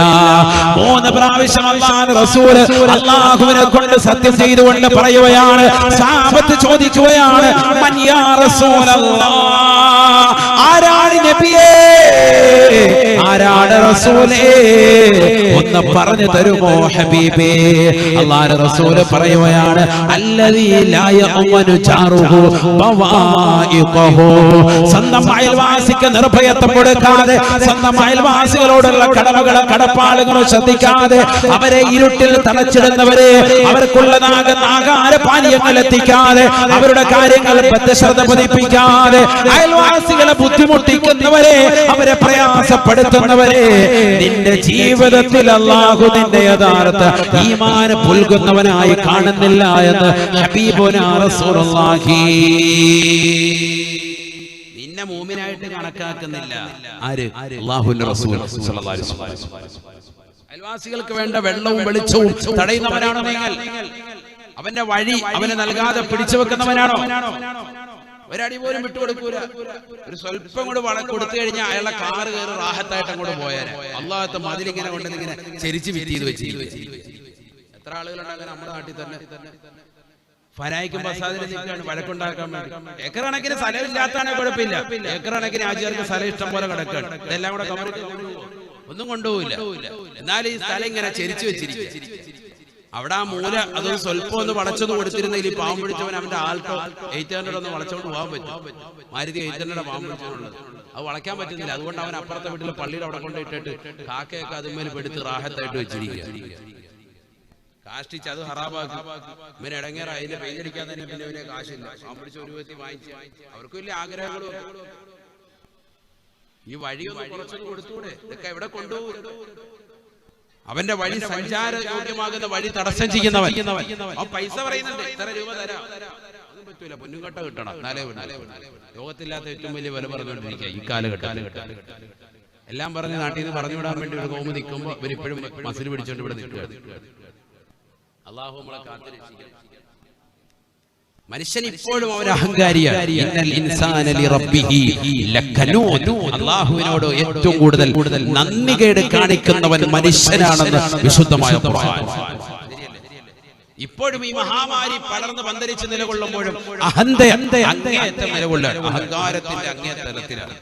3 പ്രാവശ്യം അല്ലാഹുവിന്റെ റസൂൽ അല്ലാഹുവിനെ കൊണ്ട് സത്യം ചെയ്തുകൊണ്ട് പറയുകയാണ്. സഹാബത്ത് ചോദിക്കുകയാണ്, മൻ യാ റസൂലല്ലാഹ്, ആരാണ് നബിയേ, ആരാണ് റസൂലേ, ഒന്ന് പറഞ്ഞു തരുമോ ഹബീബേ? അല്ലാഹുവിന്റെ റസൂൽ പറയുകയാണ്, അല്ലദീ ലാ യഅമനു ജാറുഹു ബവായിഖഹു. സ്വന്തം അയൽവാസിക്ക് നിർഭയത്വം കൊടുക്കാതെ, സ്വന്തം അയൽവാസികളോടുള്ള കടമകളും കടപ്പാടുകളും ശ്രദ്ധിക്കാതെ, അവരെ ഇരുട്ടിൽ തളച്ചിടുന്നവരെ, അവർക്കുള്ളതാകുന്ന ആഹാരപാനീയങ്ങൾ എത്തിക്കാതെ, അവരുടെ കാര്യങ്ങൾ ശ്രദ്ധ പതിപ്പിക്കാതെ, അയൽവാസികളെ ബുദ്ധിമുട്ടിക്കുന്നവരെ, അവരെ പ്രയാസപ്പെടുത്തുന്നവരെ നിന്റെ ജീവിതത്തിൽ അല്ലാഹു നിന്റെ യഥാർത്ഥ ഈമാൻ പുൽകുന്നവനായി കാണുന്നില്ല എന്ന് ഹബീബുനാ റസൂലുള്ളാഹി. നിന്നെ മൂമിനായിട്ട് കണക്കാക്കുന്നില്ല. ആര്? അല്ലാഹുവിന്റെ റസൂൽ സ്വല്ലല്ലാഹു അലൈഹി വസല്ലം. അയൽവാസികൾക്ക് വേണ്ട വെള്ളവും വെളിച്ചവും തടയുന്നവനാണോ നിങ്ങൾ? അവന്റെ വഴി അവന് നൽകാതെ പിടിച്ചു വെക്കുന്നവനാണോ? ഒരടി പോലും വിട്ടുകൊടുക്കൂല. ഒരു സ്വല്പം കൂടെ കൊടുത്തു കഴിഞ്ഞാൽ അയാളെ കാറ് കയറി റാഹത്തായിട്ട് അങ്ങോട്ട് പോയാൽ അല്ലാത്ത മതിലിങ്ങനെ കൊണ്ടിങ്ങനെ ചെരിച്ച് വിറ്റ് ചെയ്ത് വെച്ചിരിക്കും. എത്ര ആളുകളുണ്ട് അങ്ങനെ നമ്മുടെ നാട്ടിൽ തന്നെ. ഫനായിക്കും ബസാദിനെ നിൽക്കുകയാണ് വഴക്കുണ്ടാക്കാൻ വേണ്ടി. ഏക്കർ കണക്കിന് സ്ഥലം ഇല്ലാത്തതാണ് കുഴപ്പമില്ല, ഏക്കർ കണക്കിന് ആചാര്യർക്ക് സ്ഥലം ഇഷ്ടം പോലെ കിടക്കുകയാണ്. ഇതെല്ലാം കൂടെ ഒന്നും കൊണ്ടുപോകില്ല. എന്നാലും ഈ സ്ഥലം ഇങ്ങനെ ചെരിച്ചു വെച്ചിരിക്കും. അവിടെ ആ മൂല അത് സ്വല്പം ഒന്ന് വളച്ചൊന്ന് കൊടുത്തിരുന്നെങ്കിൽ പാവം പിടിച്ചവൻ അവന്റെ ആൾട്ടോ 800 ഒന്ന് വളച്ചോണ്ട് പോകാൻ പറ്റും. മാരുതി 800 പാവം പിടിച്ചോണ്ടുള്ളത് അത് വളയ്ക്കാൻ പറ്റുന്നില്ല. അതുകൊണ്ട് അവൻ അപ്പുറത്തെ വീട്ടിലെ പള്ളിയിൽ അവിടെ കൊണ്ടിട്ടിട്ട് കാക്കയൊക്കെ അതുമേൽ പെടുത്ത് റാഹത്തായിട്ട് വെച്ചിരിക്കുക. കാഷ്ടിച്ച് അത് ഹറാബാക്കി ഇവന് ഇടങ്ങേറായി. അതിന്റെ പെയിലടിക്കാൻ തന്നെ പിന്നെ ഇവനെ കാശില്ല. പാവം പിടിച്ച ഒരു വ്യക്തി വാങ്ങിച്ച് അവർക്ക് വലിയ ആഗ്രഹങ്ങളും. ഈ വഴിയൊന്ന് കുറച്ചൊന്ന് കൊടുത്തൂടെ? ഇതൊക്കെ എവിടെ കൊണ്ടുപോകും? അവന്റെ വഴി സഞ്ചാര യോഗ്യമാകുന്ന വഴി തടസ്സം ചെയ്യുന്നവൻ. ആ പൈസ പറയുന്നുണ്ട്, ഇത്ര രൂപ തരാം, അതും പറ്റൂല, പൊന്നുകട്ട കിട്ടണം. ലോകത്തില്ലാത്ത ഏറ്റവും വലിയ വില പറഞ്ഞുകൊണ്ടിരിക്കുക ഈ കാലഘട്ടത്തിൽ. എല്ലാം പറഞ്ഞ് നാട്ടിൽ നിന്ന് പറഞ്ഞു വിടാൻ വേണ്ടി ഒരു കോമ നിൽക്കുമ്പോൾ ഇവരിപ്പോഴും മസിൽ പിടിച്ചോണ്ട് ഇവിടെ നിൽക്കുക. അല്ലാഹു നമ്മളെ കാത്തുരക്ഷിക്കണം. മനുഷ്യൻ ഇപ്പോഴും അവൻ അഹങ്കാരിയാണ്. ഇന്നൽ ഇൻസാന ലിറബ്ബിഹി ലകനൂദ്. അല്ലാഹുവിനോട് ഏറ്റവും കൂടുതൽ നന്ദികേട് കാണിക്കുന്നവൻ മനുഷ്യനാണെന്ന് വിശുദ്ധമായ ഖുർആൻ. ഇപ്പോഴും ഈ മഹാമാരി പടർന്ന് പന്തരിച്ച് നിലകൊള്ളുമ്പോഴും അങ്ങേയറ്റം നിലകൊള്ളാൻ അഹങ്കാരത്തിന്റെ അങ്ങേയറ്റത്തിലാണ്.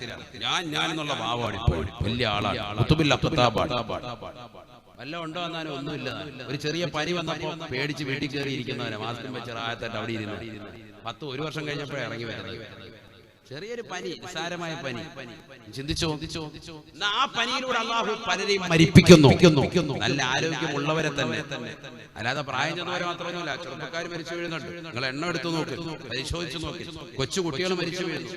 ഞാൻ എന്നുള്ള ഭാവമാണ് ഇപ്പോഴും. വലിയ ആളാണ്, ഖുതുബുൽ അഖ്താബാണ്. വല്ല ഉണ്ടോ എന്നാലും ഒന്നുമില്ല. ഒരു ചെറിയ പനി വന്നപ്പോ പേടിച്ച് വീട്ടിൽ കയറി ഇരിക്കുന്നവനെ മാസ്കും വെച്ച് റായത്തായിട്ട് അവിടെ ഇരുന്നു. 1 വർഷം കഴിഞ്ഞപ്പോഴേ ഇറങ്ങി വരുന്നത്. ചെറിയൊരു പനി, നിസ്സാരമായ പനി. ചിന്തിച്ചോ, ആ പനിയിലൂടെ അല്ലാഹു പലരെയും മരിപ്പിക്കുന്നു. നല്ല ആരോഗ്യമുള്ളവരെ തന്നെ, അല്ലാതെ പ്രായം ചെന്നവരെ മാത്രമല്ല. ചെറുപ്പക്കാർ മരിച്ചു വീഴുന്നുണ്ട്. നിങ്ങൾ എണ്ണം എടുത്തു നോക്ക്, പരിശോധിച്ചു നോക്ക്. കൊച്ചു കുട്ടികൾ മരിച്ചു വീഴുന്നു.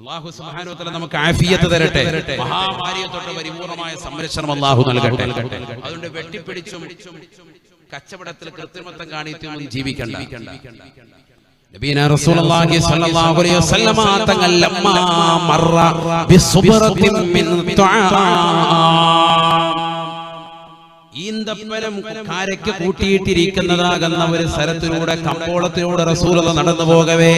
അല്ലാഹു സുബ്ഹാനഹു വ തആല നമുക്ക് ആഫിയത്ത് തരട്ടെ. മഹാമാരിയെ തൊട്ട് പരിപൂർണമായ സംരക്ഷണം അല്ലാഹു നൽകട്ടെ. അതുകൊണ്ട് വെട്ടിപ്പിടിച്ചും കച്ചവടത്തിൽ കൃത്രിമത്വം കാണിച്ചും ജീവിക്കണ്ട. നബിയനാ റസൂലുള്ളാഹി സ്വല്ലല്ലാഹു അലൈഹി വസല്ലമ തങ്ങൾ ലമ്മാ മറ ബിസുബ്റത്തിൻ മിൻ ഈന്തപ്പനം കാരയ്ക്ക് കൂട്ടിയിട്ടിരിക്കുന്നതാകുന്ന ഒരു സ്ഥലത്തിലൂടെ, കമ്പോളത്തിലൂടെ റസൂലുള്ളാഹി നടന്നു പോകവേ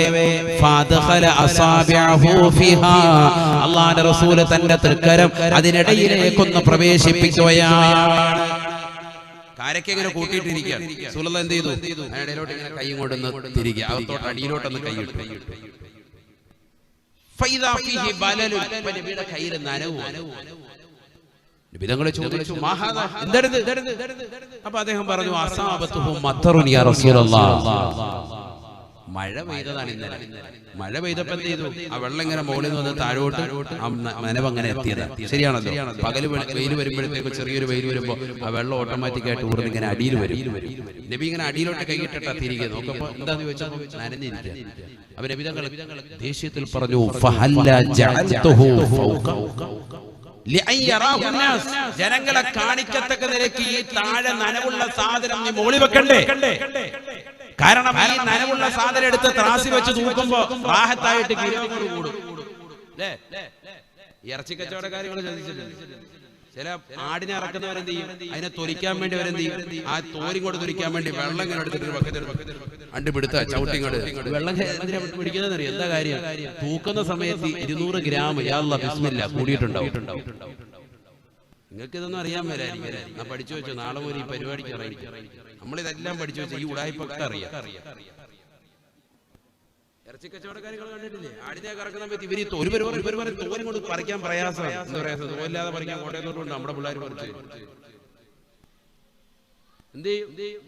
അല്ലാഹുവിന്റെ റസൂൽ തന്റെ തൃക്കരം അതിനിടയിലേക്കൊന്ന് പ്രവേശിപ്പിക്കുകയാണ്. കാരയ്ക്ക് ഇങ്ങനെ കൂട്ടിയിട്ടിരിക്കുകയാണ്. റസൂലുള്ളാഹി എന്ത് ചെയ്തു? അതിനിടയിലോട്ട് ഇങ്ങനെ കൈ കൊണ്ടൊന്ന് തിരികെ അകത്തോട്ട് അടിയിലോട്ടൊന്ന് കൈയിട്ടു. ഫൈദാ ഫീഹി ബലലുൻ. നബിയുടെ കയ്യിൽ നനവ്. നബിതങ്ങളെ ചോദിച്ചു, അപ്പൊ അദ്ദേഹം പറഞ്ഞു, അസാബത്തുഹു മത്തറുൻ യാ റസൂലല്ലാഹ്. മഴ പെയ്തതാണ് ഇന്നലെ. മഴ പെയ്തപ്പോ എന്ത് ചെയ്തു? ആ വെള്ളം ഇങ്ങനെ മുകളിൽ നിന്ന് താഴോട്ട് നനവ് അങ്ങനെ എത്തിയത്. ശരിയാണല്ലോ. പകല് വെയിൽ വരുമ്പോഴത്തേക്ക് ചെറിയൊരു വെയിൽ വരുമ്പോ ആ വെള്ളം ഓട്ടോമാറ്റിക്കായിട്ട് ഊർന്ന് ഇങ്ങനെ അടിയിൽ വരും. നബി ഇങ്ങനെ അടിയിലോട്ട് കൈയിട്ടിട്ടാ തിരികെ നോക്കുമ്പോ എന്താന്ന് ചോദിച്ചാൽ നനഞ്ഞിരിക്കുക. അപ്പൊ നബിതങ്ങൾ ദേഷ്യത്തിൽ പറഞ്ഞു, ഫഹല്ല ജഅൽതുഹു ഫൗക. ജനങ്ങളെ കാണിക്കത്തക്ക നിലയ്ക്ക് ഈ താഴെ നനവുള്ള സാധനം നീ മോളി വെക്കണ്ടേ? കാരണം ഈ നനവുള്ള സാധനം എടുത്ത് ത്രാസി വെച്ച് തൂക്കുമ്പോ റാഹത്തായിട്ട് കിലോകൾ കൂടും. ഇറച്ചി കച്ചവടക്കാരികൾ ചോദിച്ചിട്ടുണ്ട്. ചില ആടിനെ ഇറക്കുന്നവരെന്ത് ചെയ്യും? അതിനെ തൊലിക്കാൻ വേണ്ടി അവരെന്ത് ചെയ്യും? ആ തോരി കൊണ്ട് തൊലിക്കാൻ വേണ്ടി വെള്ളം ഇങ്ങനെ എടുത്തിട്ട് അണ്ടുപിടുത്ത ചവിട്ടിങ്ങോട്ട് വെള്ളം പിടിക്കുന്നറിയാം. എന്താ കാര്യം? തൂക്കുന്ന സമയത്ത് 200 ഗ്രാം ബിസ്മില്ല കൂടിയിട്ടുണ്ടാവും. നിങ്ങൾക്ക് ഇതൊന്നും അറിയാൻ വരായിരിക്കും. ഞാൻ പഠിച്ചു വെച്ചു, നാളെ മുതൽ ഈ പരിപാടിക്ക് അറിയിക്കും. നമ്മളിതെല്ലാം പഠിച്ചു വെച്ചു. ഈ ഉടായ്പൊക്കെ അറിയാം. ഇറച്ചി കച്ചവടക്കാരികൾ കണ്ടിട്ടില്ലേ? ആടിനെ കറക്കുന്ന സമയത്ത് ഇവര് തോരി കൊണ്ട് പറിക്കാൻ പ്രയാസമാണ്. എന്താ പറയാ, തോലില്ലാതെ പറിക്കാൻ കോട്ടയത്തോട്ടുണ്ട് നമ്മുടെ പിള്ളേർ പറിച്ച് എന്ത് ചെയ്യും?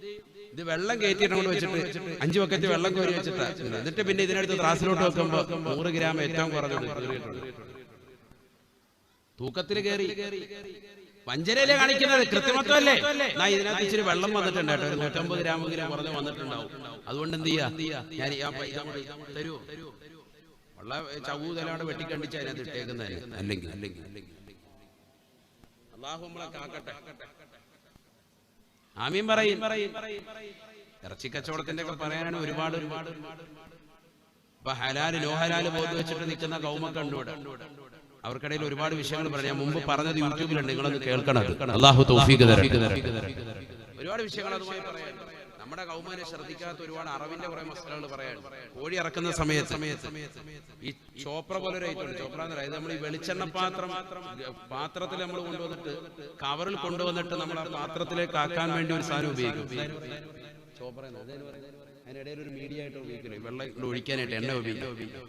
ഇത് വെള്ളം കയറ്റിയിട്ട് കൊണ്ട് വെച്ചിട്ട് 5 ബക്കറ്റ് വെള്ളം കോരി വെച്ചിട്ടാ. എന്നിട്ട് പിന്നെ ഇതിനടുത്ത് ത്രാസിലോട്ട് വെക്കുമ്പോ 100 ഗ്രാം ഏറ്റവും കുറഞ്ഞത് തൂക്കത്തിൽ കയറി. പഞ്ചരയിലെ കാണിക്കുന്നത് കൃത്രിമത്വമല്ലേ? ഇതിനകത്ത് ഇച്ചിരി വെള്ളം വന്നിട്ടുണ്ട് കേട്ടോ. 150 ഗ്രാമെങ്കിലും കുറഞ്ഞ് വന്നിട്ടുണ്ടാവും. അതുകൊണ്ട് എന്ത് ചെയ്യാ, ഞാൻ തരുമോ? വെള്ള ചവൂതലാണ് വെട്ടിക്കണ്ടിച്ച് അതിനകത്ത് ഇട്ടേക്കുന്നത്. അല്ലെങ്കിൽ അല്ലാഹു നമ്മളെ കാക്കട്ടെ. ആമീൻ പറയും. ഇറച്ചി കച്ചവടത്തിന്റെ ഒക്കെ പറയാനാണ് ഒരുപാട്. ഇപ്പൊ ഹലാല് നോ ഹലാല് ബോധം വെച്ചിട്ട് നിൽക്കുന്ന കൗമൊക്കെ ഉണ്ട് ഇവിടെ. അവർക്കിടയിൽ ഒരുപാട് വിഷയങ്ങൾ പറയാം. ഞാൻ മുമ്പ് പറഞ്ഞത് യൂട്യൂബിലുണ്ട്, നിങ്ങളൊന്ന് കേൾക്കണം. അല്ലാഹു തൗഫീഖ് തരട്ടെ. ഒരുപാട് വിഷയങ്ങൾ അതുമായി പറയാൻ. നമ്മുടെ കൗമാരെ ശ്രദ്ധിക്കാത്ത ഒരുപാട് അറിവിന്റെ കുറെ മസലകൾ പറയാൻ. കോഴി ഇറക്കുന്ന സമയത്ത് ഈ ചോപ്ര പോലെ ഒരു ഐറ്റം, ചോപ്ര എന്ന് പറയുന്നത് നമ്മൾ ഈ വെളിച്ചെണ്ണ പാത്രത്തിൽ നമ്മൾ കൊണ്ടുവന്നിട്ട് കവറിൽ കൊണ്ടുവന്നിട്ട് നമ്മൾ ആ പാത്രത്തിലേക്ക് ആക്കാൻ വേണ്ടി ഒരു സാധനം ഉപയോഗിക്കും. ചോപ്ര അതിനിടയിൽ ഒരു മീഡിയ ആയിട്ട് ഉപയോഗിക്കില്ലേ, വെള്ളം ഒഴിക്കാനായിട്ട് എണ്ണ ഉപയോഗിക്കും.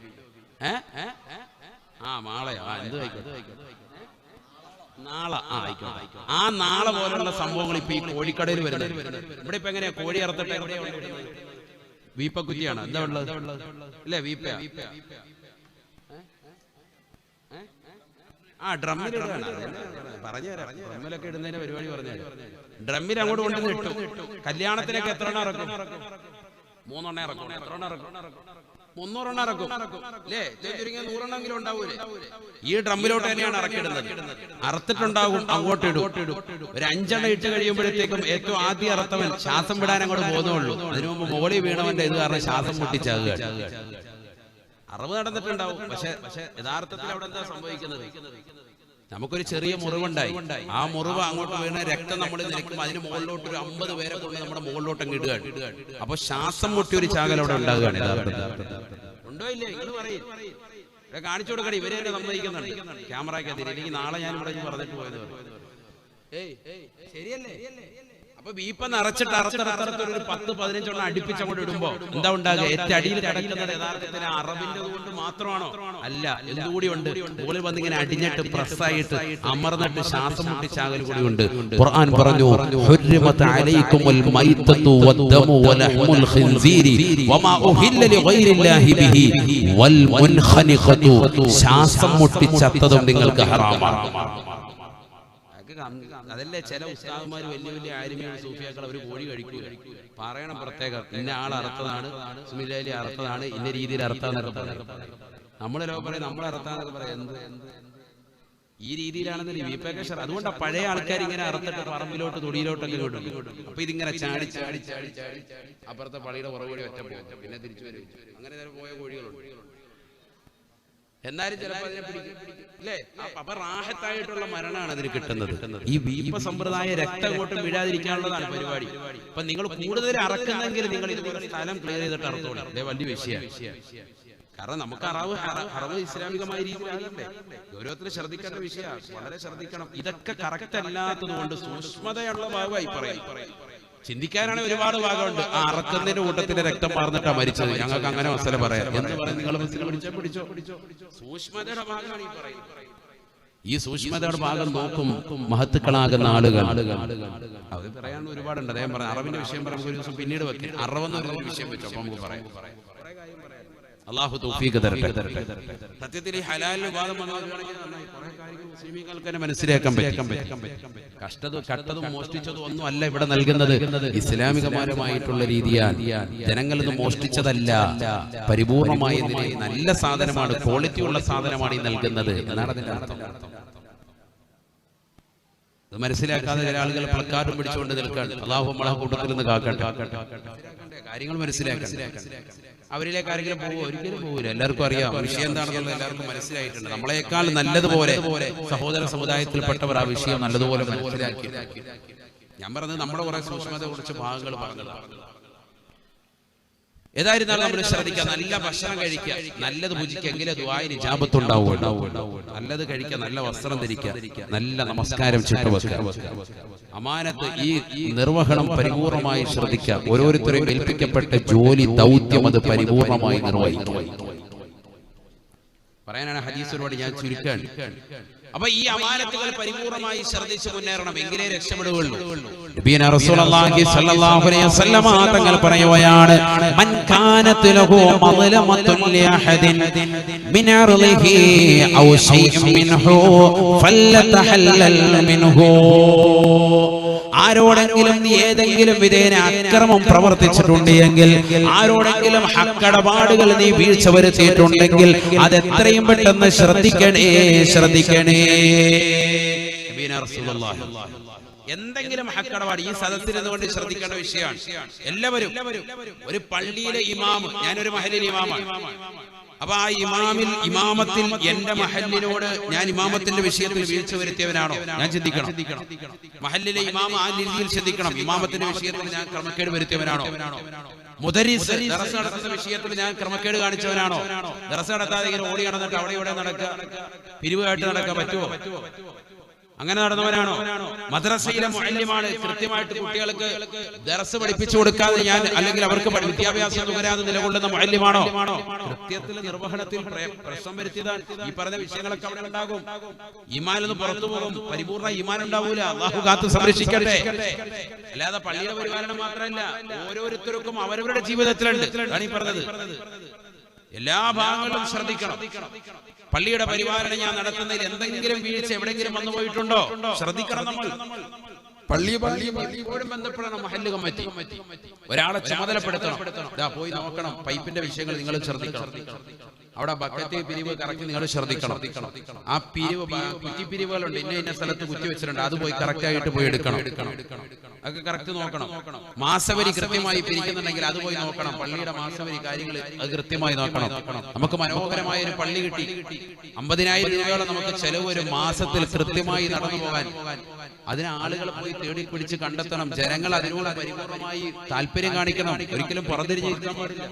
മാളയോ എന്ത് നാളെ ആ നാളെ പോലുള്ള സംഭവങ്ങൾ ഇപ്പൊ ഈ കോഴിക്കടയിൽ വരുന്നത്. ഇവിടെ ഇപ്പൊ എങ്ങനെയാ കോഴി അറുത്തിട്ട് വീപ്പക്കുറ്റിയാണ് എന്താ ഉള്ളത് അല്ലേ? വീപ്പ ഡ്രമ്മിലിടാണ്. പറഞ്ഞുതരാം. ഡ്രമ്മിലൊക്കെ ഇടുന്നതിന്റെ പരിപാടി പറഞ്ഞുതരാം. ഡ്രമ്മിൽ അങ്ങോട്ട് കൊണ്ടുവന്ന് ഇട്ടു. കല്യാണത്തിനൊക്കെ എത്ര എണ്ണം ഇറക്കും? 3 എണ്ണം ഇറക്കും. എത്ര എണ്ണം ഇറക്കും? 300 എണ്ണം ഇറക്കും അല്ലേ? ചുരുങ്ങിയ 100 എണ്ണമെങ്കിലും ഉണ്ടാവൂലേ? ഈ ഡ്രമ്മിലോട്ട് തന്നെയാണ് ഇറക്കിടുന്നത്. അറുത്തിട്ടുണ്ടാകും, അങ്ങോട്ട് ഇടും. ഒരു 5 എണ്ണം ഇട്ട് കഴിയുമ്പോഴത്തേക്കും ഏറ്റവും ആദ്യം അറുത്തവൻ ശ്വാസം വിടാൻ അങ്ങോട്ട് ബോധമുള്ളൂ. അതിനു മുമ്പ് മോളി വീണവന്റെ ഇത് കാരണം ശ്വാസം മുട്ടിച്ചാകുക. അറിവ് നടന്നിട്ടുണ്ടാവും. പക്ഷെ യഥാർത്ഥത്തിൽ അവിടെ എന്താ സംഭവിക്കുന്നത്? നമുക്കൊരു ചെറിയ മുറിവുണ്ടായി, ആ മുറിവ് അങ്ങോട്ട് വീണ രക്തം നമ്മൾ നിൽക്കുമ്പോൾ അതിന് മുകളിലോട്ട് ഒരു 50 പേരെ കൊണ്ട് നമ്മുടെ മുകളിലോട്ട് അങ്ങ് ഇടുകയാണ്. അപ്പൊ ശ്വാസം മുട്ടി ഒരു ചാകൽ അവിടെ ഉണ്ടാകുകയാണ്. ഉണ്ടോ ഇല്ലേ നിങ്ങൾ പറയും, കാണിച്ചു കൊടുക്കണേ. ഇവരെ തന്നെ സമ്മതിക്കുന്നുണ്ട് ക്യാമറയ്ക്കകത്ത്. എനിക്ക് നാളെ ഞാൻ ഇവിടെ പറഞ്ഞിട്ട് പോയത് ശരിയല്ലേ? അപ്പൊ വീപ്പ നിറച്ചിട്ട് അറുത്തറുത്തൊരു 10-15 അടുപ്പിച്ച് അങ്ങോട്ട് ഇടുമ്പോ എന്താ ഉണ്ടാകുക? ഏറ്റവും അടിയിൽ കിടക്കുന്നത് യഥാർത്ഥത്തിൽ അറബിന്റെ കൊണ്ട് മാത്രമാണോ? അല്ല, എന്തുകൂടി ഉണ്ട്? മുകളിൽ വന്നിങ്ങനെ അടിഞ്ഞിട്ട് പ്രസ്സായിട്ട് അമർന്നിട്ട് ശ്വാസം മുട്ടിച്ചാകൽ കൂടി ഉണ്ട്. ഖുർആൻ പറഞ്ഞു, ഹുർരിമത അലൈക്കുമുൽ മൈതതു വദ്ദമു വലഹ്മുൽ ഖിൻസീരി വമാ ഉഹില്ല ലിഗൈരില്ലാഹി ബിഹി വൽ മുൻഖനിഖതു. ശ്വാസം മുട്ടിച്ചത്തതും നിങ്ങൾക്ക് ഹറാമാണ്. അതല്ലേ ചില ഉസ്താദുമാർ വലിയ വലിയ ആരിമികൾ സൂഫിയാക്കൾ അവർ കോഴി കഴിക്കുക, പറയണം പ്രത്യേകം, ഇന്ന ആൾ അറുത്തതാണ്, സുമിലി അറുത്തതാണ്, ഇന്ന രീതിയിൽ അറുത്താന്നൊക്കെ പറയും. നമ്മളെ ലോകം പറയും നമ്മൾ അറുത്താന്നൊക്കെ പറയാം. ഈ രീതിയിലാണെന്ന് വീപ്പൊക്കെ. അതുകൊണ്ടാണ് പഴയ ആൾക്കാർ ഇങ്ങനെ അറുത്തിട്ട് പറമ്പിലോട്ട് തൊടിയിലോട്ടൊക്കെ കൊടുക്കും. അപ്പൊ ഇതിങ്ങനെ ചാടി ചാടി ചാടി ചാടി അപ്പുറത്തെ പള്ളിയുടെ പുറകോടി ഒറ്റ പോകും, പിന്നെ തിരിച്ചു വരും. അങ്ങനെ പോയ കോഴികളുണ്ട്. എന്നാലും ചിലപ്പോൾ അതിനെ പിടിക്കും അല്ലേ? അപ്പൊ റാഹത്തായിട്ടുള്ള മരണമാണ് അതിന് കിട്ടുന്നത്. ഈ വീപ്പ സമ്പ്രദായ രക്തം കൊണ്ടും വീഴാതിരിക്കാനുള്ളതാണ് പരിപാടി. അപ്പൊ നിങ്ങൾ കൂടുതൽ അറക്കുന്നെങ്കിൽ നിങ്ങൾ ഇതുപോലെ സ്ഥലം ക്ലിയർ ചെയ്തിട്ട് അറുത്തോളൂ. അതേ വലിയ വിഷയമാണ്. കാരണം നമുക്ക് അറവ് ഇസ്ലാമികമായ രീതിയിലാകണ്ടേ? ഓരോരുത്തർ ശ്രദ്ധിക്കേണ്ട വിഷയമാണ്, വളരെ ശ്രദ്ധിക്കണം. ഇതൊക്കെ കറക്റ്റ് അല്ലാത്തത് കൊണ്ട് സൂക്ഷ്മതയുള്ള ഭാഗമായി പറയും. ചിന്തിക്കാനാണ് ഒരുപാട് ഭാഗമുണ്ട്. ആ അറക്കുന്നതിന്റെ കൂട്ടത്തിന്റെ രക്തം പാർന്നിട്ടാ മരിച്ചത്, ഞങ്ങൾക്ക് അങ്ങനെ മസല പറയാം എന്ന് പറയും. നിങ്ങൾ പിടിച്ചോ സൂക്ഷ്മതയുടെ ഭാഗമാണ് ഈ പറയുന്നത്. ഈ സൂക്ഷ്മതയുടെ ഭാഗം നോക്കും മഹത്തുക്കളാകുന്ന ആളുകൾ. അത് പറയാൻ ഒരുപാടുണ്ട്. അദ്ദേഹം പറഞ്ഞു അറവിന്റെ വിഷയം പറയുമ്പോൾ ഒരു ദിവസം പിന്നീട് വെക്കും. അറവെന്ന് വിഷയം വെച്ചു, അപ്പൊ നമുക്ക് പറയാം. അല്ലാഹു തൗഫീഖ് തരട്ടെ. സത്യത്തിൽ ഈ ഹലാലിന് വാദം വന്നതാണെങ്കിൽ കുറെ കാര്യങ്ങൾ മുസ്ലിമീങ്ങൾക്ക് തന്നെ മനസ്സിലാക്കാൻ പറ്റും. കട്ടതും മോഷ്ടിച്ചതും ഒന്നും അല്ല ഇവിടെ നൽകുന്നത്. ഇസ്ലാമികപരമായിട്ടുള്ള രീതിയാൽ ജനങ്ങളിൽ നിന്ന് മോഷ്ടിച്ചതല്ല, പരിപൂർണമായ നിലയിൽ നല്ല സാധനമാണ്, ക്വാളിറ്റി ഉള്ള സാധനമാണ് ഈ നൽകുന്നത് എന്നാണ് അതിന്റെ അർത്ഥം. അത് മനസ്സിലാക്കാതെ ചില ആളുകൾ പ്ലക്കാർഡും പിടിച്ചുകൊണ്ട് നിൽക്കാണ്. അല്ലാഹു നമ്മളെ കൂട്ടത്തിൽ നിന്ന് കാക്കട്ടെ. കാര്യങ്ങൾ മനസ്സിലാക്കാൻ അവരിലേക്ക് ആരെങ്കിലും പോകുമോ? ഒരിക്കലും പോകില്ല. എല്ലാവർക്കും അറിയാം വിഷയം എന്താണെന്നുള്ളത്, എല്ലാവർക്കും മനസ്സിലായിട്ടുണ്ട്. നമ്മളെക്കാൾ നല്ലതുപോലെ സഹോദര സമുദായത്തിൽപ്പെട്ടവർ ആ വിഷയം നല്ലതുപോലെ മനസ്സിലാക്കി. ഞാൻ പറഞ്ഞത് നമ്മുടെ കുറെ സൂക്ഷ്മതയെ കുറിച്ച് ഭാഗങ്ങൾ പറഞ്ഞതാണ്. ഏതായിരുന്നാലും നമ്മൾ ശ്രദ്ധിക്കുക, നല്ല ഭക്ഷണം കഴിക്കുക, നല്ലത് ഭുജിക്കെങ്കിലേ ദുആഇന് ഇജാബത്ത് ഉണ്ടാവൂ. നല്ലത് കഴിക്കുക, നല്ല വസ്ത്രം ധരിക്കുക, നല്ല നമസ്കാരം ചുറ്റുവെക്കുക. അമാനത്ത് ഈ നിർവഹണം പരിപൂർണമായി ശ്രദ്ധിക്കുക. ഓരോരുത്തരെയും ഏൽപ്പിക്കപ്പെട്ട ജോലി ദൗത്യം അത് പരിപൂർണമായി നിർവഹിക്കുക. പറയാനാണ് ഹദീസിലൂടെ ഞാൻ ചുരുക്കാൻ. അപ്പൊ ഈ അമാനത്തുകൾ പരിപൂർണമായി ശ്രദ്ധിച്ചു മുന്നേറണം, എങ്കിലേ രക്ഷപ്പെടുകയുള്ളൂ. നബിയന റസൂലുള്ളാഹി സ്വല്ലല്ലാഹു അലൈഹി വസല്ലം തങ്ങൾ പറയുകയാണ്, മൻ കാനത് ലഹു മദ്ലമത്തുൻ ലിഅഹദിൻ മിൻ അർളിഹി ഔ ശൈഇൻ മിൻഹു ഫല്ലതഹല്ലൽ മിൻഹു. ആരോടെങ്കിലും ഏതെങ്കിലും വിധേന അക്രമം പ്രവർത്തിച്ചിട്ടുണ്ട് എങ്കിൽ, ആരോടെങ്കിലും ഹക്കടപാടുകൾ നീ വീഴ്ച വരുത്തിയിട്ടുണ്ടെങ്കിൽ അത് എത്രയും പെട്ടെന്ന് ശ്രദ്ധിക്കണേ. എന്തെങ്കിലും ഹക്കടപാട് ഈ സദസ്സിൽ നിന്നുകൊണ്ട് ശ്രദ്ധിക്കേണ്ട വിഷയമാണ്. എല്ലാവരും ഒരു പള്ളിയിലെ ഇമാം, ഞാനൊരു മഹല്ലിലെ ഇമാമാണ്. അപ്പൊ ആ ഇമാമത്തിൽ എന്റെ മഹല്ലിനോട് ഞാൻ ഇമാമത്തിന്റെ വിഷയത്തിൽ വീഴ്ച വരുത്തിയവനാണോ? ഞാൻ ചിന്തിക്കണം. മഹല്ലിലെ ഇമാമ ആ രീതിയിൽ ചിന്തിക്കണം. ഇമാമത്തിന്റെ വിഷയത്തിൽ ഞാൻ ക്രമക്കേട് വരുത്തിയവനാണോ? മുദരിസ് ദർസ് നടത്തുന്ന വിഷയത്തിൽ ഞാൻ ക്രമക്കേട് കാണിച്ചവനാണോ? ദർസ് നടത്താതെ ഇങ്ങനെ ഓടി നടന്നിട്ട് അവിടെ ഇവിടെ നടക്കുക, പിരിവുകായിട്ട് നടക്കാൻ പറ്റുമോ? അങ്ങനെ നടന്നവനാണോ? മദ്രസയിലെ മുഅല്ലിമാണ്, കൃത്യമായിട്ട് കുട്ടികൾക്ക് ദർസ് പഠിപ്പിച്ചു കൊടുക്കാതെ ഞാൻ, അല്ലെങ്കിൽ അവർക്ക് വിദ്യാഭ്യാസം തുകരാതെ നിലകൊള്ളുന്ന മുഅല്ലിമാണോ? കൃത്യത്തിൽ നിർവഹണത്തിൽ പ്രശ്നം വരുത്തിയതാണ്. ഈ പറഞ്ഞ വിഷയങ്ങളൊക്കെ അവിടെ ഉണ്ടാകും. ഈമാനൊന്ന് പുറത്തു പോകും, പരിപൂർണ്ണ ഈമാൻ ഉണ്ടാവൂല. അല്ലാഹു കാത്ത് സംരക്ഷിക്കട്ടെ. അല്ലാതെ പള്ളിയുടെ പരിപാലനം മാത്രമല്ല, ഓരോരുത്തർക്കും അവരവരുടെ ജീവിതത്തിലുണ്ട്. അതാണ് ഈ പറഞ്ഞത്. എല്ലാ ഭാഗങ്ങളിലും ശ്രദ്ധിക്കണം. പള്ളിയുടെ പരിപാലനം ഞാൻ നടത്തുന്നതിൽ എന്തെങ്കിലും വീഴ്ച എവിടെയെങ്കിലും വന്നു പോയിട്ടുണ്ടോ? ശ്രദ്ധിക്കണം. നമ്മൾ പള്ളിയോടും ബന്ധപ്പെടണം. മഹല്ല് കമ്മിറ്റി ഒരാളെ ചുമതലപ്പെടുത്തണം. പോയി നോക്കണം, പൈപ്പിന്റെ വിഷയങ്ങൾ നിങ്ങൾ ശ്രദ്ധിക്കണം. അവിടെ ബക്കറ്റ് പിരിവ് കറക്റ്റ് നിങ്ങൾ ശ്രദ്ധിക്കണം. ആ പിരിവ് കുറ്റിപ്പിരിവുകളുണ്ട്, ഇന്ന സ്ഥലത്ത് കുറ്റി വെച്ചിട്ടുണ്ട്, അത് പോയി കറക്റ്റ് ആയിട്ട് പോയി എടുക്കണം. അതൊക്കെ കറക്റ്റ് നോക്കണം. മാസവരി കൃത്യമായി പിരിക്കുന്നുണ്ടെങ്കിൽ അത് പോയി നോക്കണം. പള്ളിയുടെ മാസവരി കാര്യങ്ങൾ അത് കൃത്യമായി നോക്കണം. നമുക്ക് മനോഹരമായ ഒരു പള്ളി കിട്ടി, 50,000 രൂപയോളം നമുക്ക് ചെലവ് ഒരു മാസത്തിൽ കൃത്യമായി നടന്നു പോകാൻ. അതിന് ആളുകൾ പോയി തേടി പിടിച്ച് കണ്ടെത്തണം. ജനങ്ങൾ അതിനോട് പരിപൂർണമായി താല്പര്യം കാണിക്കണം. ഒരിക്കലും പുറത്തിരിക്കാൻ പാടില്ല.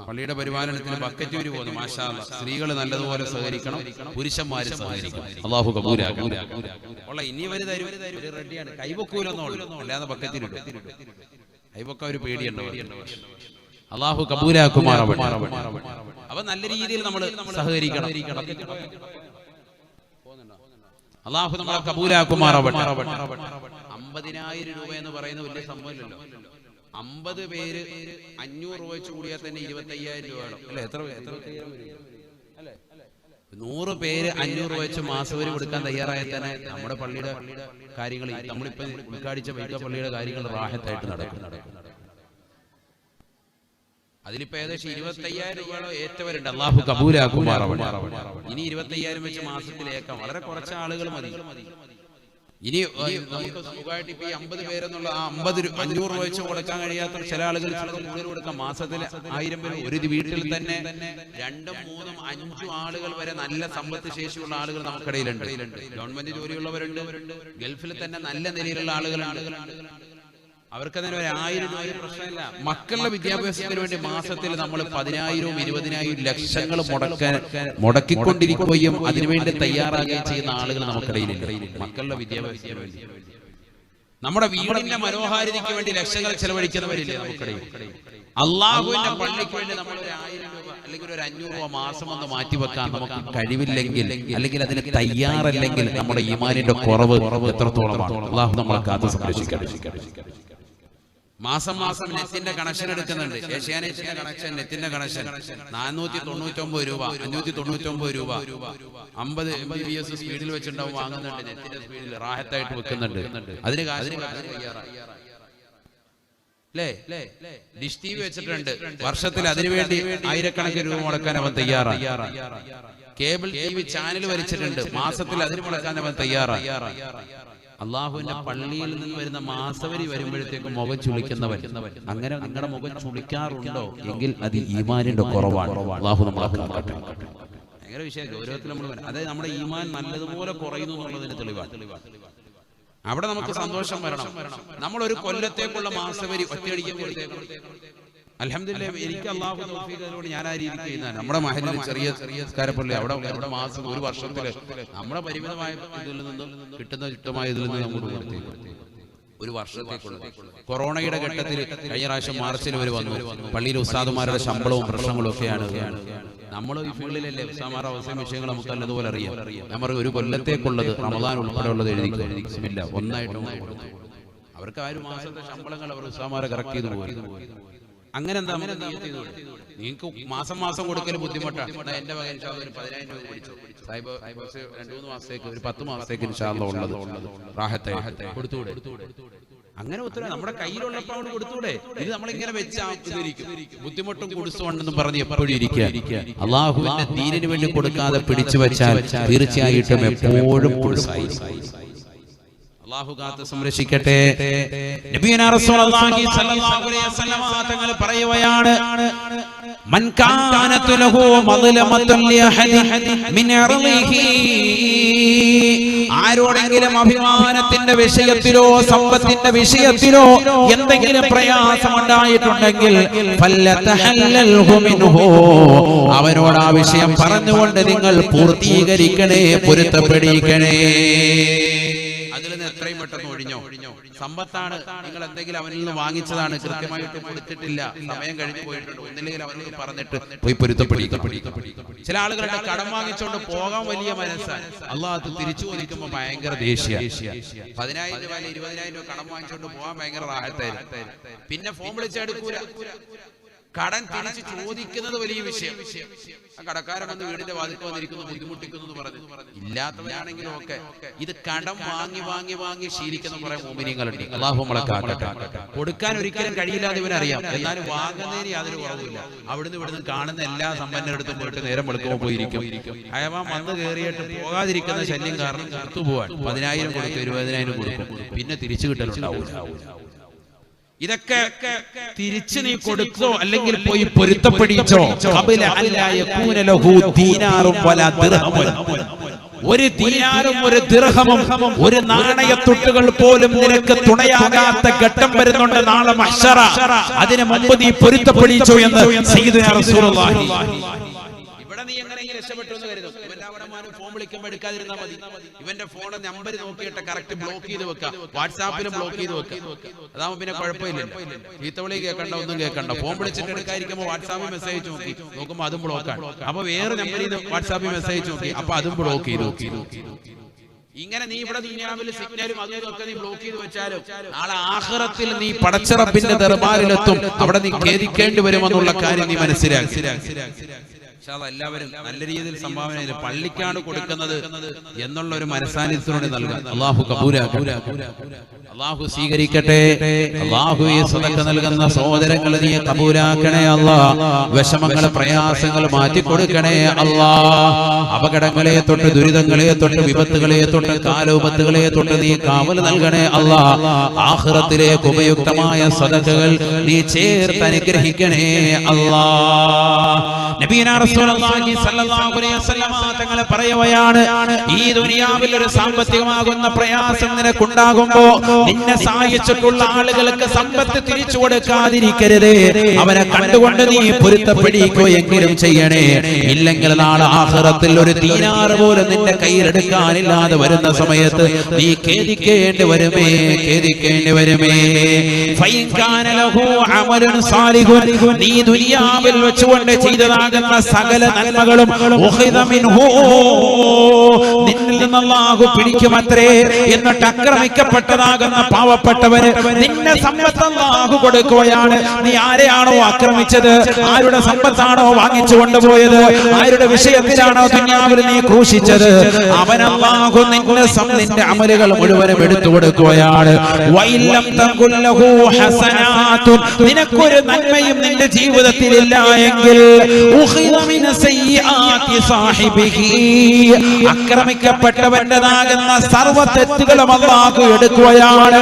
പള്ളിയുടെ പരിപാലനത്തിന് ബക്കറ്റ് ഊരി പോകുന്നു. മാഷാ അല്ലാഹ്. സ്ത്രീകൾ നല്ലതുപോലെ സഹകരിക്കണം, പുരുഷന്മാര് സഹകരിക്കണം. അല്ലാഹു കബൂലാക്കും. ഇനി വരെ റെഡിയാണ്. കൈവക്കൂലെന്നോളൂ, അല്ലാതെ ബക്കറ്റിലിട്ടു കൈവക്കാൻ ഒരു പേടിയുണ്ടോ? അല്ലാഹു കബൂലാക്കുമാറാവട്ടെ. അപ്പൊ നല്ല രീതിയിൽ നമ്മൾ സഹകരിക്കണം. അല്ലാഹു നമ്മളെ കബൂലാക്കുമാറാവട്ടെ. 50,000 രൂപ എന്ന് പറയുന്ന വലിയ സംഭവമില്ലല്ലോ. 50 പേര് 500 രൂപ വെച്ച് കൂടിയാൽ തന്നെ 25,000 രൂപ വേണം അല്ലെ? എത്ര 100 പേര് 500 രൂപ വെച്ച് മാസവരി കൊടുക്കാൻ തയ്യാറായാൽ തന്നെ നമ്മുടെ പള്ളിയുടെ കാര്യങ്ങൾ, നമ്മളിപ്പോ ഉദ്ഘാടിച്ച വൈക്ക പള്ളിയുടെ കാര്യങ്ങൾ റാഹത്തായിട്ട് നടക്കും. അതിലിപ്പോ ഏകദേശം 25,000 രൂപയോളം ഏറ്റവരുണ്ട്. അല്ലാഹു കബൂലാക്കുമാറാവട്ടെ. ഇനി 25,000 വെച്ച് മാസത്തിലേക്കാം. വളരെ കുറച്ച് ആളുകൾ മതി. ഇനി നമുക്ക് സുഖമായിട്ട് ഇപ്പൊ 50 പേരെന്നുള്ള 500 രൂപ വെച്ച് കൊടുക്കാൻ കഴിയാത്ത ചില ആളുകൾ കൂടുതൽ കൊടുക്കാം. മാസത്തിൽ 1000 പേര് ഒരു വീട്ടിൽ തന്നെ 2, 3, 5 ആളുകൾ വരെ നല്ല സമ്പത്ത് ശേഷിയുള്ള ആളുകൾ നമുക്കിടയിലുണ്ട്. ഗവൺമെന്റ് ജോലിയുള്ളവരുണ്ട്, ഗൾഫിൽ തന്നെ നല്ല നിലയിലുള്ള ആളുകളുണ്ട്. അവർക്ക് തന്നെ 1,000 രൂപ പ്രശ്നമില്ല. മക്കളുടെ വിദ്യാഭ്യാസത്തിന് വേണ്ടി മാസത്തിൽ നമ്മൾ 10,000, 20,000 ലക്ഷങ്ങൾ മുടക്കിക്കൊണ്ടിരിക്കുകയും അതിനുവേണ്ടി തയ്യാറാകുകയും ചെയ്യുന്ന ആളുകൾ നമുക്കിടയിലില്ല. മക്കളുടെ വിദ്യാഭ്യാസത്തിന് വേണ്ടി, നമ്മുടെ വീടിന്റെ മനോഹാരിതയ്ക്ക് വേണ്ടി ലക്ഷങ്ങൾ ചെലവഴിക്കുന്നവരില്ലേ നമുക്കിടയിൽ? അള്ളാഹുവിന്റെ പള്ളിക്ക് വേണ്ടി നമ്മൾ 1,000 രൂപ അല്ലെങ്കിൽ 500 രൂപ മാസം ഒന്ന് മാറ്റിവെക്കാൻ നമുക്ക് കഴിവില്ലെങ്കിൽ, അല്ലെങ്കിൽ അതിന് തയ്യാറല്ലെങ്കിൽ നമ്മുടെ ഈമാനിന്റെ കുറവ് എത്രത്തോളമാണ്? അള്ളാഹു നമ്മളെ കാത്തു സംരക്ഷിക്കട്ടെ. മാസം നെറ്റിന്റെ കണക്ഷൻ എടുക്കുന്നുണ്ട്. ഏഷ്യാനെറ്റിന്റെ കണക്ഷൻ, നെറ്റിന്റെ കണക്ഷൻ 499 രൂപ, 599 രൂപ. 50 Mbps സ്പീഡിൽ വെച്ചിട്ടുണ്ടാവും വാങ്ങുന്നുണ്ട്. നെറ്റിന്റെ സ്പീഡിൽ റാഹത്തായിട്ട് വെക്കുന്നുണ്ട്. അതിന് അല്ലേ? ഡിഷ് ടി വി വെച്ചിട്ടുണ്ട്. വർഷത്തിൽ അതിനുവേണ്ടി ആയിരക്കണക്കിന് രൂപ മുടക്കാൻ അവൻ തയ്യാറാണ്. കേബിൾ TV ചാനൽ വലിച്ചിട്ടുണ്ട്. മാസത്തിൽ അതിന് മുടക്കാൻ അവൻ തയ്യാറാണ്. അള്ളാഹുവിന്റെ പള്ളിയിൽ നിന്ന് വരുന്ന മാസവരി വരുമ്പോഴത്തേക്കും മുഖം ചുളിക്കുന്നവൻ, അങ്ങനെ നിങ്ങളുടെ മുഖം ചുളിക്കാറുണ്ടോ എങ്കിൽ അത് ഈമാനിന്റെ കുറവാണ്. അള്ളാഹു നമ്മളെ കാക്കട്ടെ. ഭയങ്കര വിഷയം, ഗൗരവത്തിൽ നമ്മൾ അതായത് നമ്മുടെ ഈമാൻ നല്ലതുപോലെ കുറയുന്നു എന്നുള്ളതിന് തെളിവാണ്. അവിടെ നമുക്ക് സന്തോഷം വരണം. നമ്മൾ ഒരു കൊല്ലത്തേക്കുള്ള മാസവരി ഒറ്റയടിക്ക് കൊടുത്തേക്കണം. അൽഹംദുലില്ലാഹ്, എനിക്ക് അല്ലാഹു തൗഫീഖ് തന്നതോടെ ഞാൻ ആ രീതിക്ക് ചെയ്യുന്നതാണ്. നമ്മുടെ മഹലിൽ ചെറിയ സ്കാരപ്പള്ളി അവിടെ മാസം ഒരു വർഷത്തിൽ നമ്മുടെ പരിമിതമായ ഇതിൽ നിന്നും കിട്ടുന്ന ചുറ്റമായ ഇതിൽ നിന്ന് നമ്മൾ കൊടുത്തേക്കും. ഒരു വർഷത്തേക്കുള്ള കൊറോണയുടെ ഘട്ടത്തിൽ കഴിഞ്ഞ പ്രാവശ്യം മാർച്ചിൽ വരെ വന്നു. പള്ളിയിലെ ഉസ്താദുമാരുടെ ശമ്പളവും പ്രശ്നങ്ങളും ഒക്കെയാണ്. നമ്മൾ ഈ ഫീൽഡിലല്ലേ ഉസ്താദുമാരുടെ അവസ്ഥയും വിഷയങ്ങൾ നമുക്ക് നല്ലതുപോലെ അറിയാം. നമ്മൾ ഒരു കൊല്ലത്തേക്കുള്ളത് റമദാൻ ഉൾപ്പെടെയുള്ളത് എഴുതിയില്ല, ഒന്നായിട്ട് അവർക്ക് ആ ഒരു മാസത്തെ ശമ്പളങ്ങൾ അവർ ഉസ്താദുമാരെ കറക്റ്റ് ചെയ്ത് പോയി. അങ്ങനെ എന്താ നിങ്ങൾക്ക് മാസം കൊടുക്കൽ ബുദ്ധിമുട്ടാണ്. എന്റെ മകൻ 10,000 രൂപ പിടിച്ചു സാഹിബ്, 2-3 മാസത്തേക്ക്, ഒരു 10 മാസത്തേക്ക് ഉള്ളത് റാഹത്തെ കൊടുത്തൂടെ? അങ്ങനെ ഉത്തരവ് നമ്മുടെ കയ്യിലുള്ളപ്പോൾ കൊടുത്തൂടെ? ഇത് നമ്മളിങ്ങനെ വെച്ചായിരിക്കും ബുദ്ധിമുട്ടും കൊടുത്തുകൊണ്ടെന്നും പറഞ്ഞ് എപ്പോഴും ഇരിക്കുക. അള്ളാഹുവിന്റെ ദീനിന് വേണ്ടി കൊടുക്കാതെ പിടിച്ചു വെച്ചാൽ തീർച്ചയായിട്ടും എപ്പോഴും കൊടുസായി. അല്ലാഹു കാത്ത് സംരക്ഷിക്കട്ടെ. നബിയുനാ റസൂലുള്ളാഹി സ്വല്ലല്ലാഹു അലൈഹി വസല്ലം തങ്ങൾ പറയുകയാണ്, മൻ കാനത ലഹു മദ്ലമത്തുൻ ലിഅഹദിൻ മിൻ അർളിഹി, ആരോടെങ്കിലും അഭിമാനത്തിന്റെ വിഷയത്തിലോ സമ്പത്തിന്റെ വിഷയത്തിലോ എന്തെങ്കിലും പ്രയാസമുണ്ടായിട്ടുണ്ടെങ്കിൽ ഫല്ലതഹല്ലൽഹു മിൻഹു, അവനോട് ആ വിഷയം പറഞ്ഞുകൊണ്ട് നിങ്ങൾ പൂർത്തീകരിക്കണേ, പൊരുത്തപ്പെടിക്കണേ. അതിൽ നിന്ന് എത്രയും പെട്ടെന്ന് ഒഴിഞ്ഞോ. സമ്പത്താണ്, നിങ്ങൾ എന്തെങ്കിലും അവനിൽ നിന്ന് വാങ്ങിച്ചതാണ്, കൃത്യമായിട്ട് കൊടുത്തിട്ടില്ല, സമയം കഴിഞ്ഞു പോയിട്ടുണ്ട്, ഒന്നില്ലെങ്കിൽ അവനിൽ പറഞ്ഞിട്ട് പോയി പൊരുത്തപ്പെടിക്കണം. ചില ആളുകളുടെ കടം വാങ്ങിച്ചോണ്ട് പോകാൻ വലിയ മനസ്സാണ്, അള്ളാഹ് അത് തിരിച്ചു ചോദിക്കുമ്പോ ഭയങ്കര ദേഷ്യ. 10,000 രൂപ 20,000 രൂപ കടം വാങ്ങിച്ചോണ്ട് പോകാൻ ഭയങ്കര റാഹത്തായിരുന്നു. പിന്നെ ഫോൺ വിളിച്ചെടുക്കൂല, കടൻ തിരിച്ച് ചോദിക്കുന്നത് വലിയ വിഷയം. ആ കടക്കാരൻ വന്ന് വീടിന്റെ വാതിൽക്ക് വന്നിരിക്കുന്നു, ബുദ്ധിമുട്ടിക്കുന്നു എന്ന് പറഞ്ഞു. ഇല്ലാത്തവരാണെങ്കിലും ഒക്കെ ഇത് കടം വാങ്ങി വാങ്ങി വാങ്ങി ശീലിക്കുന്ന കുറെ മോമിനിയങ്ങളുണ്ട്. അല്ലാഹു നമ്മളെ കാക്കട്ടെ. കൊടുക്കാൻ ഒരിക്കലും കഴിയില്ലാതെ ഇവനറിയാം, എന്നാലും വാങ്ങുന്നതിന് യാതൊരു കുറവുമില്ല. അവിടുന്ന് ഇവിടുന്ന് കാണുന്ന എല്ലാ സമ്പന്നരെടുത്തും പോയിട്ട് നേരം വെളുക്കുമ്പോൾ പോയിരിക്കും. അയവാൻ വന്ന് കയറിയിട്ട് പോകാതിരിക്കുന്ന ശല്യം കാരണം പുറത്തുപോവാൻ 10,000 കൊടുക്കും, 20,000 കൊടുക്കും, പിന്നെ തിരിച്ചു കിട്ടലുണ്ടാവും. ഇതൊക്കെ തിരിച്ചു നീ കൊടുത്തോ അല്ലെങ്കിൽ പോയി പൊരുത്തപ്പെടിച്ചോ, ഒരു ദീനാറും ഒരു ദിർഹമും ഒരു നാണയത്തുട്ടുകൾ പോലും നിനക്ക് തുണയാകാത്ത ഘട്ടം വരുന്നുണ്ട് നാളെ മഹ്ശറ. അതിന് മുമ്പ് നീ പൊരുത്തപ്പെടിച്ചോ എന്ന് സയ്യിദുനാ റസൂലുള്ളാഹി. ഇവിടെ നീ എങ്ങനെയെങ്കിലും രക്ഷപ്പെട്ടു എന്ന് കരുതും. ഇവന്റെ അവിടെ ഫോൺ വിളിക്കുമ്പോൾ എടുക്കാതിരുന്നാൽ മതി. ഇവന്റെ ഫോൺ നമ്പർ നോക്കിയിട്ട് കറക്റ്റ് ബ്ലോക്ക് ചെയ്ത് വെക്കുക, വാട്സാപ്പിലും ബ്ലോക്ക് ചെയ്ത് വെക്കുക. അതാവുമ്പോ പിന്നെ കുഴപ്പമില്ല. ചീത്തവിളി കേൾക്കണ്ട, ഒന്നും കേൾക്കണ്ട. ഫോൺ വിളിച്ചിട്ട് എടുക്കാതിരിക്കുമ്പോൾ വാട്സാപ്പിൽ മെസ്സേജ് നോക്കുമ്പോൾ അതും ബ്ലോക്കാണ്. അപ്പൊ വേറെ നമ്പറിൽ നിന്ന് വാട്സാപ്പിൽ മെസ്സേജ് നോക്കി, അപ്പൊ അതും ബ്ലോക്ക് ചെയ്തു. ഇങ്ങനെ നീ ഇവിടെ ദുനിയാവിൽ സിഗ്നലും അതുമൊക്കെ നീ ബ്ലോക്ക് ചെയ്ത് വെച്ചാലും നാളെ ആഖിറത്തിൽ നീ പടച്ച റബ്ബിന്റെ ദർബാറിലെത്തും. അവിടെ നീ ഖേദിക്കേണ്ടി വരുമെന്നുള്ള കാര്യം നീ മനസ്സിലാക്കി. എല്ലാവരും നല്ല രീതിയിൽ സംഭാവന പള്ളിക്കാണ് കൊടുക്കുന്നത് എന്നുള്ള ഒരു മനസാന്നിധ്യത്തോടെ നൽകാം. അല്ലാഹു കബൂലാക്കട്ടെ, അല്ലാഹു സ്വീകരിക്കട്ടെ. അല്ലാഹു ഈ സദഖ നൽകുന്ന സഹോദരങ്ങളെ നീ കബൂലാക്കണേ അല്ലാഹ്. വിഷമങ്ങൾ പ്രയാസങ്ങൾ മാറ്റി കൊടുക്കണേ അല്ലാഹ്. അപകടങ്ങളെ തൊട്ട് ദുരിതങ്ങളെ തൊട്ട് വിപത്തുകളെ തൊട്ട് കാലോപത്തുകളെ തൊട്ട് നീ കാവൽ നൽകണേ അല്ലാഹ്. ആഖിറത്തിലേക്ക് ഉപയുക്തമായ സദഖകൾ നീ ചേർത്ത് അനുഗ്രഹിക്കണേ അല്ലാഹ്. നബിയനാ റസൂലുള്ളാഹി സ്വല്ലല്ലാഹു അലൈഹി വസല്ലം തങ്ങൾ പറയുകയാണ്, ഈ ദുനിയാവിൽ ഒരു സാമ്പത്തികമാകുന്ന പ്രയാസം നിനക്കുണ്ടാകുമ്പോ നിന്നെ സഹായിച്ചിട്ടുള്ള ആളുകൾക്ക് സമ്പത്ത് തിരിച്ചു കൊടുക്കാതിരിക്കരുത്. അവനെ കണ്ടുകൊണ്ട് നീ പൊരുത്തപ്പെടിക്കുകയെങ്കിലും ചെയ്യണേ. ഇല്ലെങ്കിൽ നാളെ ആഖിറത്തിൽ ഒരു ദീനാർ പോലും നിന്റെ കയ്യിലെടുക്കാനില്ലാതെ വരുന്ന സമയത്ത് നീ ഖേദിക്കേണ്ടി വരുമേ, ഖേദിക്കേണ്ടി വരുമേ. ഫൈൻ കാന ലഹു അമലുൻ സാലിഹുൻ, നീ ദുനിയാവിൽ വെച്ചുകൊണ്ട് ചെയ്തതാകുന്ന സകല നന്മകളും നിന്നിൽ നിന്ന് അല്ലാഹു പിടിക്കുമത്രേ. എന്നിട്ട് ആക്രമിക്കപ്പെട്ടതാകുന്ന പാവപ്പെട്ടവര് നിന്നെ സമ്പത്ത് അല്ലാഹു കൊടുക്കുകയാണ്. നീ ആരെയാണോ ആക്രമിച്ചത്, ആരുടെ സമ്പത്താണോ വാങ്ങിച്ചു കൊണ്ടുപോയത്, ആരുടെ വിഷയത്തിലാണോ ദുനിയാവിൽ നീ ക്രൂശിച്ചത്, അവൻ അല്ലാഹു നിന്റെ അമലുകൾ മുഴുവനും എടുത്തു കൊടുക്കുകയാണ്. വൈലം തഖുൽ ലഹു ഹസനാതുൻ, നിനക്കൊരു നന്മയും നിന്റെ ജീവിതത്തിൽ ഇല്ല എങ്കിൽ ആക്രമിക്കപ്പെട്ടവന്റേതാകുന്ന സർവ്വ തെറ്റുകളും അല്ലാഹു എടുക്കുകയാണ്.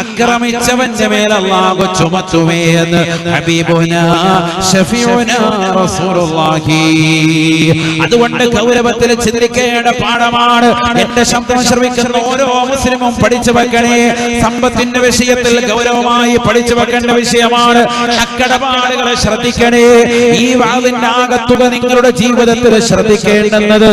ആക്രമിച്ചവന്റെ മേൽ അല്ലാഹു ചുമത്തുമേ എന്ന് ഹബീബുനാ ശഫീഉനാ റസൂലുള്ളാഹി. അതുകൊണ്ട് ഗൗരവത്തിൽ ചിന്തിക്കേണ്ട പാഠമാണ്. എന്റെ ശബ്ദം ശ്രവിക്കുന്ന ഓരോ മുസ്ലിമും പഠിച്ചു വെക്കണേ. സമ്പത്തിന്റെ വിഷയത്തിൽ ഗൗരവമായി പഠിച്ചു വെക്കേണ്ട വിഷയമാണ്. അക്കടപാടുകളെ ശ്രദ്ധിക്കണേ. ഈ വാളിന്റെ ആകത്തുക നിങ്ങളുടെ ജീവിതത്തിൽ ശ്രദ്ധിക്കേണ്ടുന്നത്,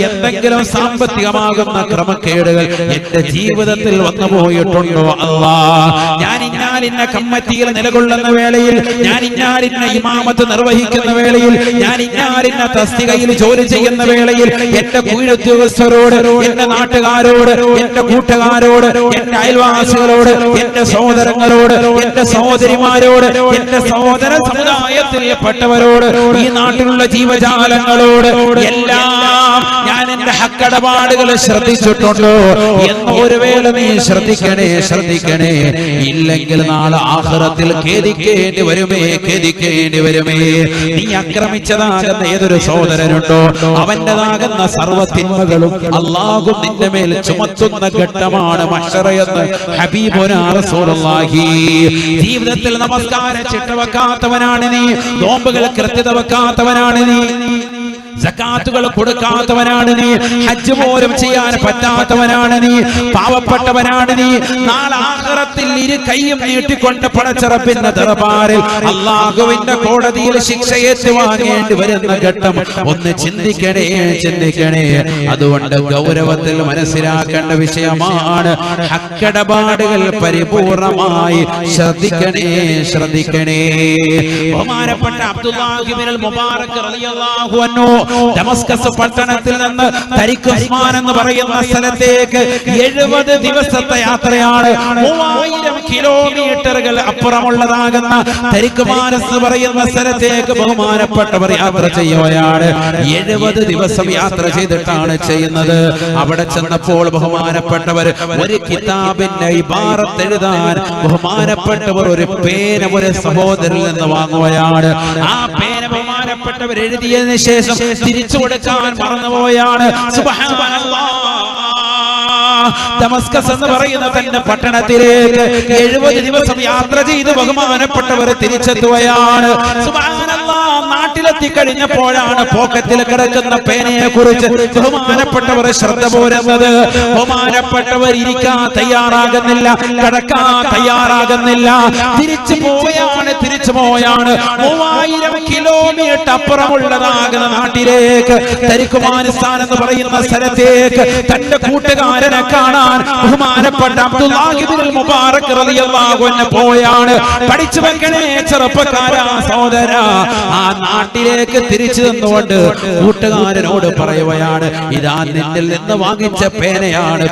എന്തെങ്കിലും സാമ്പത്തികമാകുന്ന ക്രമക്കേടുകൾ എന്റെ ജീവിതത്തിൽ വന്നു പോയിട്ടുണ്ടോ അല്ലാഹ്. ഞാൻ ഇന്നാലിന്ന കമ്മിറ്റിയിൽ നിലകൊള്ളുന്ന വേളയിൽ, ഞാൻ ഇന്നാലിന്ന ഇമാമത്ത് നിർവഹിക്കുന്ന വേളയിൽ, ഞാൻ ഇന്നാലിന്ന തസ്തികയിൽ ജോലി ചെയ്യുന്ന വേളയിൽ എന്റെ കീഴുദ്യോഗസ്ഥരോട്, എന്റെ നാട്ടുകാരോട്, എന്റെ കൂട്ടുകാരോട്, എന്റെ അയൽവാസികളോട്, എന്റെ സഹോദരങ്ങളോട്, എന്റെ സഹോദരിമാരോട്, എന്റെ സഹോദര സമുദായത്തിൽപ്പെട്ടവരോട്, ഈ നാട്ടിലുള്ള ജീവജാലങ്ങളോട് എല്ലാം ഞാൻ എന്റെ ഹക്കടപാടുകൾ ശ്രദ്ധിച്ചിട്ടുണ്ടോ എന്ന് ഒരു വേള നീ ശ്രദ്ധിക്കണേ, ശ്രദ്ധിക്കണേ. ഇല്ലെങ്കിൽ നാളെ ആഖിറത്തിൽ ഖേദിക്കേണ്ടി വരുമേ, ഖേദിക്കേണ്ടി വരുമേ. നീ ആക്രമിച്ചതാകുന്ന ഏതൊരു സഹോദരനുണ്ടോ അവന്റേതാകുന്ന സർവ്വ തിന്മകളും അല്ലാഹു നിന്റെ മേൽ ചുമത്തുന്ന ഘട്ടമാണ് മഹ്ശറയെന്ന് ഹബീബുനാ റസൂലുള്ളാഹി. ജീവിതത്തിൽ നമസ്കാരം ചിട്ടവെക്കാത്തവനാണ് നീ, നോമ്പുകൾ കൃത്യത വെക്കാത്തവനാണ് നീ, സകാത്തുകൾ കൊടുക്കാത്തവനാണ് നീ, ഹജ്ജ് പോലും ചെയ്യാൻ പറ്റാത്തവനാണ് നീ, പാവപ്പെട്ടവനാണ് നീ. നാളെ ആഖിറത്തിൽ ഇരു കൈയും നീട്ടിക്കൊണ്ട് പടച്ച റബ്ബിന്റെ ദർബാറിൽ അല്ലാഹുവിന്റെ കോടതിയിൽ ശിക്ഷയേറ്റ് വാങ്ങേണ്ടി വരുന്ന ഘട്ടം ഒന്ന് ചിന്തിക്കണേ, ചിന്തിക്കണേ. അതുകൊണ്ട് ഗൗരവത്തിൽ മനസ്സിലാക്കേണ്ട വിഷയമാണ്. ഹക്കിടപാടുകൾ പരിപൂർണമായി ശ്രദ്ധിക്കണേ, ശ്രദ്ധിക്കണേ. ബഹുമാനപ്പെട്ട അബ്ദുല്ലാഹി ഇബ്നുൽ മുബാറക് റളിയല്ലാഹു അൻഹു ദമസ്കസ് പട്ടണത്തിൽ നിന്ന് തരിഖ് ഉസ്മാൻ എന്ന് പറയുന്ന സ്ഥലത്തേക്ക് 70 ദിവസത്തെ യാത്രയാണ്. 3000 കിലോമീറ്ററുകൾ അപ്പുറമുള്ളതാകുന്ന തരിഖ് മാനസ് എന്ന് പറയുന്ന സ്ഥലത്തേക്ക് ബഹുമാനപ്പെട്ടവർ യാത്ര ചെയ്യുകയാണ്. 70 ദിവസം യാത്ര ചെയ്തിട്ടാണ് ചെയ്യുന്നത്. അവിടെ ചെന്നപ്പോൾ ബഹുമാനപ്പെട്ടവർ ഒരു കിതാബിന്റെ ഇബാറത്ത് എഴുതാൻ ബഹുമാനപ്പെട്ടവർ ഒരു പേന ഒരു സഹോദരനിൽ നിന്ന് വാങ്ങുകയാണ്. ആ പേന ബഹുമാനപ്പെട്ടവർ എഴുതിയതിനു ശേഷം തിരിച്ചു കൊടുക്കാൻ മറന്നുപോയാണ്. സുബ്ഹാനല്ലാഹ്. ദമസ്കസ് എന്ന് പറയുന്ന തന്റെ പട്ടണത്തിലേക്ക് 70 ദിവസം യാത്ര ചെയ്ത് ബഹുമാനപ്പെട്ടവർ തിരിച്ചെത്തുകയാണ്. സുബ്ഹാനല്ലാഹ്. നാട്ടിലെത്തി കഴിഞ്ഞപ്പോഴാണ് പോക്കറ്റിൽ കിടക്കുന്ന പേനയെ കുറിച്ച് ബഹുമാനപ്പെട്ടവർ ശ്രദ്ധ പോരുന്നത്. ബഹുമാനപ്പെട്ടവർ ഇരിക്കാൻ തയ്യാറാകുന്നില്ല, കിടക്കാൻ തയ്യാറാകുന്നില്ല. തിരിച്ചു പോയാണ് 3000 കിലോമീറ്റർ അപ്പുറമുള്ളതാകുന്ന നാട്ടിലേക്ക് തരിഖുമാനിസ്ഥാൻ എന്ന് പറയുന്ന സ്ഥലത്തേക്ക് തന്റെ കൂട്ടുകാരനെ കാണാൻ ബഹുമാനപ്പെട്ട അബ്ദുല്ലാഹ് ഇബ്നുൽ മുബാറക് റളിയല്ലാഹു അൻഹു പോയാണ്. പഠിച്ചു വെക്കണേ ചെറുപ്പക്കാരാ സഹോദരാ. ആ നാട്ടിലേക്ക് തിരിച്ചു നിന്നുകൊണ്ട് കൂട്ടുകാരനോട് പറയുകയാണ്, ഇതാ നിന്നിൽ നിന്ന് വാങ്ങിച്ച പേനയാണ്.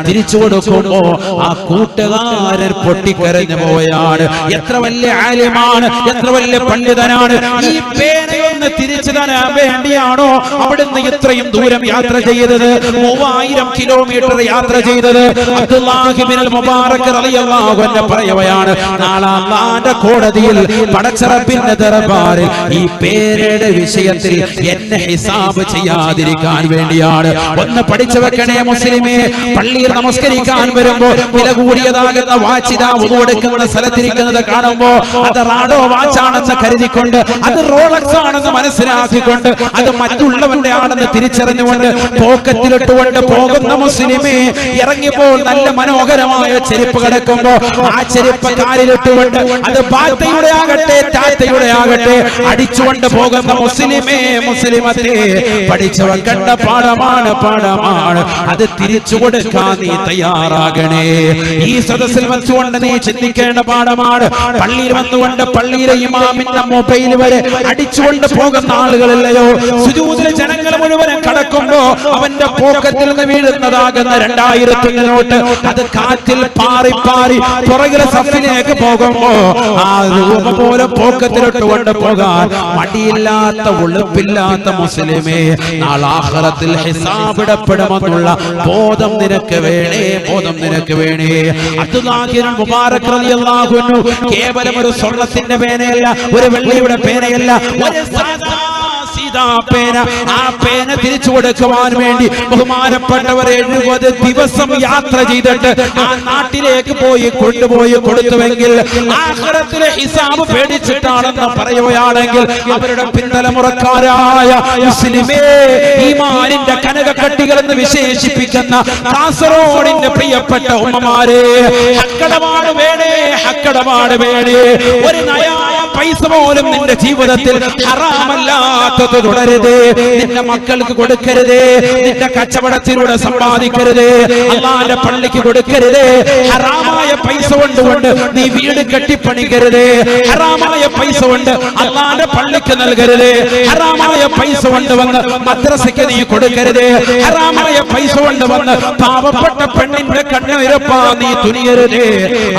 തിരിച്ചു കൊടുക്കുമ്പോ ആ കൂട്ടുകാരൻ പൊട്ടിക്കരഞ്ഞു പോവുകയാണ്. എത്ര വലിയ ആലിമാണ്, എത്ര വലിയ പണ്ഡിതനാണ്. ഈ പേനയൊന്ന് തിരിച്ചു തരാൻ വേണ്ടിയാണോ അവിടുന്ന് ഇത്രയും ദൂരം യാത്ര ചെയ്തത്? 3000 കിലോമീറ്റർ യാത്ര ചെയ്തത്. അബ്ദുല്ലാഹ് ഇബ്നുൽ മുബാറക് റളിയല്ലാഹു അൻഹു പറയുകയാണ്, നാളെ അല്ലാഹുവിന്റെ കോടതിയിൽ പടച്ചറപ്പിന്റെ ദർബാറിൽ ഈ പേനയുടെ വിഷയത്തിൽ എന്നെ ഹിസാബ് ചെയ്യാതിരിക്കാൻ വേണ്ടിയാണ്. ഒന്ന് പഠിച്ചു വെക്കണേ മുസ്ലിമേ. പള്ളിയിൽ നമസ്കരിക്കാൻ വരുമ്പോ വില കൂടിയതാകുന്ന വാച്ചിതാ ഉടുക്കുന്ന സ്ഥലത്തിരിക്കുന്നത് കാണുമ്പോ അത് റാഡോ വാച്ചാണെന്ന് കരുതിക്കൊണ്ട്, അത് റോളക്സ് ആണെന്ന് മനസ്സിലാക്കിക്കൊണ്ട്, അത് മറ്റുള്ളവന്റെ ആണെന്ന് തിരിച്ചറിഞ്ഞുകൊണ്ട് പോക്കറ്റിലിട്ടുകൊണ്ട് പോകുന്ന മുസ്ലിമേ, ഇറങ്ങിപ്പോൾ നല്ല മനോഹരമായ ചെരുപ്പ് കിടക്കുമ്പോ ആ ചെരുപ്പ് കാലിലിട്ടുകൊണ്ട്, അത് ബാത്തയുടെ ആകട്ടെ ടാറ്റയുടെ ആകട്ടെ അടിച്ചുകൊണ്ട് പോകുന്ന മുസ്ലിമേ, മുസ്ലിമത്തെ പഠിച്ചവൻ കണ്ട പാഠമാണ്. അത് തിരിച്ചു കൊടുക്കാൻ നീ തയ്യാറാകണേ. ഈ സദസ്സിൽ വെച്ചുകൊണ്ട് നീ ചിന്തിക്കേണ്ട പാഠമാണ്. പള്ളിയിൽ വന്നുകൊണ്ട് പള്ളിയിലെ ഇമാമിന്റെ മൊബൈൽ വരെ അടിച്ചുകൊണ്ട് പോകുന്ന ആളുകളില്ലയോ? സുജൂദിലെ ജനങ്ങൾ മുഴുവനും കടക്കുമ്പോ അവന്റെ പോക്കറ്റിൽ നിന്ന് വീഴുന്നതാകുന്ന 2000 നോട്ട് അത് കാറ്റിൽ പാറി പുറകിലെ സഫിലേക്ക് പോകുമ്പോ ആ രൂപ പോലെ പോക്കറ്റിലിട്ടുകൊണ്ട് പോകാൻ മടിയില്ലാത്ത ഉളുപ്പില്ലാത്ത മുസ്ലിമേ, നാളെ ആഖിറത്തിൽ ഹിസാബിടപ്പെടുമെന്നുള്ള ബോധം നിനക്ക് വേണേ. അബ്ദുല്ലാഹ് ഇബ്നുൽ മുബാറക് റളിയല്ലാഹു അൻഹു കേവലം ഒരു സ്വർണത്തിന്റെ പേനയല്ല, ഒരു വെള്ളിയുടെ പേനയല്ല, ഒരു പേന. ആ പേന തിരിച്ചു കൊടുക്കുവാൻ വേണ്ടി ബഹുമാനപ്പെട്ടവർ 70 ദിവസം യാത്ര ചെയ്തിട്ട് ആ നാട്ടിലേക്ക് കൊണ്ടുപോയി കൊടുത്തുവെങ്കിൽ ആഖിറത്തിലെ ഹിസാബ് പേടിച്ചിട്ടാണെന്ന് പറയുകയാണെങ്കിൽ അവരുടെ പിൻതലമുറക്കാരായ മുസ്ലിമേ, ഈമാനിന്റെ കനകക്കട്ടികൾ എന്ന് വിശേഷിപ്പിക്കുന്ന കാസർഗോഡിന്റെ പ്രിയപ്പെട്ട ഉമ്മമാരെ, ഹക്കടപാട് വേണേ. ഒരു നയാ പൈസ പോലും നിന്റെ ജീവിതത്തിൽ ഹറാമല്ലാത്തത് തുടരുത്. നിന്റെ മക്കൾക്ക് കൊടുക്കരുത്, നിന്റെ കച്ചവടത്തിലൂടെ സമ്പാദിക്കരുത്, അല്ലാഹുവിന്റെ പള്ളിക്ക് കൊടുക്കരുത്. ഹറാമായ പൈസ കൊണ്ടുകൊണ്ട് നീ വീട് കെട്ടിപ്പണിക്കരുത്. ഹറാമായ പൈസ കൊണ്ട് അല്ലാഹുവിന്റെ പള്ളിക്ക് നൽകരുത്. ഹറാമായ പൈസ കൊണ്ടുവന്ന് മദ്രസയ്ക്ക് നീ കൊടുക്കരുത്. ഹറാമായ പൈസ കൊണ്ടുവന്ന് പാവപ്പെട്ട പെണ്ണിന്റെ കണ്ണുയരപ്പാ നീ തുനിയരുത്.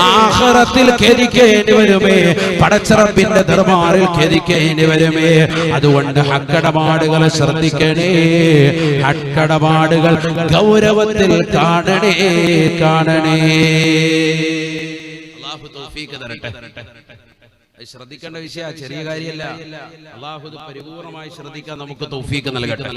ആഖിറത്തിൽ ഖേദിക്കേണ്ടി വരുമേ, പടച്ചറപ്പിന്റെ ദർബാറിൽ ഖേദിക്കേണ്ടി വരുമേ. അതുകൊണ്ട് ഹക്കടപാടുകൾ ശ്രദ്ധിക്കണേ, ഹക്കടപാടുകൾ ഗൗരവത്തിൽ കാണണേ. അല്ലാഹു തൗഫീഖ് തരട്ടെ. ശ്രദ്ധിക്കേണ്ട വിഷയ ചെറിയ കാര്യമല്ല. അല്ലാഹു പരിപൂർണമായി ശ്രദ്ധിക്കാൻ നമുക്ക് തൗഫീഖ് നൽകട്ടെ.